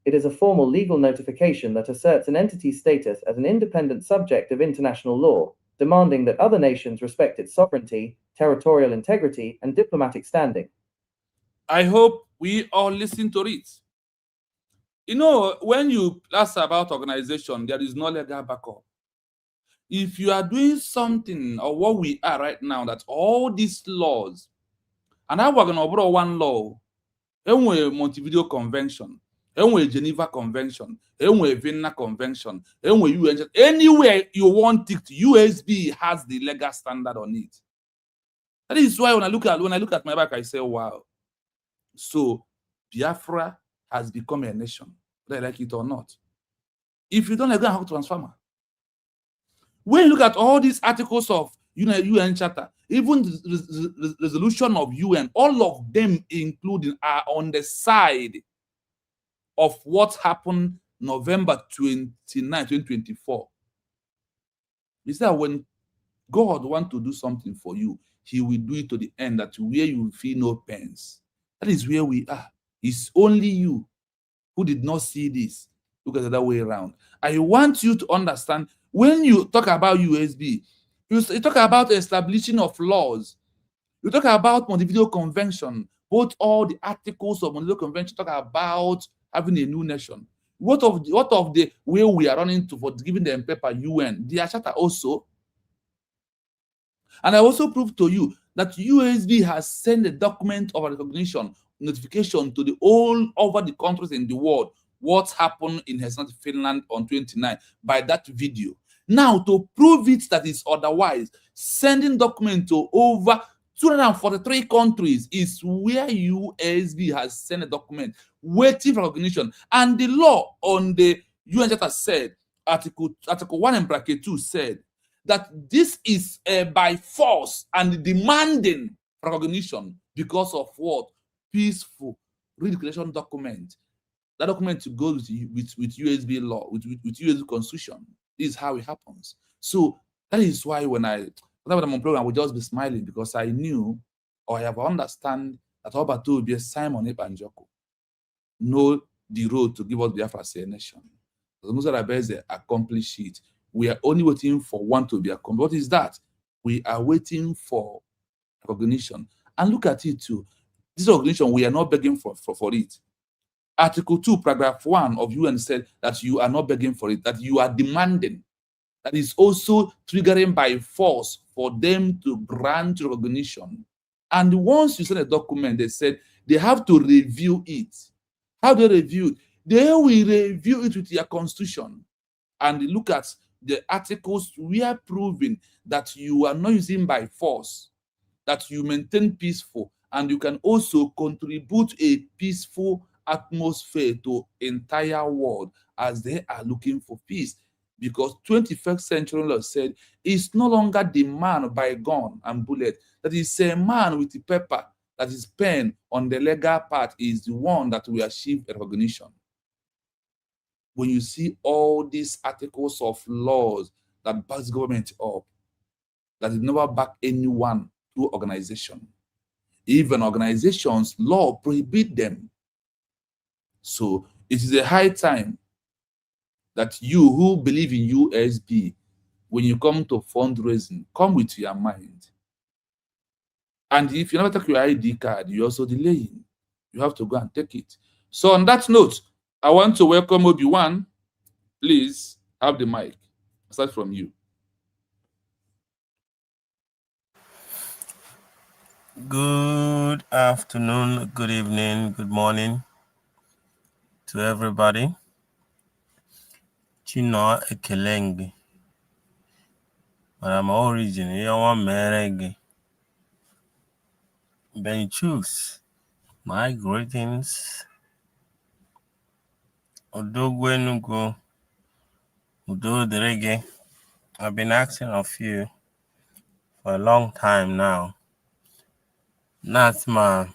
S2: It is a formal legal notification that asserts an entity's status as an independent subject of international law, demanding that other nations respect its sovereignty, territorial integrity, and diplomatic standing.
S1: I hope we all listen to it. You know, when you ask about organization, there is no legal backup. If you are doing something or what we are right now, that all these laws, and I work on over one law, enwe Montevideo Convention, enwe Geneva Convention, enwe Vienna Convention, enwe UN, anywhere you want it, USB has the legal standard on it. That is why when I look at my back, I say, wow. So Biafra has become a nation, whether I like it or not. If you don't like, go and have a transformer. When you look at all these articles of UN Charter, even the resolution of UN, all of them including are on the side of what happened November 29, 2024. Is that when God wants to do something for you, he will do it to the end, that where you feel no pains. That is where we are. It's only you who did not see this. Look at the other way around. I want you to understand, when you talk about USB, you talk about establishing of laws. You talk about Montevideo Convention. Both all the articles of Montevideo Convention talk about having a new nation. What of the way we are running to for giving them paper UN? Their charter also. And I also proved to you that USB has sent a document of recognition, notification to the all over the countries in the world what happened in Helsinki, Finland on 29 by that video. Now, to prove it that is otherwise, sending document to over 243 countries is where USB has sent a document waiting for recognition. And the law on the UN Charter said, Article 1 and bracket 2 said, that this is by force and demanding recognition because of what? Peaceful re-declaration document. That document to go with USB law, with USB constitution. This is how it happens. So that is why whenever I'm on program, I would just be smiling, because I knew, or I have understand that Obatu will be a Simon Ebanjoko know the road to give us Biafra as a nation. The Muslim accomplish it. We are only waiting for one to be accomplished. What is that? We are waiting for recognition. And look at it too. This recognition, we are not begging for it. Article 2, paragraph 1 of UN said that you are not begging for it, that you are demanding. That is also triggering by force for them to grant recognition. And once you send a document, they said they have to review it. How do they review it? They will review it with your constitution. And look at the articles, we are proving that you are not using by force, that you maintain peaceful, and you can also contribute a peaceful atmosphere to entire world as they are looking for peace. Because 21st century law said it's no longer the man by gun and bullet, that is a man with the paper, that is pen on the legal part is the one that will achieve recognition. When you see all these articles of laws that backs government up, that it never back anyone to organization. Even organizations, law prohibit them. So it is a high time that you who believe in USB, when you come to fundraising, come with your mind. And if you never take your ID card, you're also delaying. You have to go and take it. So on that note, I want to welcome Obi-Wan. Please have the mic. Start from you.
S6: Good afternoon, good evening, good morning to everybody. Chino Ekelenge. But I'm origin, you want merege. Ben choose. My greetings. Odogwenugo. Udo Derege. I've been asking of you for a long time now. That's my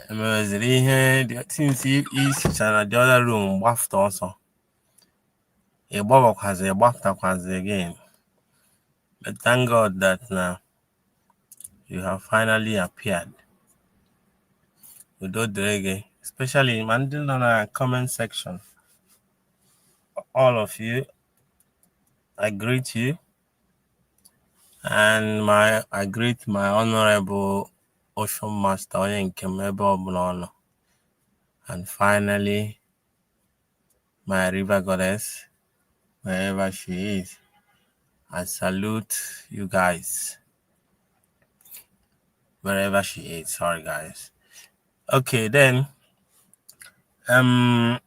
S6: since he's in the other room, waft also. A bob has a waft again. But thank God that now you have finally appeared. Udo Derege, especially Mandel on our comment section. All of you, I greet you, and I greet my honorable Ocean Master Nkemebe, and finally my river goddess, wherever she is. I salute you guys, wherever she is. Sorry, guys. Okay, then. Only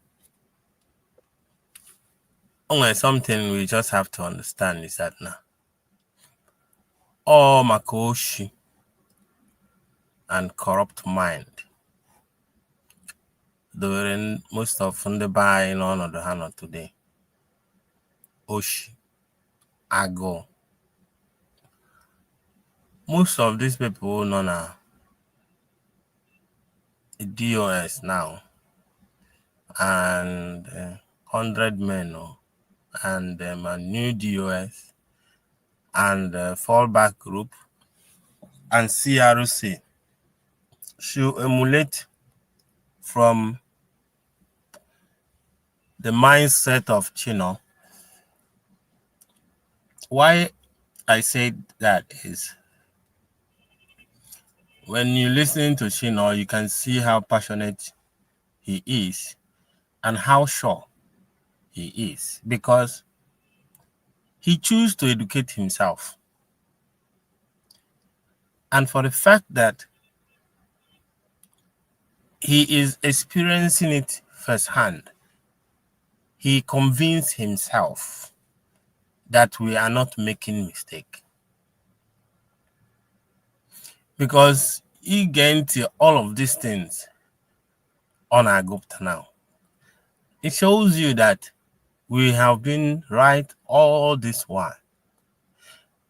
S6: something we just have to understand is that now, all Makoshi and corrupt mind, during most of the buying on the hand today, Oshi, Ago. Most of these people know now DOS now, and 100 men, and a new DOS, and fallback group, and CRC should emulate from the mindset of Chino. Why I say that is, when you listen to Chino, you can see how passionate he is and how sure he is, because he chooses to educate himself. And for the fact that he is experiencing it firsthand, he convinced himself that we are not making mistake. Because he gained all of these things on our Gupta now. It shows you that we have been right all this while.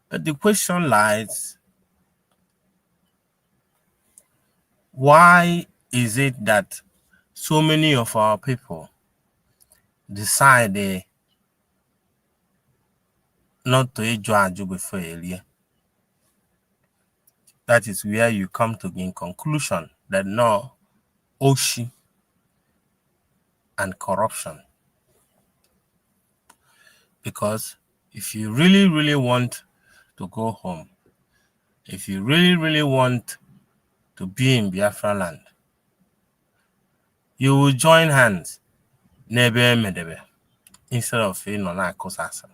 S6: But the question lies, why is it that so many of our people decide not to judge before earlier? That is where you come to the conclusion that no, Oshi and corruption. Because if you really, really want to go home, if you really, really want to be in Biafra land, you will join hands nebe medebe instead of Kosasa.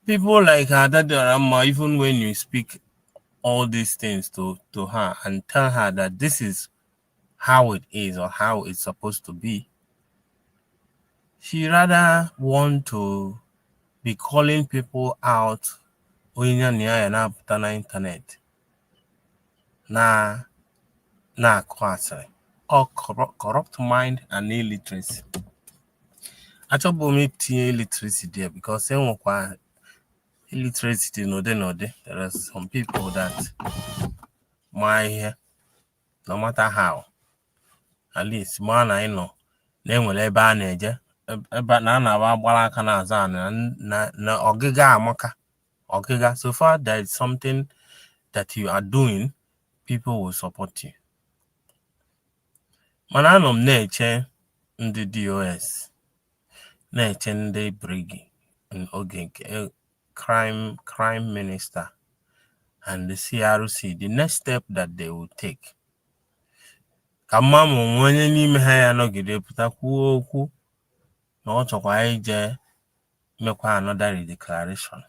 S6: People like Adada, even when you speak all these things to her and tell her that this is how it is or how it's supposed to be, she rather want to be calling people out on the internet na kwasịrị or corrupt mind and illiteracy. Actually, tinye illiteracy there because illiteracy node. There are some people that no matter how, at least man I know, na-enwere ebe a na-eje ebe na agbara aka na-aza na ọgịga amaka ọgịga. So far there is something that you are doing, people will support you. Mana anọ m na-eche ndị DOS, na-eche ndị brigi oge nke crime minister and the CRC, the next step that they will take. Ka mmamu onye n'ime ha ya nọgide pụta kwuo okwu na ọ chọkwa ije mekwa another declaration.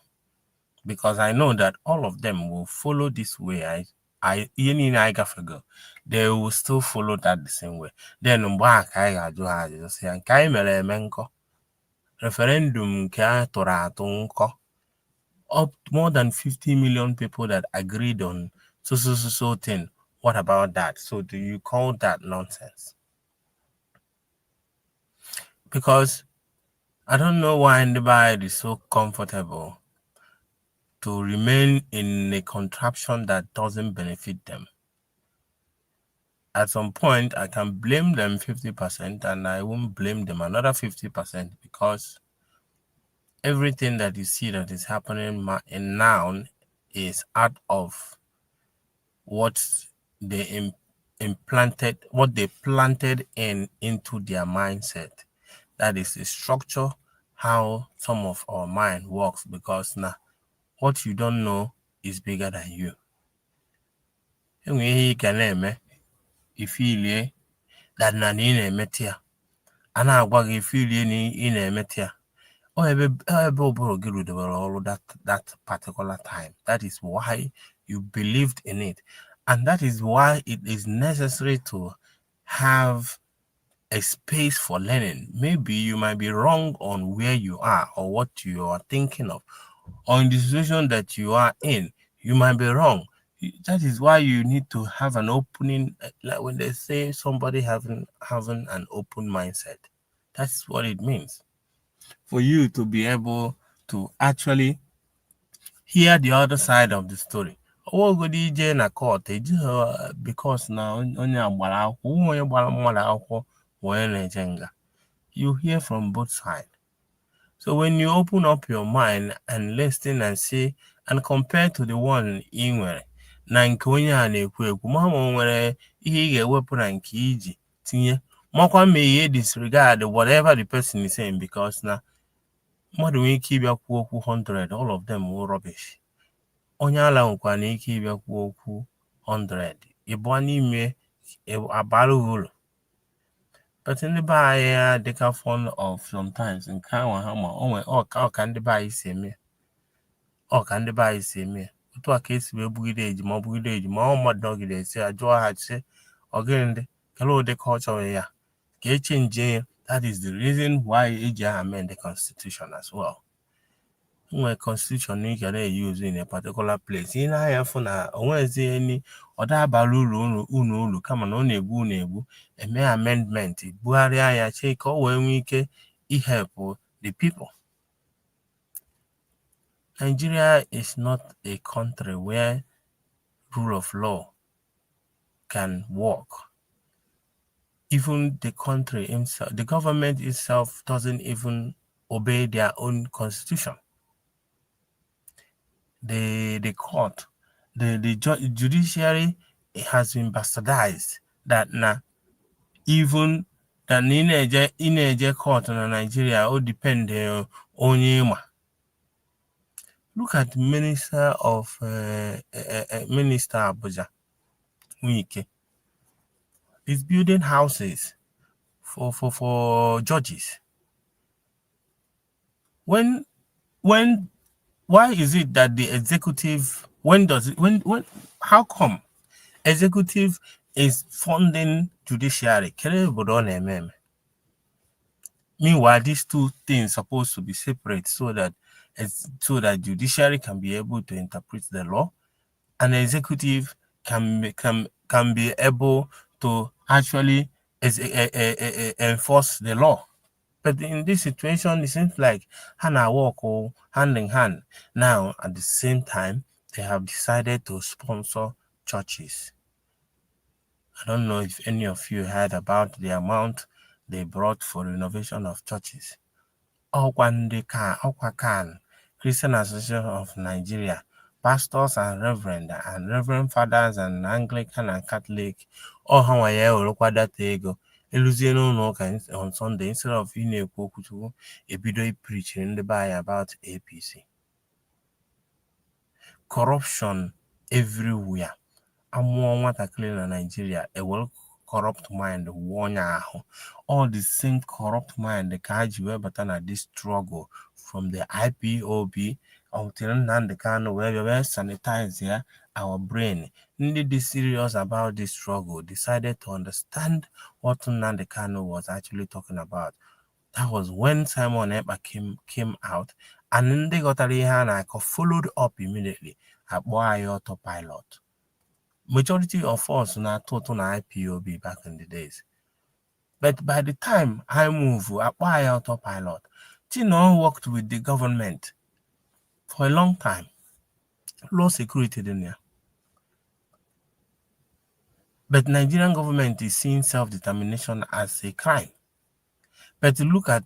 S6: because I know that all of them will follow this way. They will still follow that the same way. Then back I do say referendum up more than 50 million people that agreed on so thing. What about that? So do you call that nonsense? Because I don't know why anybody is so comfortable to remain in a contraption that doesn't benefit them. At some point, I can blame them 50% and I won't blame them another 50% because everything that you see that is happening in now is out of what they what they planted into their mindset. That is the structure, how some of our mind works, because now what you don't know is bigger than you. Enwe can eme ifilie that na ni na-emete ya. A na-agwa gị ifilie na ị na-emete ya. Ebe ụbụrụ gị rudebere ọrụ that particular time. That is why you believed in it. And that is why it is necessary to have a space for learning. Maybe you might be wrong on where you are or what you are thinking of. Or in the situation that you are in, you might be wrong. That is why you need to have an opening, like when they say somebody having an open mindset. That's what it means. For you to be able to actually hear the other side of the story. Na court because now you hear from both sides. So when you open up your mind and listen and see and compare to the one in where na nke onye a na-ekwu ekwu ma nwere ihe ị ga-ewepụ na nke iji tinye makwa ma ihe disregard whatever the person is saying, because na mmadụ nwere ike ịbịa kwuo okwu 100, all of them were rubbish. Onye ala nwekwa na ike ịbịa kwuo okwu 100, ịbụa n'ime abara uru. But in the bay, they can fond of sometimes in Kawa Hammer, or can the buy see me? Or can the buy see me? To a case where Buddha, more doggy, they say, a jaw had say, again, hello, the culture here. Getting jail, that is the reason why AJ amend the constitution as well. When constitution you can use in a particular place. In I have Wednesday any other balulu unu come on nebu a mere amendment. Buaria check all when we can help the people. Nigeria is not a country where rule of law can work. Even the country itself, the government itself doesn't even obey their own constitution. The court, the judiciary has been bastardized. That now, even the in court in Nigeria all depend on you. Look at Minister of Minister Abuja Wike. He's building houses for judges. Why is it that the executive, how come executive is funding judiciary? Meanwhile, these two things supposed to be separate so that judiciary can be able to interpret the law and executive can be able to actually enforce the law. But in this situation, it seems like Hannah walk hand in hand. Now, at the same time, they have decided to sponsor churches. I don't know if any of you heard about the amount they brought for renovation of churches. Christian Association of Nigeria, pastors and reverend fathers and Anglican and Catholic, all how I require that ego. On Sunday, instead of a video preaching in the Bible about APC. Corruption everywhere. In Nigeria, a well corrupt mind, all the same corrupt mind, the Kaji but this struggle from the IPOB until Nnamdi Kanu where we were sanitize our brain. Ndị serious about this struggle decided to understand what Nnamdi Kanu was actually talking about. That was when Simon Ekpa came out, and ndị ghọtara ihe a na-akọ followed up immediately. Akpọ anyị autopilot. Majority of us na-atụ ụtụ na IPOB back in the days. But by the time I move, akpọ anyị autopilot. Chino worked with the government for a long time. Law security in there. But Nigerian government is seeing self-determination as a crime. But look at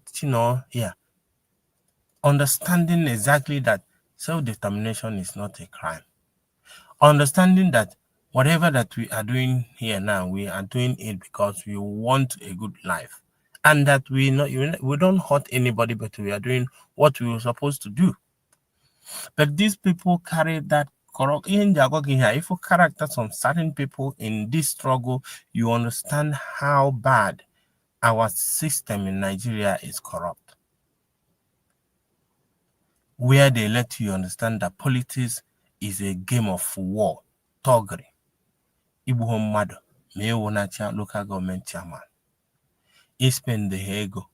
S6: here. Understanding exactly that self-determination is not a crime. Understanding that whatever that we are doing here now, we are doing it because we want a good life. And that we don't hurt anybody, but we are doing what we were supposed to do. But these people carry that corrupt in their here. If you character some certain people in this struggle, you understand how bad our system in Nigeria is corrupt. Where they let you understand that politics is a game of war, toggery. Ibu Homado, Mewonacha local government chairman. He spend the ego,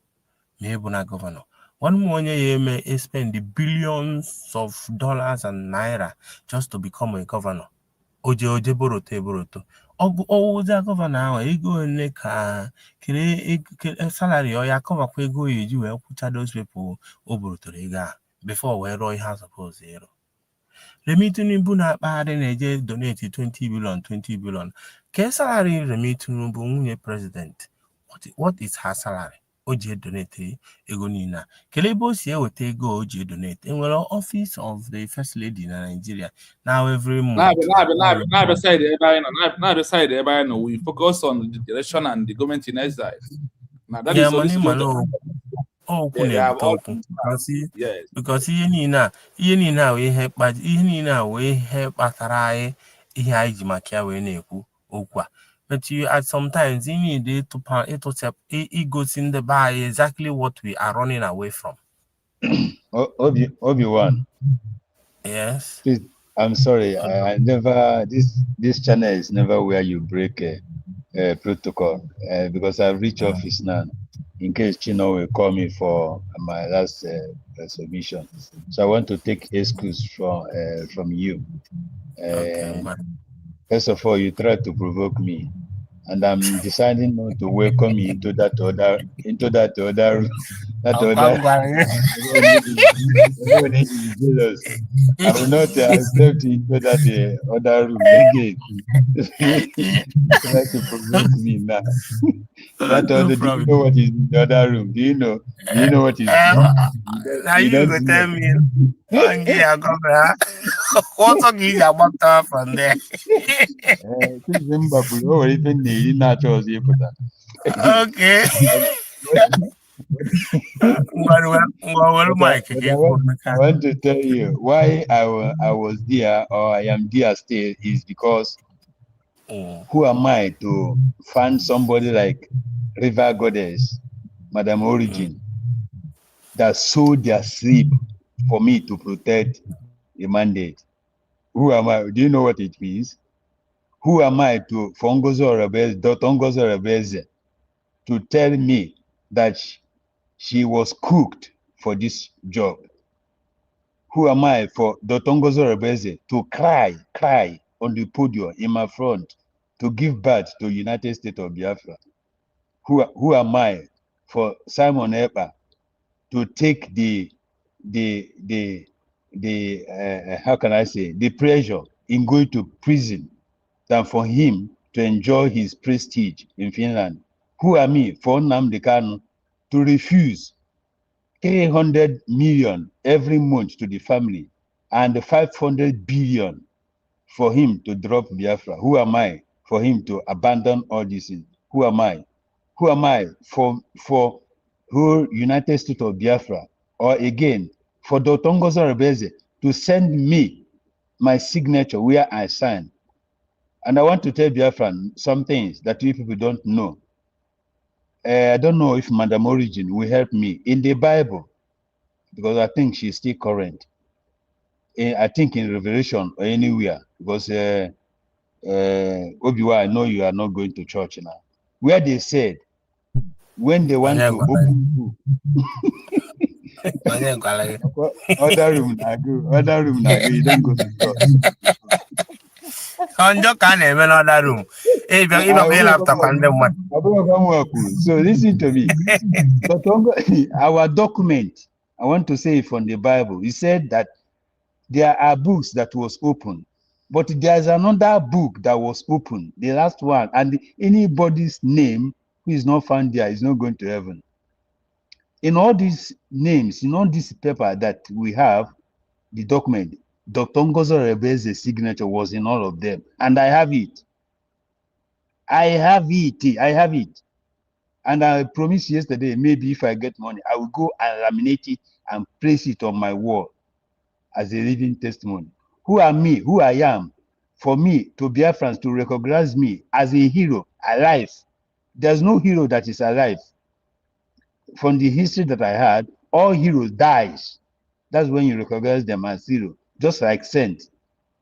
S6: Mewona governor. One more year may spend the billions of dollars and naira just to become a governor. Oje boroto. Oja governor ahụ ego ole ka kere salary or ya cover kwa ego eji wee kwụcha those people o borotoro ego a before wee rụọ ihe suppose ịrụ. Remi Tinubu na-akpagharị na-eje donate 20 billion. Ke salary Remi Tinubu nwunye president? What is her salary? Oji donate ego niile. Kele ebe o si eweta ego oji donate. Enwere office of the first lady na Nigeria. Now every month.
S1: Beside everybody, we focus on the direction and the government in exile. Now that is
S6: money because ihe niile a wee ihe kpatara anyị ihe anyị ji maka ya wee na-ekwu okwu a. But you at sometimes you need to igosi ndị be anyị exactly what we are running away from.
S4: Obi-Wan.
S6: Yes.
S4: Please, I'm sorry. I never this channel is never where you break a protocol because I've reached office now. In case Chino will call me for my last submission, so I want to take excuse from you.
S6: Okay.
S4: First of all, you tried to provoke me, and I'm deciding not to welcome you into that other jealous. I will not accept into that other room again. You try to provoke me now. That other, do you know what is in the other room? Do you know what is?
S6: Now you go tell me. What's on you about from there? Okay.
S4: I want to tell you why I was there or I am there still is because who am I to find somebody like River Goddess, Madam Origin, that sold their sleep for me to protect the mandate? Who am I? Do you know what it means? Who am I to Dr. Ngozo Rebeze, to tell me that she was cooked for this job? Who am I for Dr. Ngozo Rebeze to cry on the podium in my front to give birth to United States of Biafra? Who am I for Simon Ekpa to take the how can I say, the pressure in going to prison than for him to enjoy his prestige in Finland? Who am I for Nnamdi Kanu to refuse 300 million every month to the family and 500 billion for him to drop Biafra? Who am I for him to abandon all these things? Who am I? Who am I for whole United States of Biafra, or again for Dr. Ngozo Rebeze to send me my signature where I sign? And I want to tell Biafran some things that you people don't know. I don't know if Madam Origin will help me in the Bible, because I think she's still current. I think in Revelation or anywhere, because Obi-Wan, I know you are not going to church now, where they said when they want to open book, other room na go, you don't go to church.
S6: Another room.
S4: So listen to me. But our document, I want to say from the Bible, he said that there are books that was open, but there's another book that was open, the last one, and anybody's name who is not found there is not going to heaven. In all these names, in all this paper that we have, the document, Dr. Ngozo Rebeze's signature was in all of them, and I have it. I have it. And I promised yesterday, maybe if I get money, I will go and laminate it and place it on my wall as a living testimony. Who am me? Who I am? For me, to Biafrans, to recognize me as a hero, alive. There's no hero that is alive. From the history that I had, all heroes dies. That's when you recognize them as hero, just like saint.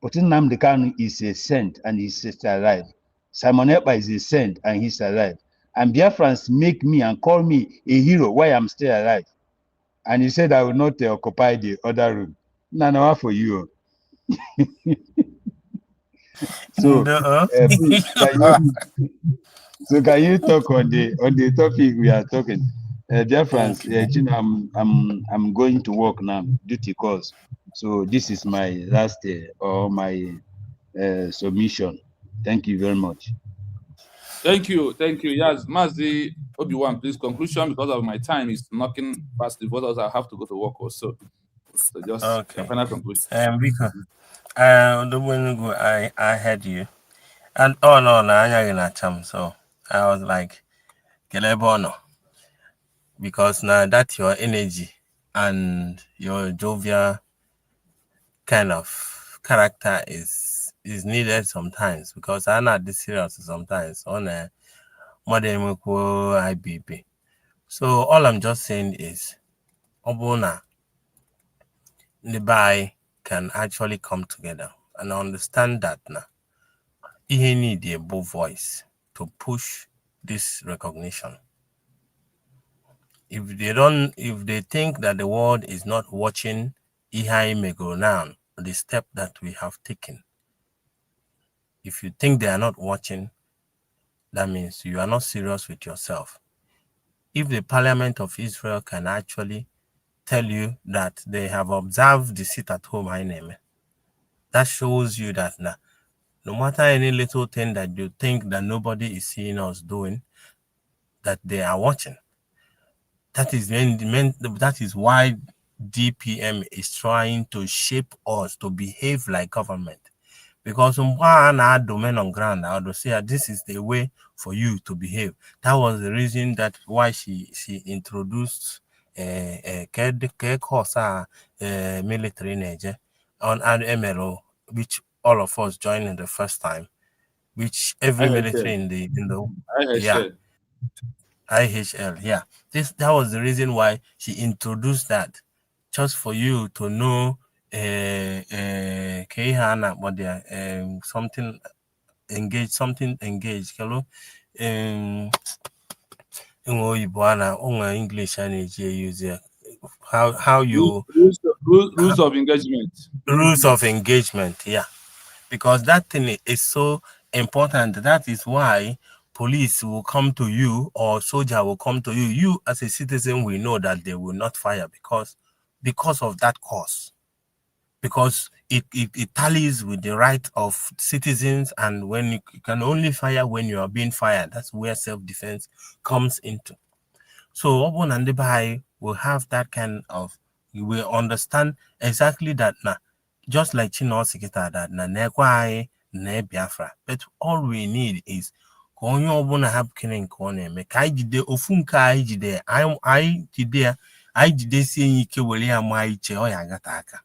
S4: But Nnamdi Kanu is a saint and he's still alive. Simon Ekpa is a saint and he's alive. And Biafrans make me and call me a hero while I'm still alive. And he said I will not occupy the other room. No, for you. So, please, can you talk on the topic we are talking? Biafrans, I'm going to work now, duty calls. So this is my last or my submission. Thank you very much.
S1: Thank you. Yes, Mazi Obi-Wan, please conclusion, because of my time is knocking past the voters. I have to go to work also. So just
S6: okay.
S1: final conclusion.
S6: Because the one I had you, and oh no, I not cham. So I was like, Kelebono, because now that your energy and your jovial kind of character is needed sometimes, because I'm not this serious sometimes on a modern IBP. So all I'm just saying is, Obona, the buy can actually come together and understand that now he need a bold voice to push this recognition. If they think that the world is not watching Ihai Megronan, the step that we have taken, if you think they are not watching, that means you are not serious with yourself. If the Parliament of Israel can actually tell you that they have observed the sit at home, that shows you that no matter any little thing that you think that nobody is seeing us doing, that they are watching. That is why DPM is trying to shape us to behave like government. Because domain on ground, I would say this is the way for you to behave. That was the reason that why she introduced military on an MLO, which all of us joined in the first time, which every military in the IHL, yeah. That was the reason why she introduced that, just for you to know something engaged. Hello, English and use how you
S1: rules of engagement.
S6: Rules of engagement, yeah. Because that thing is so important. That is why police will come to you or soldier will come to you. You as a citizen will know that they will not fire because of that cause. Because it tallies with the right of citizens, and when you can only fire when you are being fired, that's where self-defense comes into. So Obon and Debai will have that kind of, you will understand exactly that just like Chino Sekita that ne Biafra. But all we need is konyo Obona have killing kone me kaijide ofunka aijide I jide si ike wele ama iche o ya gata aka.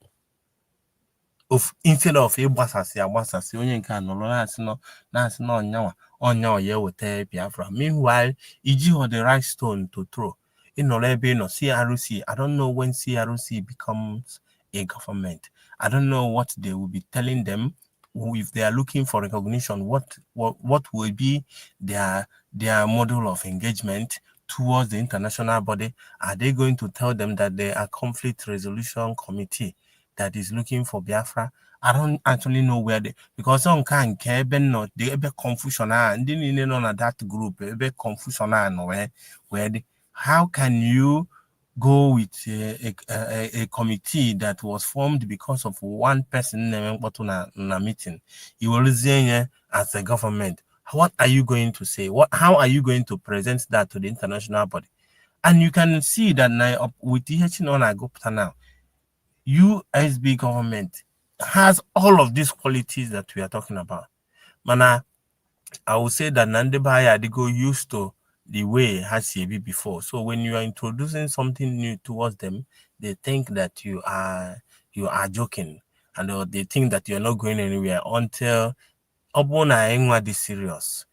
S6: Instead of agbasasi onye nke anọrọ na-asị na onyawa ya weta Biafra. Meanwhile, iji hold the right stone to throw. In Olebe, no CRC. I don't know when CRC becomes a government. I don't know what they will be telling them. If they are looking for recognition, what will be their model of engagement towards the international body? Are they going to tell them that they are conflict resolution committee that is looking for Biafra? I don't actually know where they, because some can not they be confusion and didn't know that group be confusion where they, how can you go with a committee that was formed because of one person in a meeting? You will say as a government, what are you going to say? How are you going to present that to the international body? And you can see that now with DH on Agopta now, USB government has all of these qualities that we are talking about. Mana, I would say that Nandebaya they go used to the way has CB before. So when you are introducing something new towards them, they think that you are joking, and they think that you're not going anywhere until Obona is serious.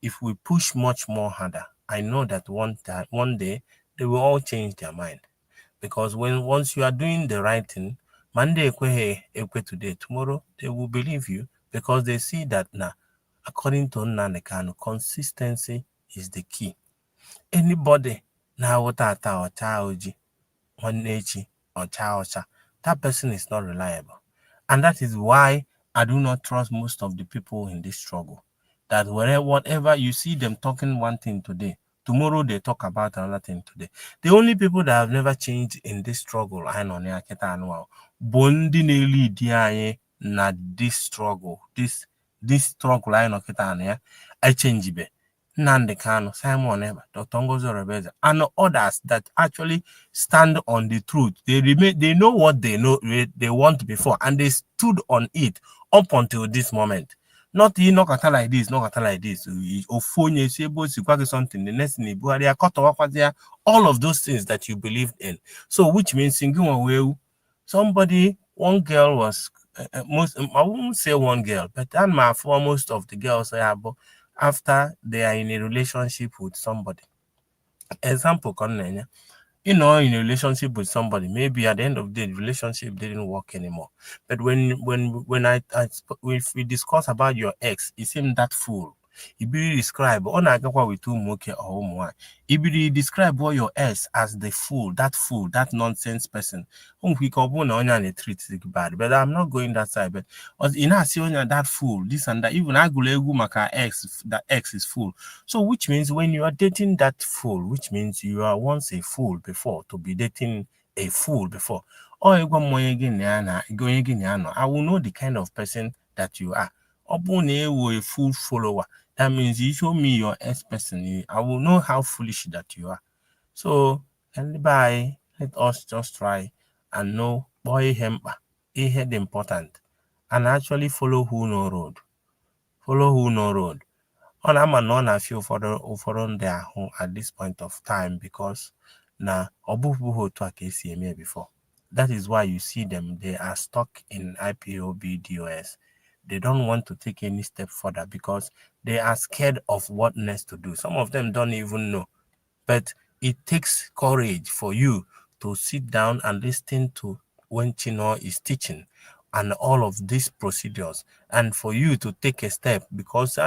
S6: If we push much more harder, I know that one day they will all change their mind. Because once you are doing the right thing, Monday ekwe today, tomorrow they will believe you because they see that now, according to Nnamdi, consistency is the key. Anybody now without oji, that person is not reliable. And that is why I do not trust most of the people in this struggle. That whatever you see them talking one thing today, tomorrow they talk about another thing today. The only people that have never changed in this struggle, I know Bondi lead na this struggle, this struggle I know I change be. Nnamdi Kanu, Simon Eba, Dr. Ngozi Rebeza, and others that actually stand on the truth. They know what they want before, and they stood on it up until this moment. Not like this, not like this. Something, the next thing, all of those things that you believed in. So, which means somebody, one girl was most. I won't say one girl, but for most of the girls I have. After they are in a relationship with somebody. Example, in a relationship with somebody, maybe at the end of the day, the relationship didn't work anymore. But when if we discuss about your ex, it seemed that fool. If you describe with if you describe all your ex as the fool, that nonsense person, treat bad. But I'm not going that side. But that fool, this and that, even maka ex, that ex is fool. So which means when you are dating that fool, which means you are once a fool before to be dating a fool before. Or I will know the kind of person that you are. A full follower. That means you show me your ex person. I will know how foolish that you are. So, and let us just try and know boy him head important and actually follow who no road. Follow who no road. On ama no na feel for their home at this point of time because na obubu to a before. That is why you see them, they are stuck in IPOB DOS. They don't want to take any step further because they are scared of what next to do. Some of them don't even know. But it takes courage for you to sit down and listen to when Chino is teaching and all of these procedures, and for you to take a step because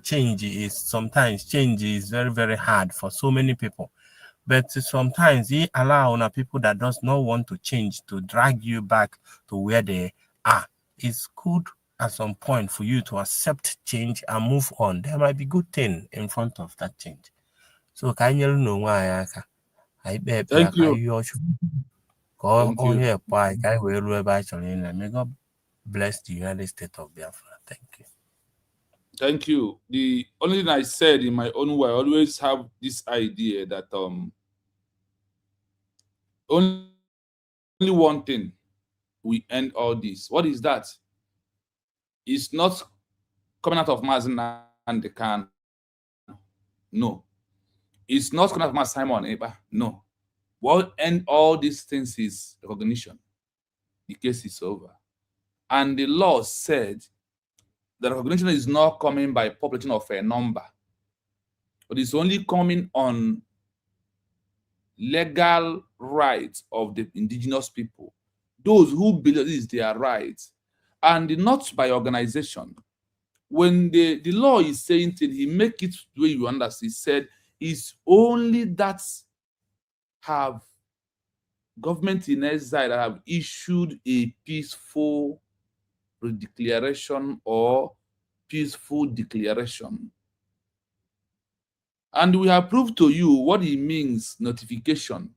S6: change is very, very hard for so many people. But sometimes he allow people that does not want to change to drag you back to where they are. It's good at some point for you to accept change and move on. There might be good thing in front of that change. So can you know why I bet
S1: Thank you. Thank you.
S6: may God bless the United States of Biafra. Thank you.
S1: Thank you. The only thing I said in my own way, I always have this idea that only one thing we end all this. What is that? It's not coming out of Mazen and the can. No. It's not coming out of Simon Eba. No. What end all these things is recognition. The case is over. And the law said that recognition is not coming by population of a number, but it's only coming on legal rights of the indigenous people those who believe this is their right, and not by organization. When the law is saying things, he make it the way you understand. He said it's only that have government in exile that have issued a peaceful declaration or peaceful declaration. And we have proved to you what it means, notification.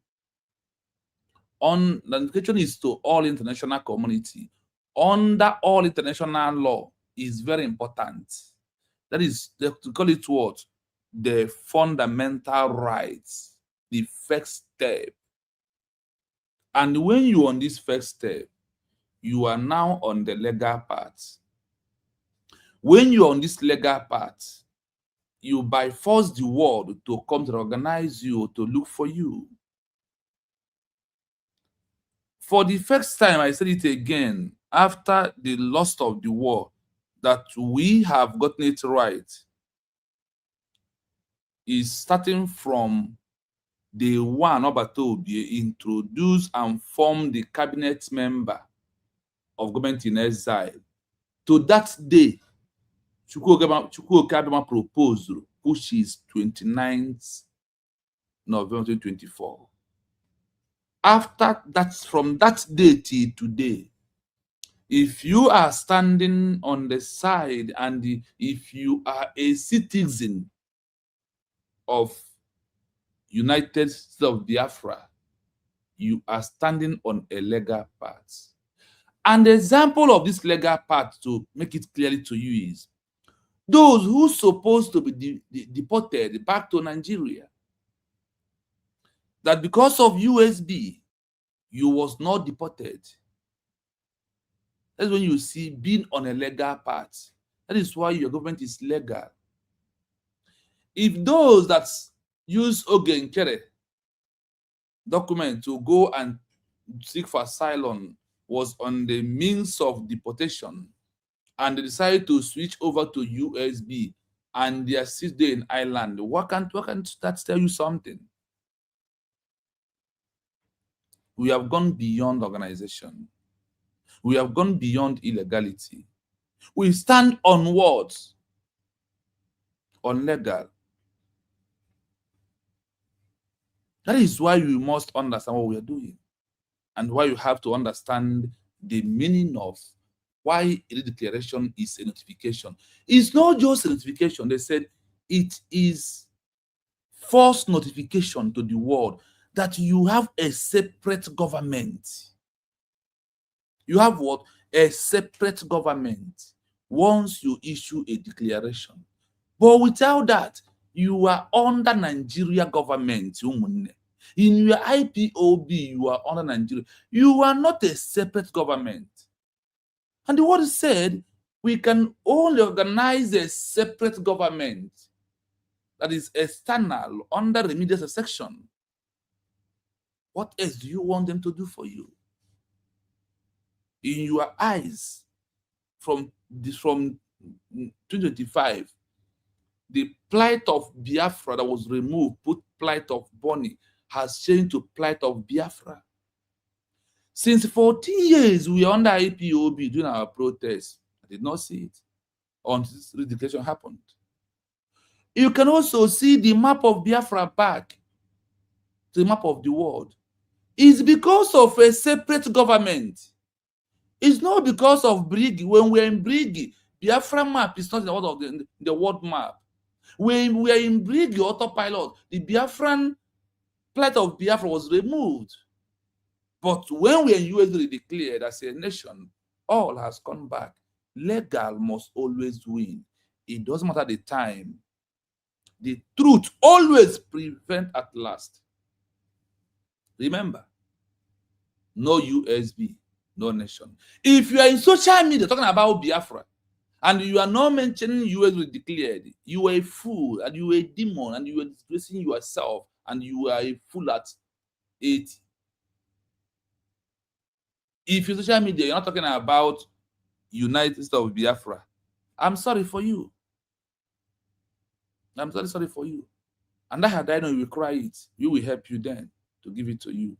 S1: Notification is to all international community. Under all international law is very important. That is, they call it what? The fundamental rights, the first step. And when you're on this first step, you are now on the legal path. When you're on this legal path, you by force the world to come to organize you, to look for you. For the first time, I said it again, after the loss of the war, that we have gotten it right is starting from the one Obatobi introduced and formed the cabinet member of government in exile. To that day, Chukwuka Abima proposed, which is 29th November 2024. After that, from that day till today, if you are standing on the side and if you are a citizen of United States of Biafra, you are standing on a legal path. An example of this legal path, to make it clearly to you, is those who supposed to be deported back to Nigeria, that because of USB, you was not deported. That's when you see being on a legal path. That is why your government is legal. If those that use Ogenkere document to go and seek for asylum was on the means of deportation, and they decided to switch over to USB, and they are still there in Ireland, why can't that tell you something? We have gone beyond organization. We have gone beyond illegality. We stand on words, on legal. That is why you must understand what we are doing, and why you have to understand the meaning of why a declaration is a notification. It's not just a notification. They said it is false notification to the world that you have a separate government. You have what? A separate government once you issue a declaration. But without that, you are under Nigeria government. In your IPOB, you are under Nigeria. You are not a separate government. And the word said, we can only organize a separate government that is external under remedial section. What else do you want them to do for you? In your eyes, from 2025, the plight of Biafra that was removed, put plight of Bonny, has changed to plight of Biafra. Since 14 years, we are under IPOB doing our protests. I did not see it until this declaration happened. You can also see the map of Biafra back to the map of the world. It's because of a separate government. It's not because of Brigi. When we're in Brigi, Biafra map is not in the world map. When we are in Brigi autopilot, the Biafran plight of Biafra was removed. But when we are in US declared as a nation, all has come back. Legal must always win. It doesn't matter the time. The truth always prevails at last. Remember, no USB, no nation. If you are in social media talking about Biafra, and you are not mentioning US declared, you are a fool, and you are a demon, and you are disgracing yourself, and you are a fool at 80. If in social media you're not talking about United States of Biafra, I'm sorry for you. I'm very sorry for you. And that had I know you will cry it. We will help you then to give it to you.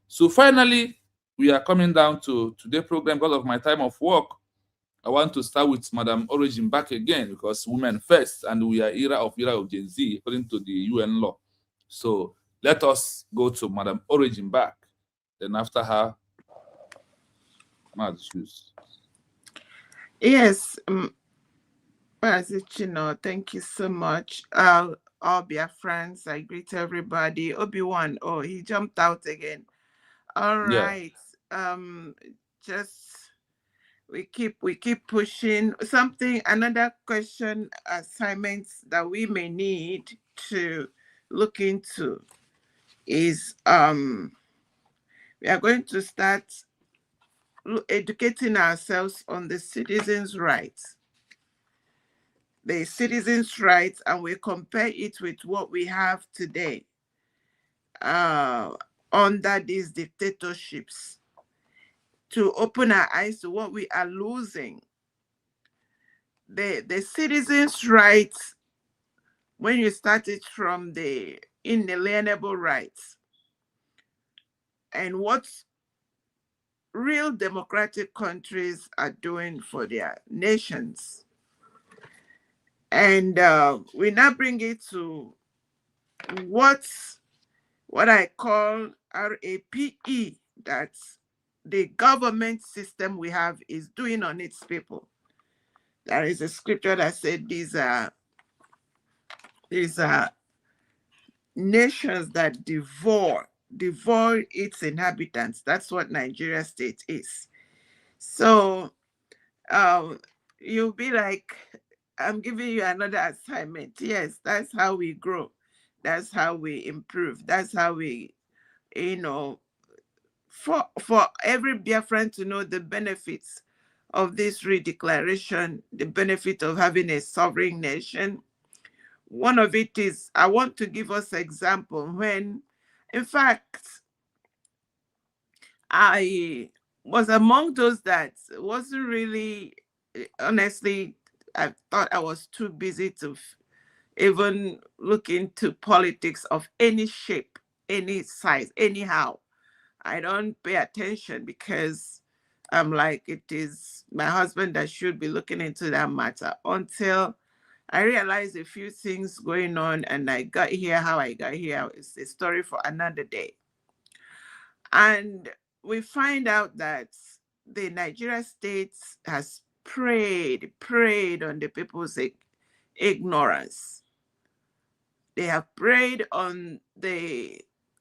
S1: So finally, we are coming down to today's program because of my time of work. I want to start with Madam Origin back again because women first, and we are era of Gen Z according to the UN law. So let us go to Madam Origin back. Then after her,
S3: Yes, thank you so much. All Biafrans, I greet everybody. Obi-Wan, oh, he jumped out again. All right. Just we keep pushing another question assignments that we may need to look into is we are going to start educating ourselves on the citizens' rights. The citizens' rights, and we compare it with what we have today under these dictatorships to open our eyes to what we are losing. The citizens' rights, when you start it from the inalienable rights and what real democratic countries are doing for their nations. And we now bring it to what I call RAPE, that the government system we have is doing on its people. There is a scripture that said these are nations that devour its inhabitants. That's what Nigeria state is. So you'll be like, I'm giving you another assignment. Yes, that's how we grow. That's how we improve. That's how we, for every Biafran to know the benefits of this redeclaration, the benefit of having a sovereign nation. One of it is, I want to give us an example when, in fact, I was among those that wasn't really, honestly, I thought I was too busy to even look into politics of any shape, any size, anyhow. I don't pay attention because I'm like, it is my husband that should be looking into that matter, until I realized a few things going on and I got here. How I got here is a story for another day. And we find out that the Nigeria state has preyed on the people's ignorance. They have preyed on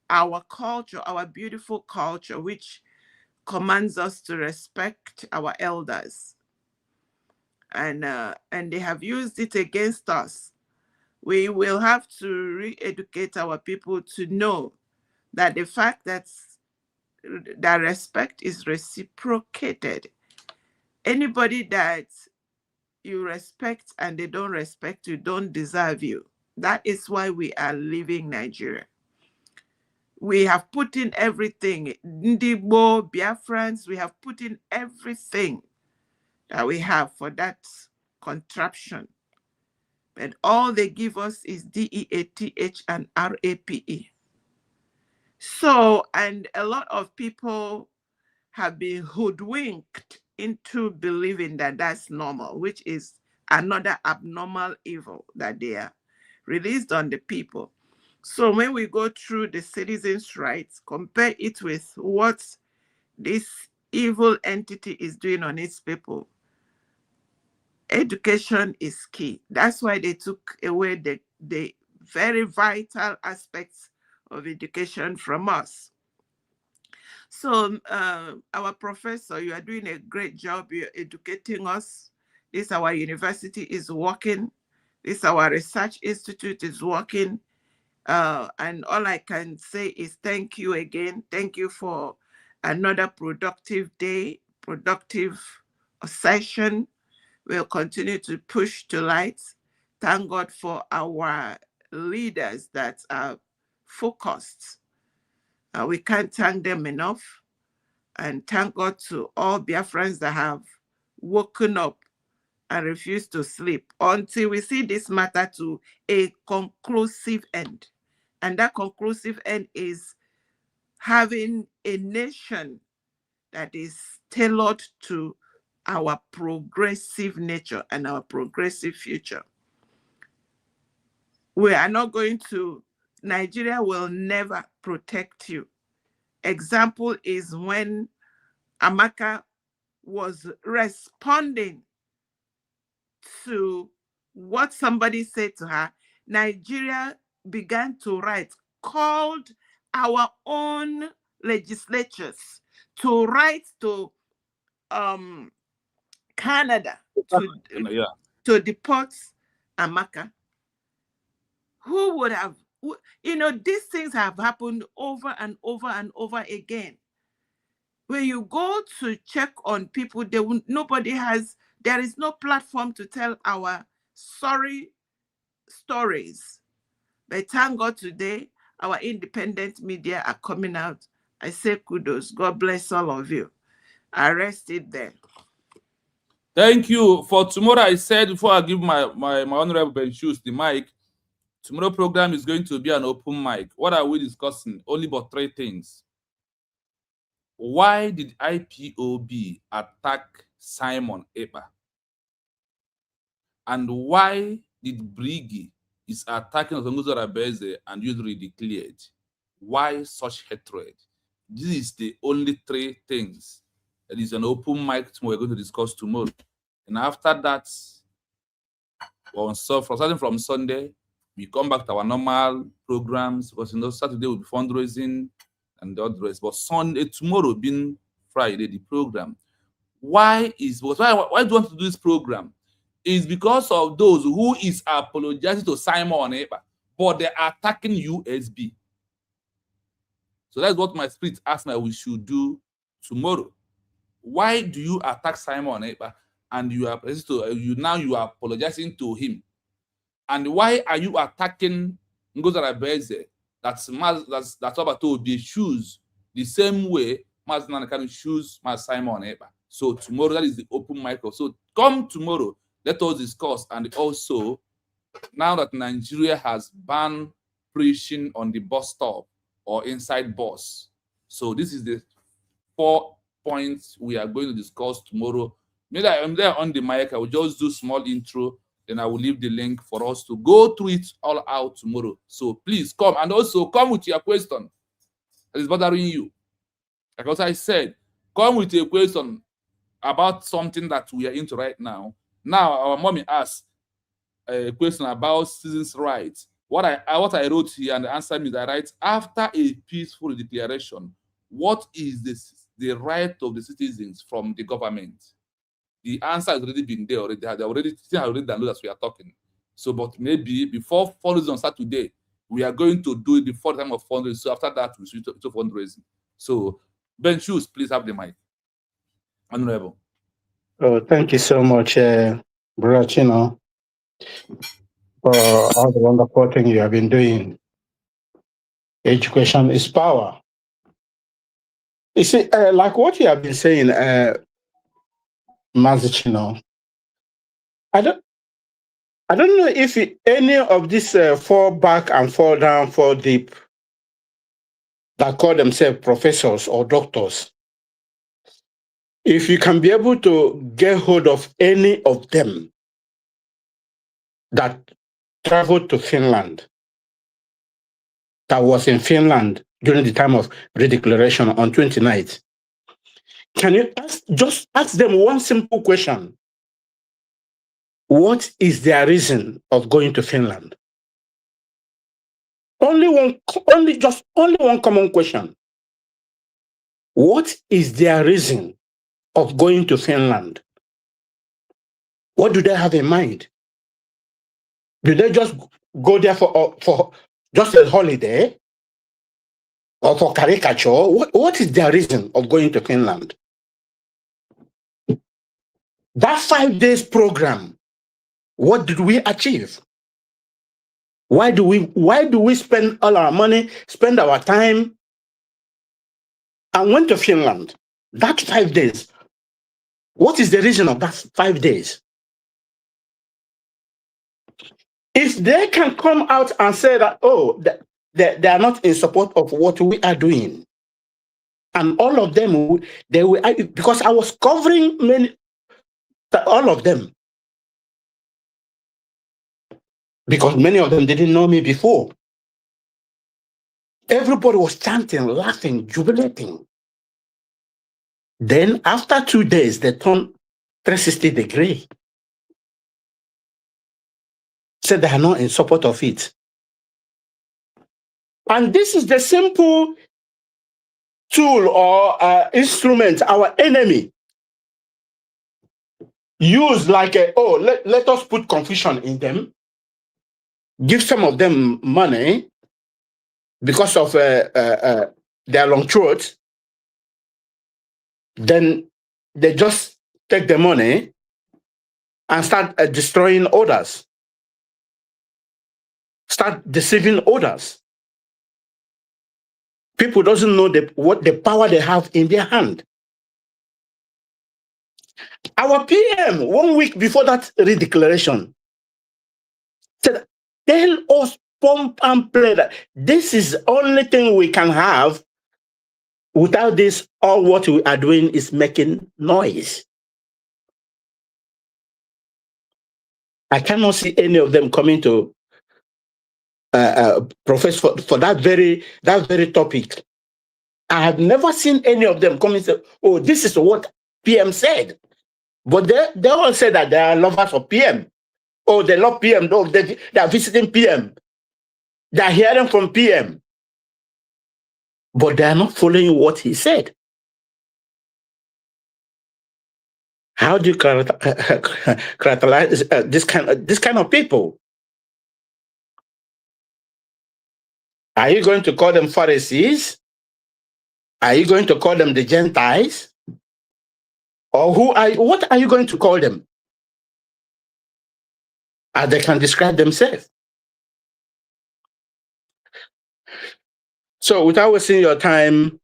S3: our culture, our beautiful culture, which commands us to respect our elders. And they have used it against us. We will have to re-educate our people to know that the fact that respect is reciprocated. Anybody that you respect and they don't respect you don't deserve you. That is why we are leaving Nigeria. We have put in everything. Ndigbo, Biafrans, we have put in everything that we have for that contraption. But all they give us is DEATH and RAPE. So, and a lot of people have been hoodwinked into believing that that's normal, which is another abnormal evil that they are released on the people. So when we go through the citizens' rights, compare it with what this evil entity is doing on its people, education is key. That's why they took away the very vital aspects of education from us. So our professor, you are doing a great job. You're educating us. This our university is working. This our research institute is working. And all I can say is thank you again. Thank you for another productive day, productive session. We'll continue to push to light. Thank God for our leaders that are focused. We can't thank them enough. And thank God to all Biafrans that have woken up and refused to sleep until we see this matter to a conclusive end. And that conclusive end is having a nation that is tailored to our progressive nature and our progressive future. We are not going to, Nigeria will never protect you. Example is when Amaka was responding to what somebody said to her. Nigeria began to write, called our own legislatures to write to Canada to deport Amaka. Who would have, you know, these things have happened over and over and over again. When you go to check on people, there is no platform to tell our sorry stories. But thank God today, our independent media are coming out. I say kudos. God bless all of you. I rest it there.
S1: Thank you. For tomorrow, I said before I give my honorable Ben Shoes the mic, tomorrow program is going to be an open mic. What are we discussing? Only but 3 things. Why did IPOB attack Simon Ekpa? And why did Brigi is attacking Otonguzo Rabeze and usually declared? Why such hatred? This is the only 3 things. That is an open mic we're going to discuss tomorrow. And after that, starting from Sunday, we come back to our normal programs because Saturday will be fundraising and the other rest. But Sunday, tomorrow being Friday, the program. Why do you want to do this program? It's because of those who is apologizing to Simon Ekpa, but they're attacking USB. So that's what my spirit asked me we should do tomorrow. Why do you attack Simon Ekpa and you are apologizing to him? And why are you attacking Ngozi Rabeze that's about to be shoes the same way Maznan can shoes Simon Ekpa? So tomorrow, that is the open mic. So come tomorrow, let us discuss. And also, now that Nigeria has banned preaching on the bus stop or inside bus, so this is the 4 points we are going to discuss tomorrow. Maybe I'm there on the mic. I will just do small intro, then I will leave the link for us to go through it all out tomorrow. So please come, and also come with your question that is bothering you. Like I said, come with a question about something that we are into right now. Now, our mommy asked a question about citizens' rights. What I wrote here, and the answer is that right after a peaceful declaration, what is the right of the citizens from the government? The answer has already been there already. They already downloaded as we are talking. So, but maybe before fundraising on Saturday, we are going to do it before the time of fundraising. So after that, we switch to fundraising. So, Ben Shoes, please have the mic. Honorable.
S5: Oh, thank you so much, Brother Chino, for all the wonderful thing you have been doing. Education is power. You see, like what you have been saying, Mazichino, I don't know if any of these fall back and fall down, fall deep that call themselves professors or doctors, if you can be able to get hold of any of them that traveled to Finland, that was in Finland during the time of redeclaration on 29th, can you just ask them one simple question? What is their reason of going to Finland? Only one common question. What is their reason of going to Finland? What do they have in mind? Do they just go there for just a holiday or for caricature? What is their reason of going to Finland? That 5 days program, what did we achieve? Why do we spend all our money, spend our time, and went to Finland? That 5 days. What is the reason of that 5 days? If they can come out and say that, oh, they are not in support of what we are doing, And all of them, they were, because I was covering all of them. Because many of them didn't know me before. Everybody was chanting, laughing, jubilating. Then after 2 days, they turned 360 degrees. Said they are not in support of it. And this is the simple tool or instrument our enemy use, like, let us put confusion in them, give some of them money because of their long throat, then they just take the money and start destroying others, start deceiving others. People doesn't know what the power they have in their hand. Our PM, 1 week before that redeclaration, said, tell us, pump and play that this is the only thing we can have. Without this, all what we are doing is making noise. I cannot see any of them coming to profess for that very topic. I have never seen any of them come and say, oh, this is what PM said. But they all say that they are lovers of PM. Oh, they love PM. Oh, they are visiting PM. They are hearing from PM. But they are not following what he said. How do you characterize this kind of people? Are you going to call them Pharisees? Are you going to call them the Gentiles? Or what are you going to call them? As they can describe themselves. So without wasting your time,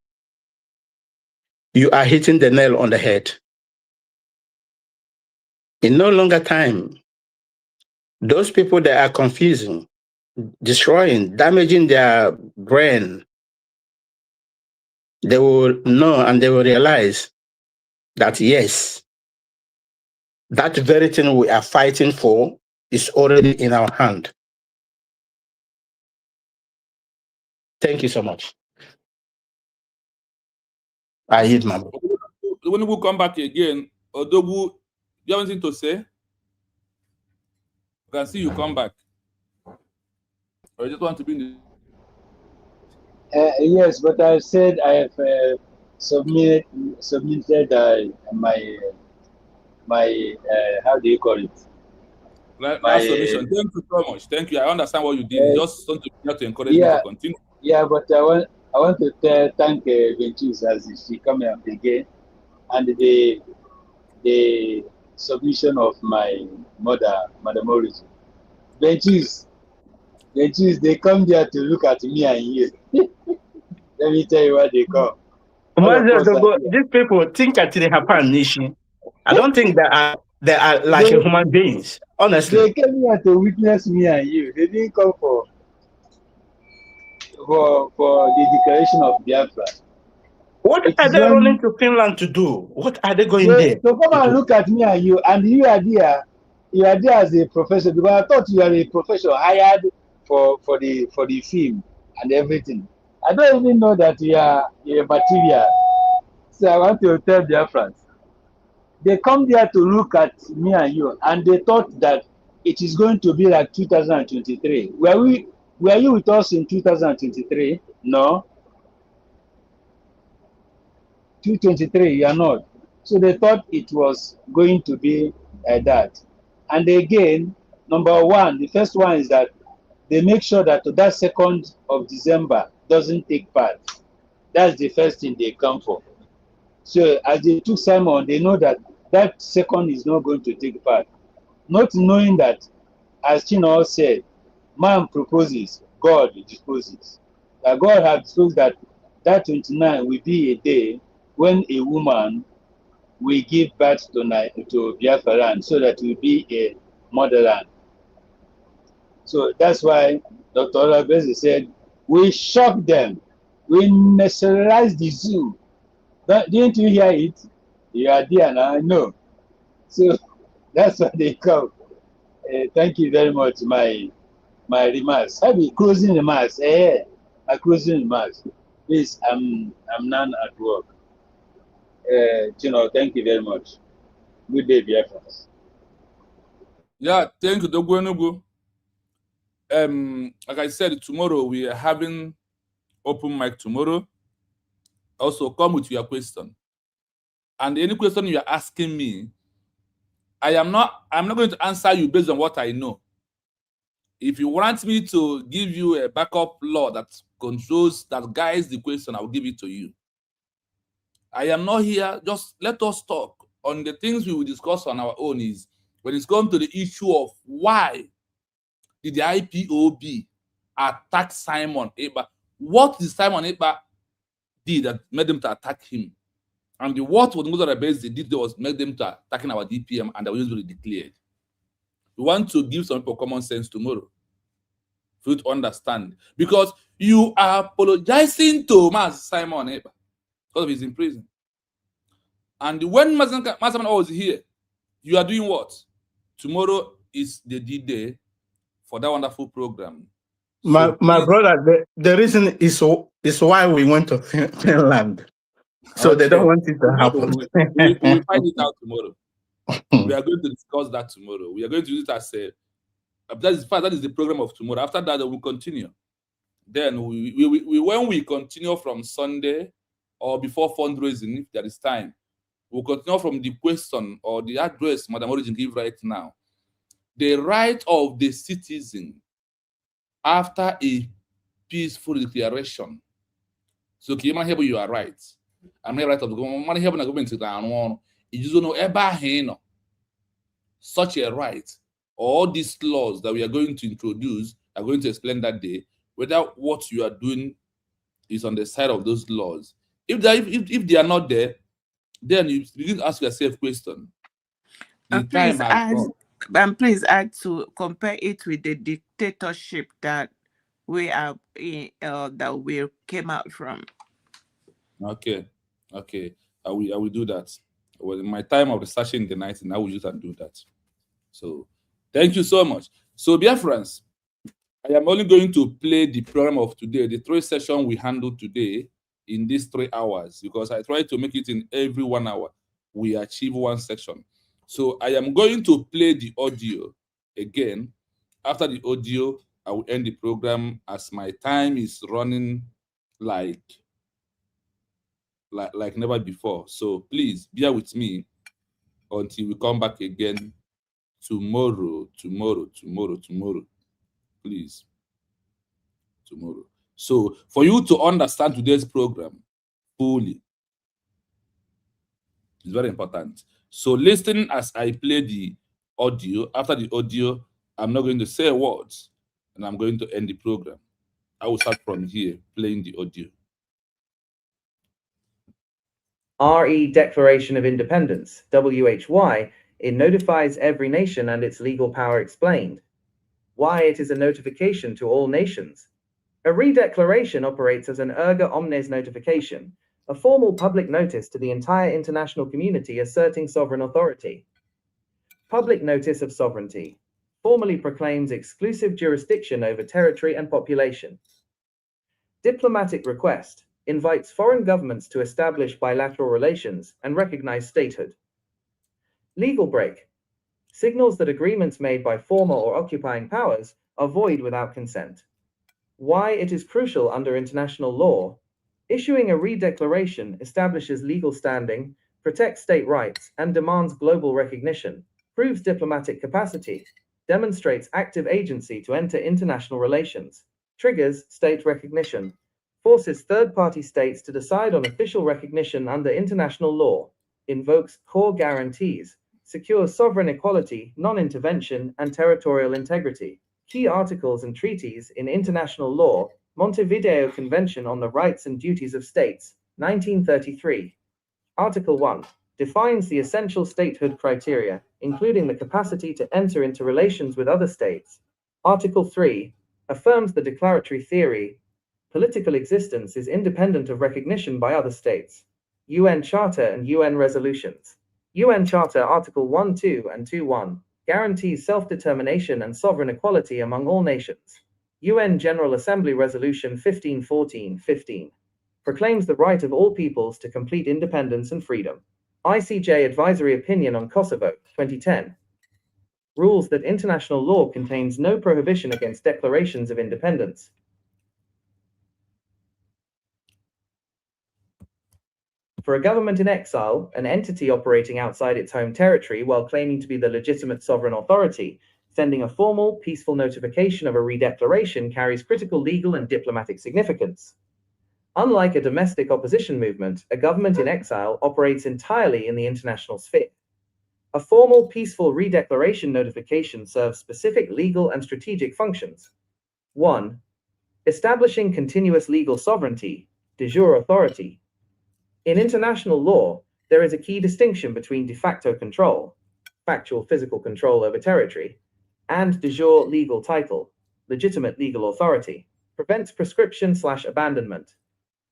S5: you are hitting the nail on the head. In no longer time, those people that are confusing, destroying, damaging their brain, they will know and they will realize that yes, that very thing we are fighting for is already in our hand. Thank you so much. I hit my.
S1: When we come back again, Odogu, do you have anything to say? I can see you come back. Or you just want to be in the...
S7: Yes, but I said I have submitted my how do you call it?
S1: My submission. Thank you so much. Thank you. I understand what you did. Just want to encourage you to continue.
S7: Yeah, but I want to thank Ventus as she coming up again, and the submission of my mother, Madam Origin. Ventus, they come there to look at me and you. Let me tell you why they come.
S5: These people think that they have Nishi. I don't think they are like human beings. Honestly,
S7: they came here to witness me and you. They didn't come for the declaration of Biafra.
S5: What are they running to Finland to do? What are they going there?
S7: So come and look at me and you are there. You are there as a professor, because I thought you are a professor hired for the film and everything. I don't even know that you are a material. So I want to tell their friends. They come there to look at me and you, and they thought that it is going to be like 2023. Were you with us in 2023? No. 2023, you are not. So they thought it was going to be like that. And again, number one, the first one is that they make sure that that 2nd of December doesn't take part. That's the first thing they come for. So as they took Simon, they know that 2nd is not going to take part. Not knowing that, as Chino said, man proposes, God disposes. That God has disposed that 29 will be a day when a woman will give birth to Biafra land, so that it will be a motherland. So that's why Dr. Olabese said, we shock them, we nationalize the zoo, Didn't you hear it? You are there now. No. So that's what they come. Thank you very much, my remarks. I'll be closing the remarks. I'm closing remarks. Please, I'm not at work. Thank you very much. Good day, Biafrans.
S1: Yeah, thank you, Dogwenugu. Like I said, tomorrow we are having open mic tomorrow. Also, come with your question. And any question you are asking me, I'm not going to answer you based on what I know. If you want me to give you a backup law that controls, that guides the question, I'll give it to you. I am not here. Just let us talk on the things we will discuss on our own. Is when it's come to the issue of why did the IPOB attack Simon Ekpa? What did Simon Ekpa did that made them to attack him? And what was the rebels they did was make them to attacking our DPM, and they were usually declared. We want to give some people common sense tomorrow for you to understand, because you are apologizing to Simon Ekpa because he's in prison. And when Master was here, you are doing what? Tomorrow is the D-Day for that wonderful program.
S5: My
S1: So please,
S5: brother, the reason is why we went to Finland. So
S1: okay,
S5: they don't want it to
S1: tomorrow
S5: happen.
S1: we will find it out tomorrow. We are going to discuss that tomorrow. We are going to use it as a that is the program of tomorrow. After that, we'll continue. Then when we continue from Sunday or before fundraising, if there is time, we'll continue from the question or the address Madam Origin give right now. The right of the citizen after a peaceful declaration. So you are right. I'm here right of the government. You just know ever such a right. All these laws that we are going to introduce are going to explain that day whether what you are doing is on the side of those laws. If they are not there, then you begin to ask yourself question. The time has gone.
S3: Please add to compare it with the dictatorship that we are in, that we came out from.
S1: Okay. I will do that. Well, in my time of researching in the night, I will use and do that. So thank you so much. So dear friends, I am only going to play the program of today, the 3 sessions we handled today in these 3 hours, because I try to make it in every 1 hour. We achieve 1 section. So I am going to play the audio again. After the audio, I will end the program as my time is running like never before. So please bear with me until we come back again tomorrow. Please. Tomorrow. So for you to understand today's program fully, it's very important. So listen as I play the audio. After the audio, I'm not going to say words, and I'm going to end the program. I will start from here, playing the audio.
S2: RE Declaration of Independence, WHY, it notifies every nation and its legal power explained. Why it is a notification to all nations. A redeclaration operates as an erga omnes notification, a formal public notice to the entire international community asserting sovereign authority. Public notice of sovereignty formally proclaims exclusive jurisdiction over territory and population. Diplomatic request invites foreign governments to establish bilateral relations and recognize statehood. Legal break signals that agreements made by former or occupying powers are void without consent. Why it is crucial under international law. Issuing a redeclaration establishes legal standing, protects state rights, and demands global recognition, proves diplomatic capacity, demonstrates active agency to enter international relations, triggers state recognition, forces third-party states to decide on official recognition under international law, invokes core guarantees, secures sovereign equality, non-intervention, and territorial integrity. Key articles and treaties in international law, Montevideo Convention on the Rights and Duties of States, 1933. Article 1 defines the essential statehood criteria, including the capacity to enter into relations with other states. Article 3 affirms the declaratory theory, political existence is independent of recognition by other states. UN Charter and UN resolutions. UN Charter Article 1.2 and 2.1 guarantees self-determination and sovereign equality among all nations. UN General Assembly Resolution 1514-15 proclaims the right of all peoples to complete independence and freedom. ICJ Advisory Opinion on Kosovo, 2010, rules that international law contains no prohibition against declarations of independence. For a government in exile, an entity operating outside its home territory while claiming to be the legitimate sovereign authority, sending a formal, peaceful notification of a redeclaration carries critical legal and diplomatic significance. Unlike a domestic opposition movement, a government in exile operates entirely in the international sphere. A formal, peaceful redeclaration notification serves specific legal and strategic functions. 1. Establishing continuous legal sovereignty, de jure authority. In international law, there is a key distinction between de facto control, factual physical control over territory, and de jure legal title, legitimate legal authority. Prevents prescription/abandonment.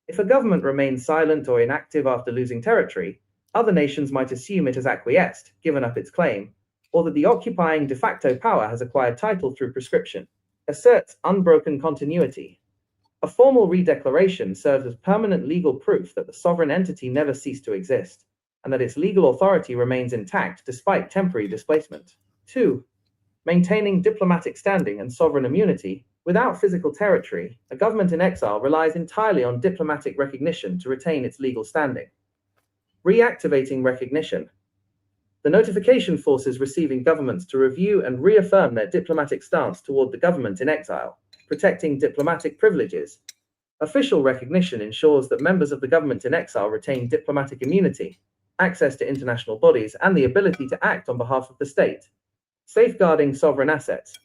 S2: If a government remains silent or inactive after losing territory, other nations might assume it has acquiesced, given up its claim, or that the occupying de facto power has acquired title through prescription. Asserts unbroken continuity. A formal redeclaration serves as permanent legal proof that the sovereign entity never ceased to exist, and that its legal authority remains intact despite temporary displacement. 2. Maintaining diplomatic standing and sovereign immunity. Without physical territory, a government in exile relies entirely on diplomatic recognition to retain its legal standing. Reactivating recognition. The notification forces receiving governments to review and reaffirm their diplomatic stance toward the government in exile, protecting diplomatic privileges. Official recognition ensures that members of the government in exile retain diplomatic immunity, access to international bodies, and the ability to act on behalf of the state. Safeguarding sovereign assets.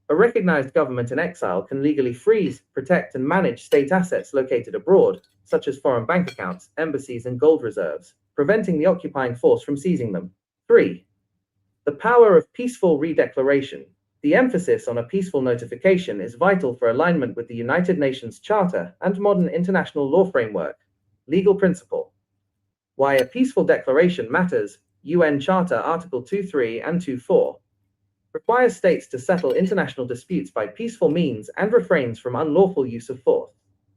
S2: A recognized government in exile can legally freeze, protect, and manage state assets located abroad, such as foreign bank accounts, embassies, and gold reserves, preventing the occupying force from seizing them. 3. The power of peaceful redeclaration. The emphasis on a peaceful notification is vital for alignment with the United Nations Charter and modern international law framework. Legal principle. Why a peaceful declaration matters. UN Charter Article 2.3 and 2.4 requires states to settle international disputes by peaceful means and refrains from unlawful use of force.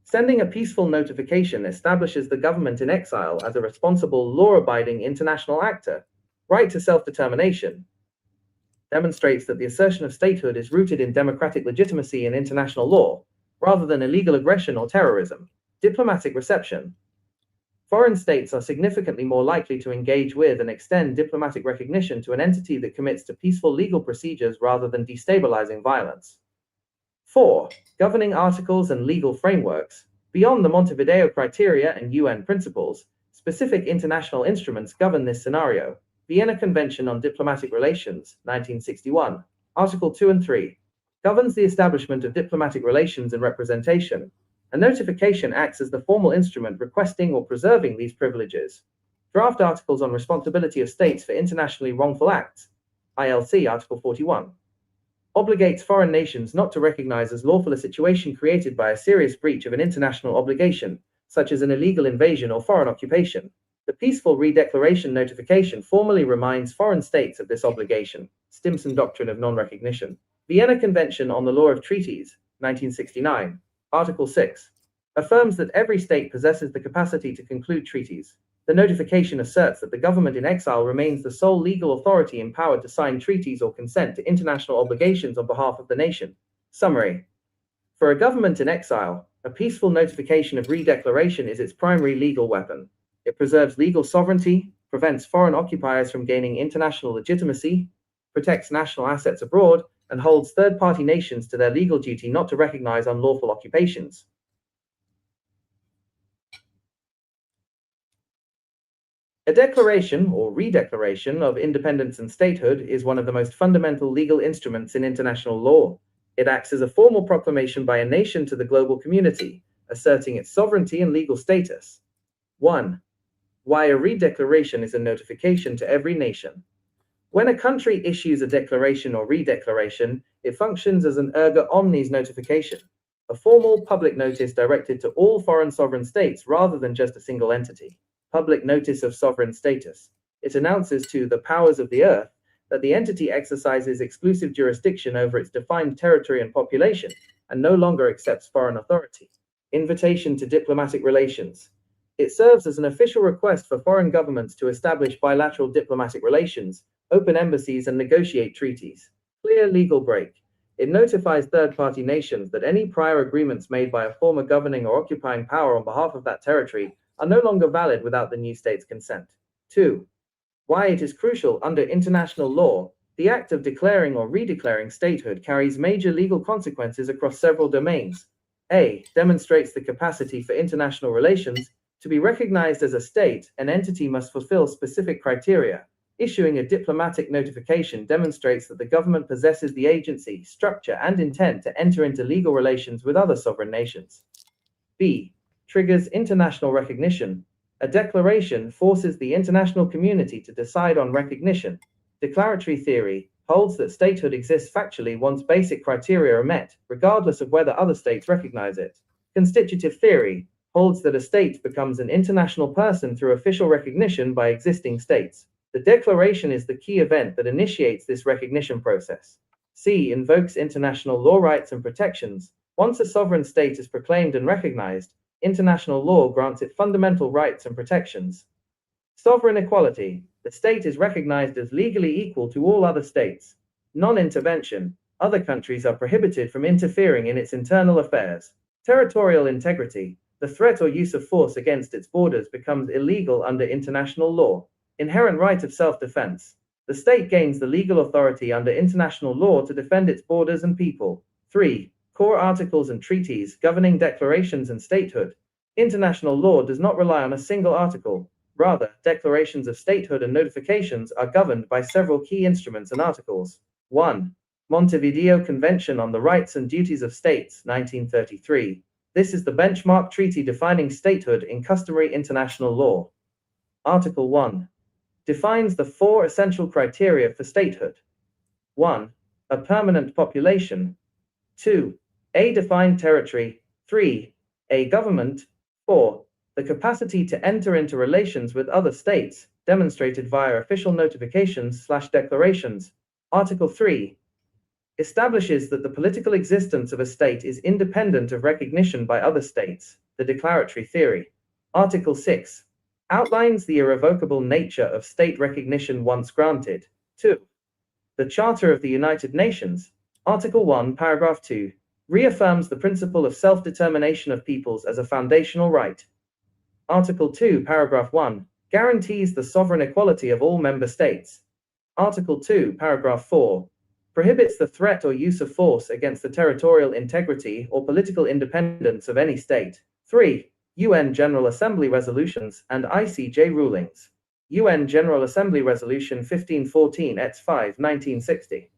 S2: Sending a peaceful notification establishes the government in exile as a responsible, law-abiding international actor. Right to self-determination demonstrates that the assertion of statehood is rooted in democratic legitimacy and international law, rather than illegal aggression or terrorism. Diplomatic reception. Foreign states are significantly more likely to engage with and extend diplomatic recognition to an entity that commits to peaceful legal procedures rather than destabilizing violence. 4. Governing articles and legal frameworks. Beyond the Montevideo criteria and UN principles, specific international instruments govern this scenario. Vienna Convention on Diplomatic Relations, 1961, Article 2 and 3, governs the establishment of diplomatic relations and representation. A notification acts as the formal instrument requesting or preserving these privileges. Draft Articles on Responsibility of States for Internationally Wrongful Acts, ILC Article 41, obligates foreign nations not to recognize as lawful a situation created by a serious breach of an international obligation, such as an illegal invasion or foreign occupation. The peaceful redeclaration notification formally reminds foreign states of this obligation. Stimson Doctrine of Non-Recognition. Vienna Convention on the Law of Treaties, 1969, Article 6, affirms that every state possesses the capacity to conclude treaties. The notification asserts that the government in exile remains the sole legal authority empowered to sign treaties or consent to international obligations on behalf of the nation. Summary. For a government in exile, a peaceful notification of redeclaration is its primary legal weapon. It preserves legal sovereignty, prevents foreign occupiers from gaining international legitimacy, protects national assets abroad, and holds third-party nations to their legal duty not to recognize unlawful occupations. A declaration or redeclaration of independence and statehood is one of the most fundamental legal instruments in international law. It acts as a formal proclamation by a nation to the global community, asserting its sovereignty and legal status. 1. Why a redeclaration is a notification to every nation. When a country issues a declaration or redeclaration, it functions as an erga omnes notification, a formal public notice directed to all foreign sovereign states rather than just a single entity. public notice of sovereign status. It announces to the powers of the earth that the entity exercises exclusive jurisdiction over its defined territory and population, and no longer accepts foreign authority. Invitation to diplomatic relations. It serves as an official request for foreign governments to establish bilateral diplomatic relations, open embassies, and negotiate treaties. Clear legal break. It notifies third-party nations that any prior agreements made by a former governing or occupying power on behalf of that territory are no longer valid without the new state's consent. 2. Why it is crucial under international law. The act of declaring or redeclaring statehood carries major legal consequences across several domains. A. Demonstrates the capacity for international relations. To be recognized as a state, an entity must fulfill specific criteria. Issuing a diplomatic notification demonstrates that the government possesses the agency, structure, and intent to enter into legal relations with other sovereign nations. B. Triggers international recognition. A declaration forces the international community to decide on recognition. Declaratory theory holds that statehood exists factually once basic criteria are met, regardless of whether other states recognize it. Constitutive theory holds that a state becomes an international person through official recognition by existing states. The declaration is the key event that initiates this recognition process. C. Invokes international law rights and protections. Once a sovereign state is proclaimed and recognized, international law grants it fundamental rights and protections. Sovereign equality. The state is recognized as legally equal to all other states. Non-intervention. Other countries are prohibited from interfering in its internal affairs. Territorial integrity. The threat or use of force against its borders becomes illegal under international law. Inherent right of self-defense. The state gains the legal authority under international law to defend its borders and people. 3. Core articles and treaties governing declarations and statehood. International law does not rely on a single article. Rather, declarations of statehood and notifications are governed by several key instruments and articles. 1. Montevideo Convention on the Rights and Duties of States, 1933. This is the benchmark treaty defining statehood in customary international law. Article 1. Defines the 4 essential criteria for statehood. 1. A permanent population. 2. A defined territory. 3. A government. 4. The capacity to enter into relations with other states, demonstrated via official notifications/declarations. Article 3. Establishes that the political existence of a state is independent of recognition by other states, the declaratory theory. Article 6. Outlines the irrevocable nature of state recognition once granted. 2. The Charter of the United Nations, Article 1, Paragraph 2, reaffirms the principle of self-determination of peoples as a foundational right. Article 2, Paragraph 1, guarantees the sovereign equality of all member states. Article 2, Paragraph 4, prohibits the threat or use of force against the territorial integrity or political independence of any state. 3. UN General Assembly resolutions and ICJ rulings. UN General Assembly Resolution 1514 X5 1960.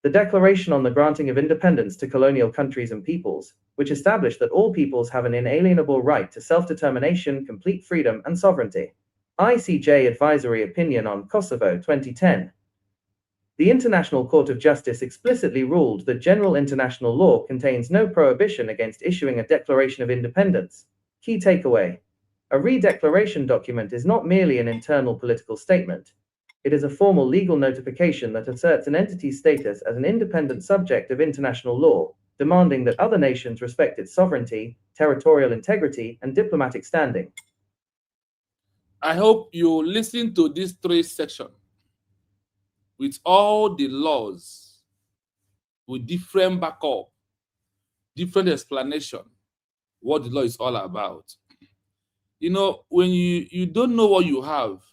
S2: The Declaration on the Granting of Independence to Colonial Countries and Peoples, which established that all peoples have an inalienable right to self-determination, complete freedom, and sovereignty. ICJ Advisory Opinion on Kosovo 2010. The International Court of Justice explicitly ruled that general international law contains no prohibition against issuing a declaration of independence. Key takeaway: a redeclaration document is not merely an internal political statement. It is a formal legal notification that asserts an entity's status as an independent subject of international law, demanding that other nations respect its sovereignty, territorial integrity, and diplomatic standing.
S1: I hope you listen to these 3 sections with all the laws, with different backup, different explanation, what the law is all about. You know, when you don't know what you have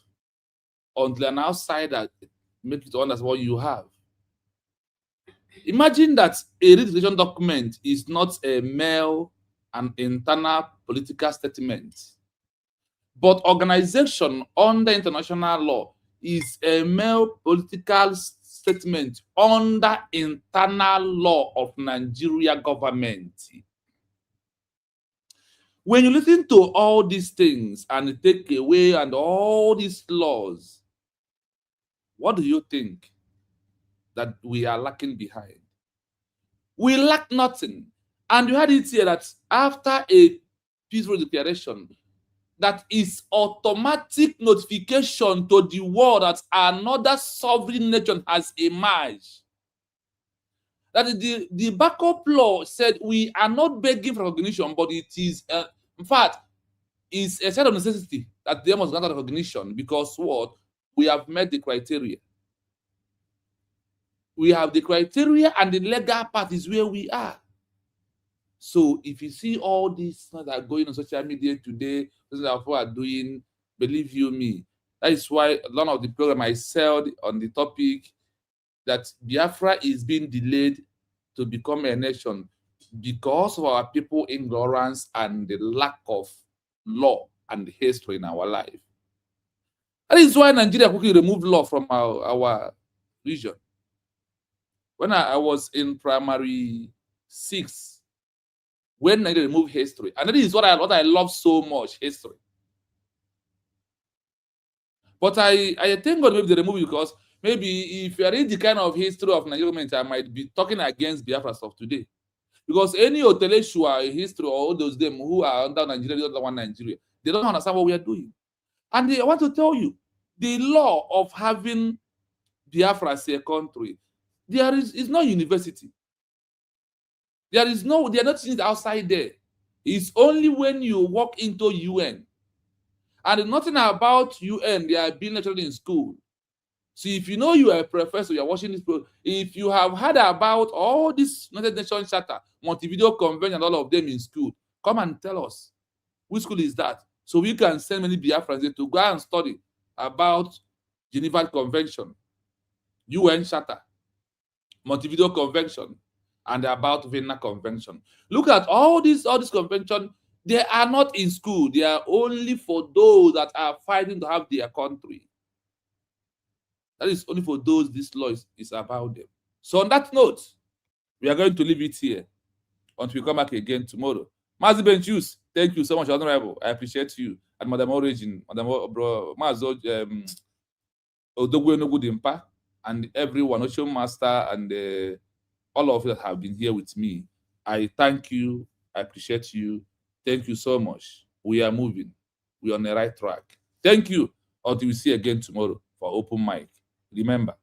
S1: until an outsider makes you to understand what you have. Imagine that a registration document is not a mere and internal political statement, but organization under international law is a mere political statement under internal law of Nigeria government. When you listen to all these things and take away and all these laws, what do you think that we are lacking behind? We lack nothing. And you had it here that after a peaceful declaration, that is automatic notification to the world that another sovereign nation has emerged. That the backup law said we are not begging for recognition, but it is, in fact, it's a set of necessity that they must grant recognition because what? We have met the criteria. We have the criteria and the legal part is where we are. So if you see all these things that are going on social media today, things that people are doing, believe you me, that is why one of the program I said on the topic that Biafra is being delayed to become a nation because of our people ignorance and the lack of law and history in our life. That is why Nigeria quickly removed law from our region. When I was in primary 6, when Nigeria removed history, and that is what I love so much, history. But I thank God maybe they remove it because maybe if you are in the kind of history of Nigeria, I might be talking against Biafra stuff today. Because any Oteleshua history or all those them who are under Nigeria, the other one Nigeria, they don't understand what we are doing. And I want to tell you, the law of having Biafra as a country, it's not university. They are not teaching it outside there. It's only when you walk into UN. And nothing about UN, they are being lectured in school. So if you know you are a professor, you are watching this program, if you have heard about all this United Nations Charter, Montevideo Convention, and all of them in school, come and tell us. Which school is that? So we can send many Biafrans to go and study about Geneva Convention, UN Charter, Montevideo Convention, and about Vienna Convention. Look at all these conventions. They are not in school. They are only for those that are fighting to have their country. That is only for those this law is about them. So on that note, we are going to leave it here until we come back again tomorrow. Mazi Benchus, thank you so much, Honorable. I appreciate you. And Madam Origin, Madam Mazo Odogwenogudimpa, and everyone, Ocean Master, and all of you that have been here with me. I thank you. I appreciate you. Thank you so much. We are moving. We are on the right track. Thank you. Until we see you again tomorrow for Open Mic. Remember,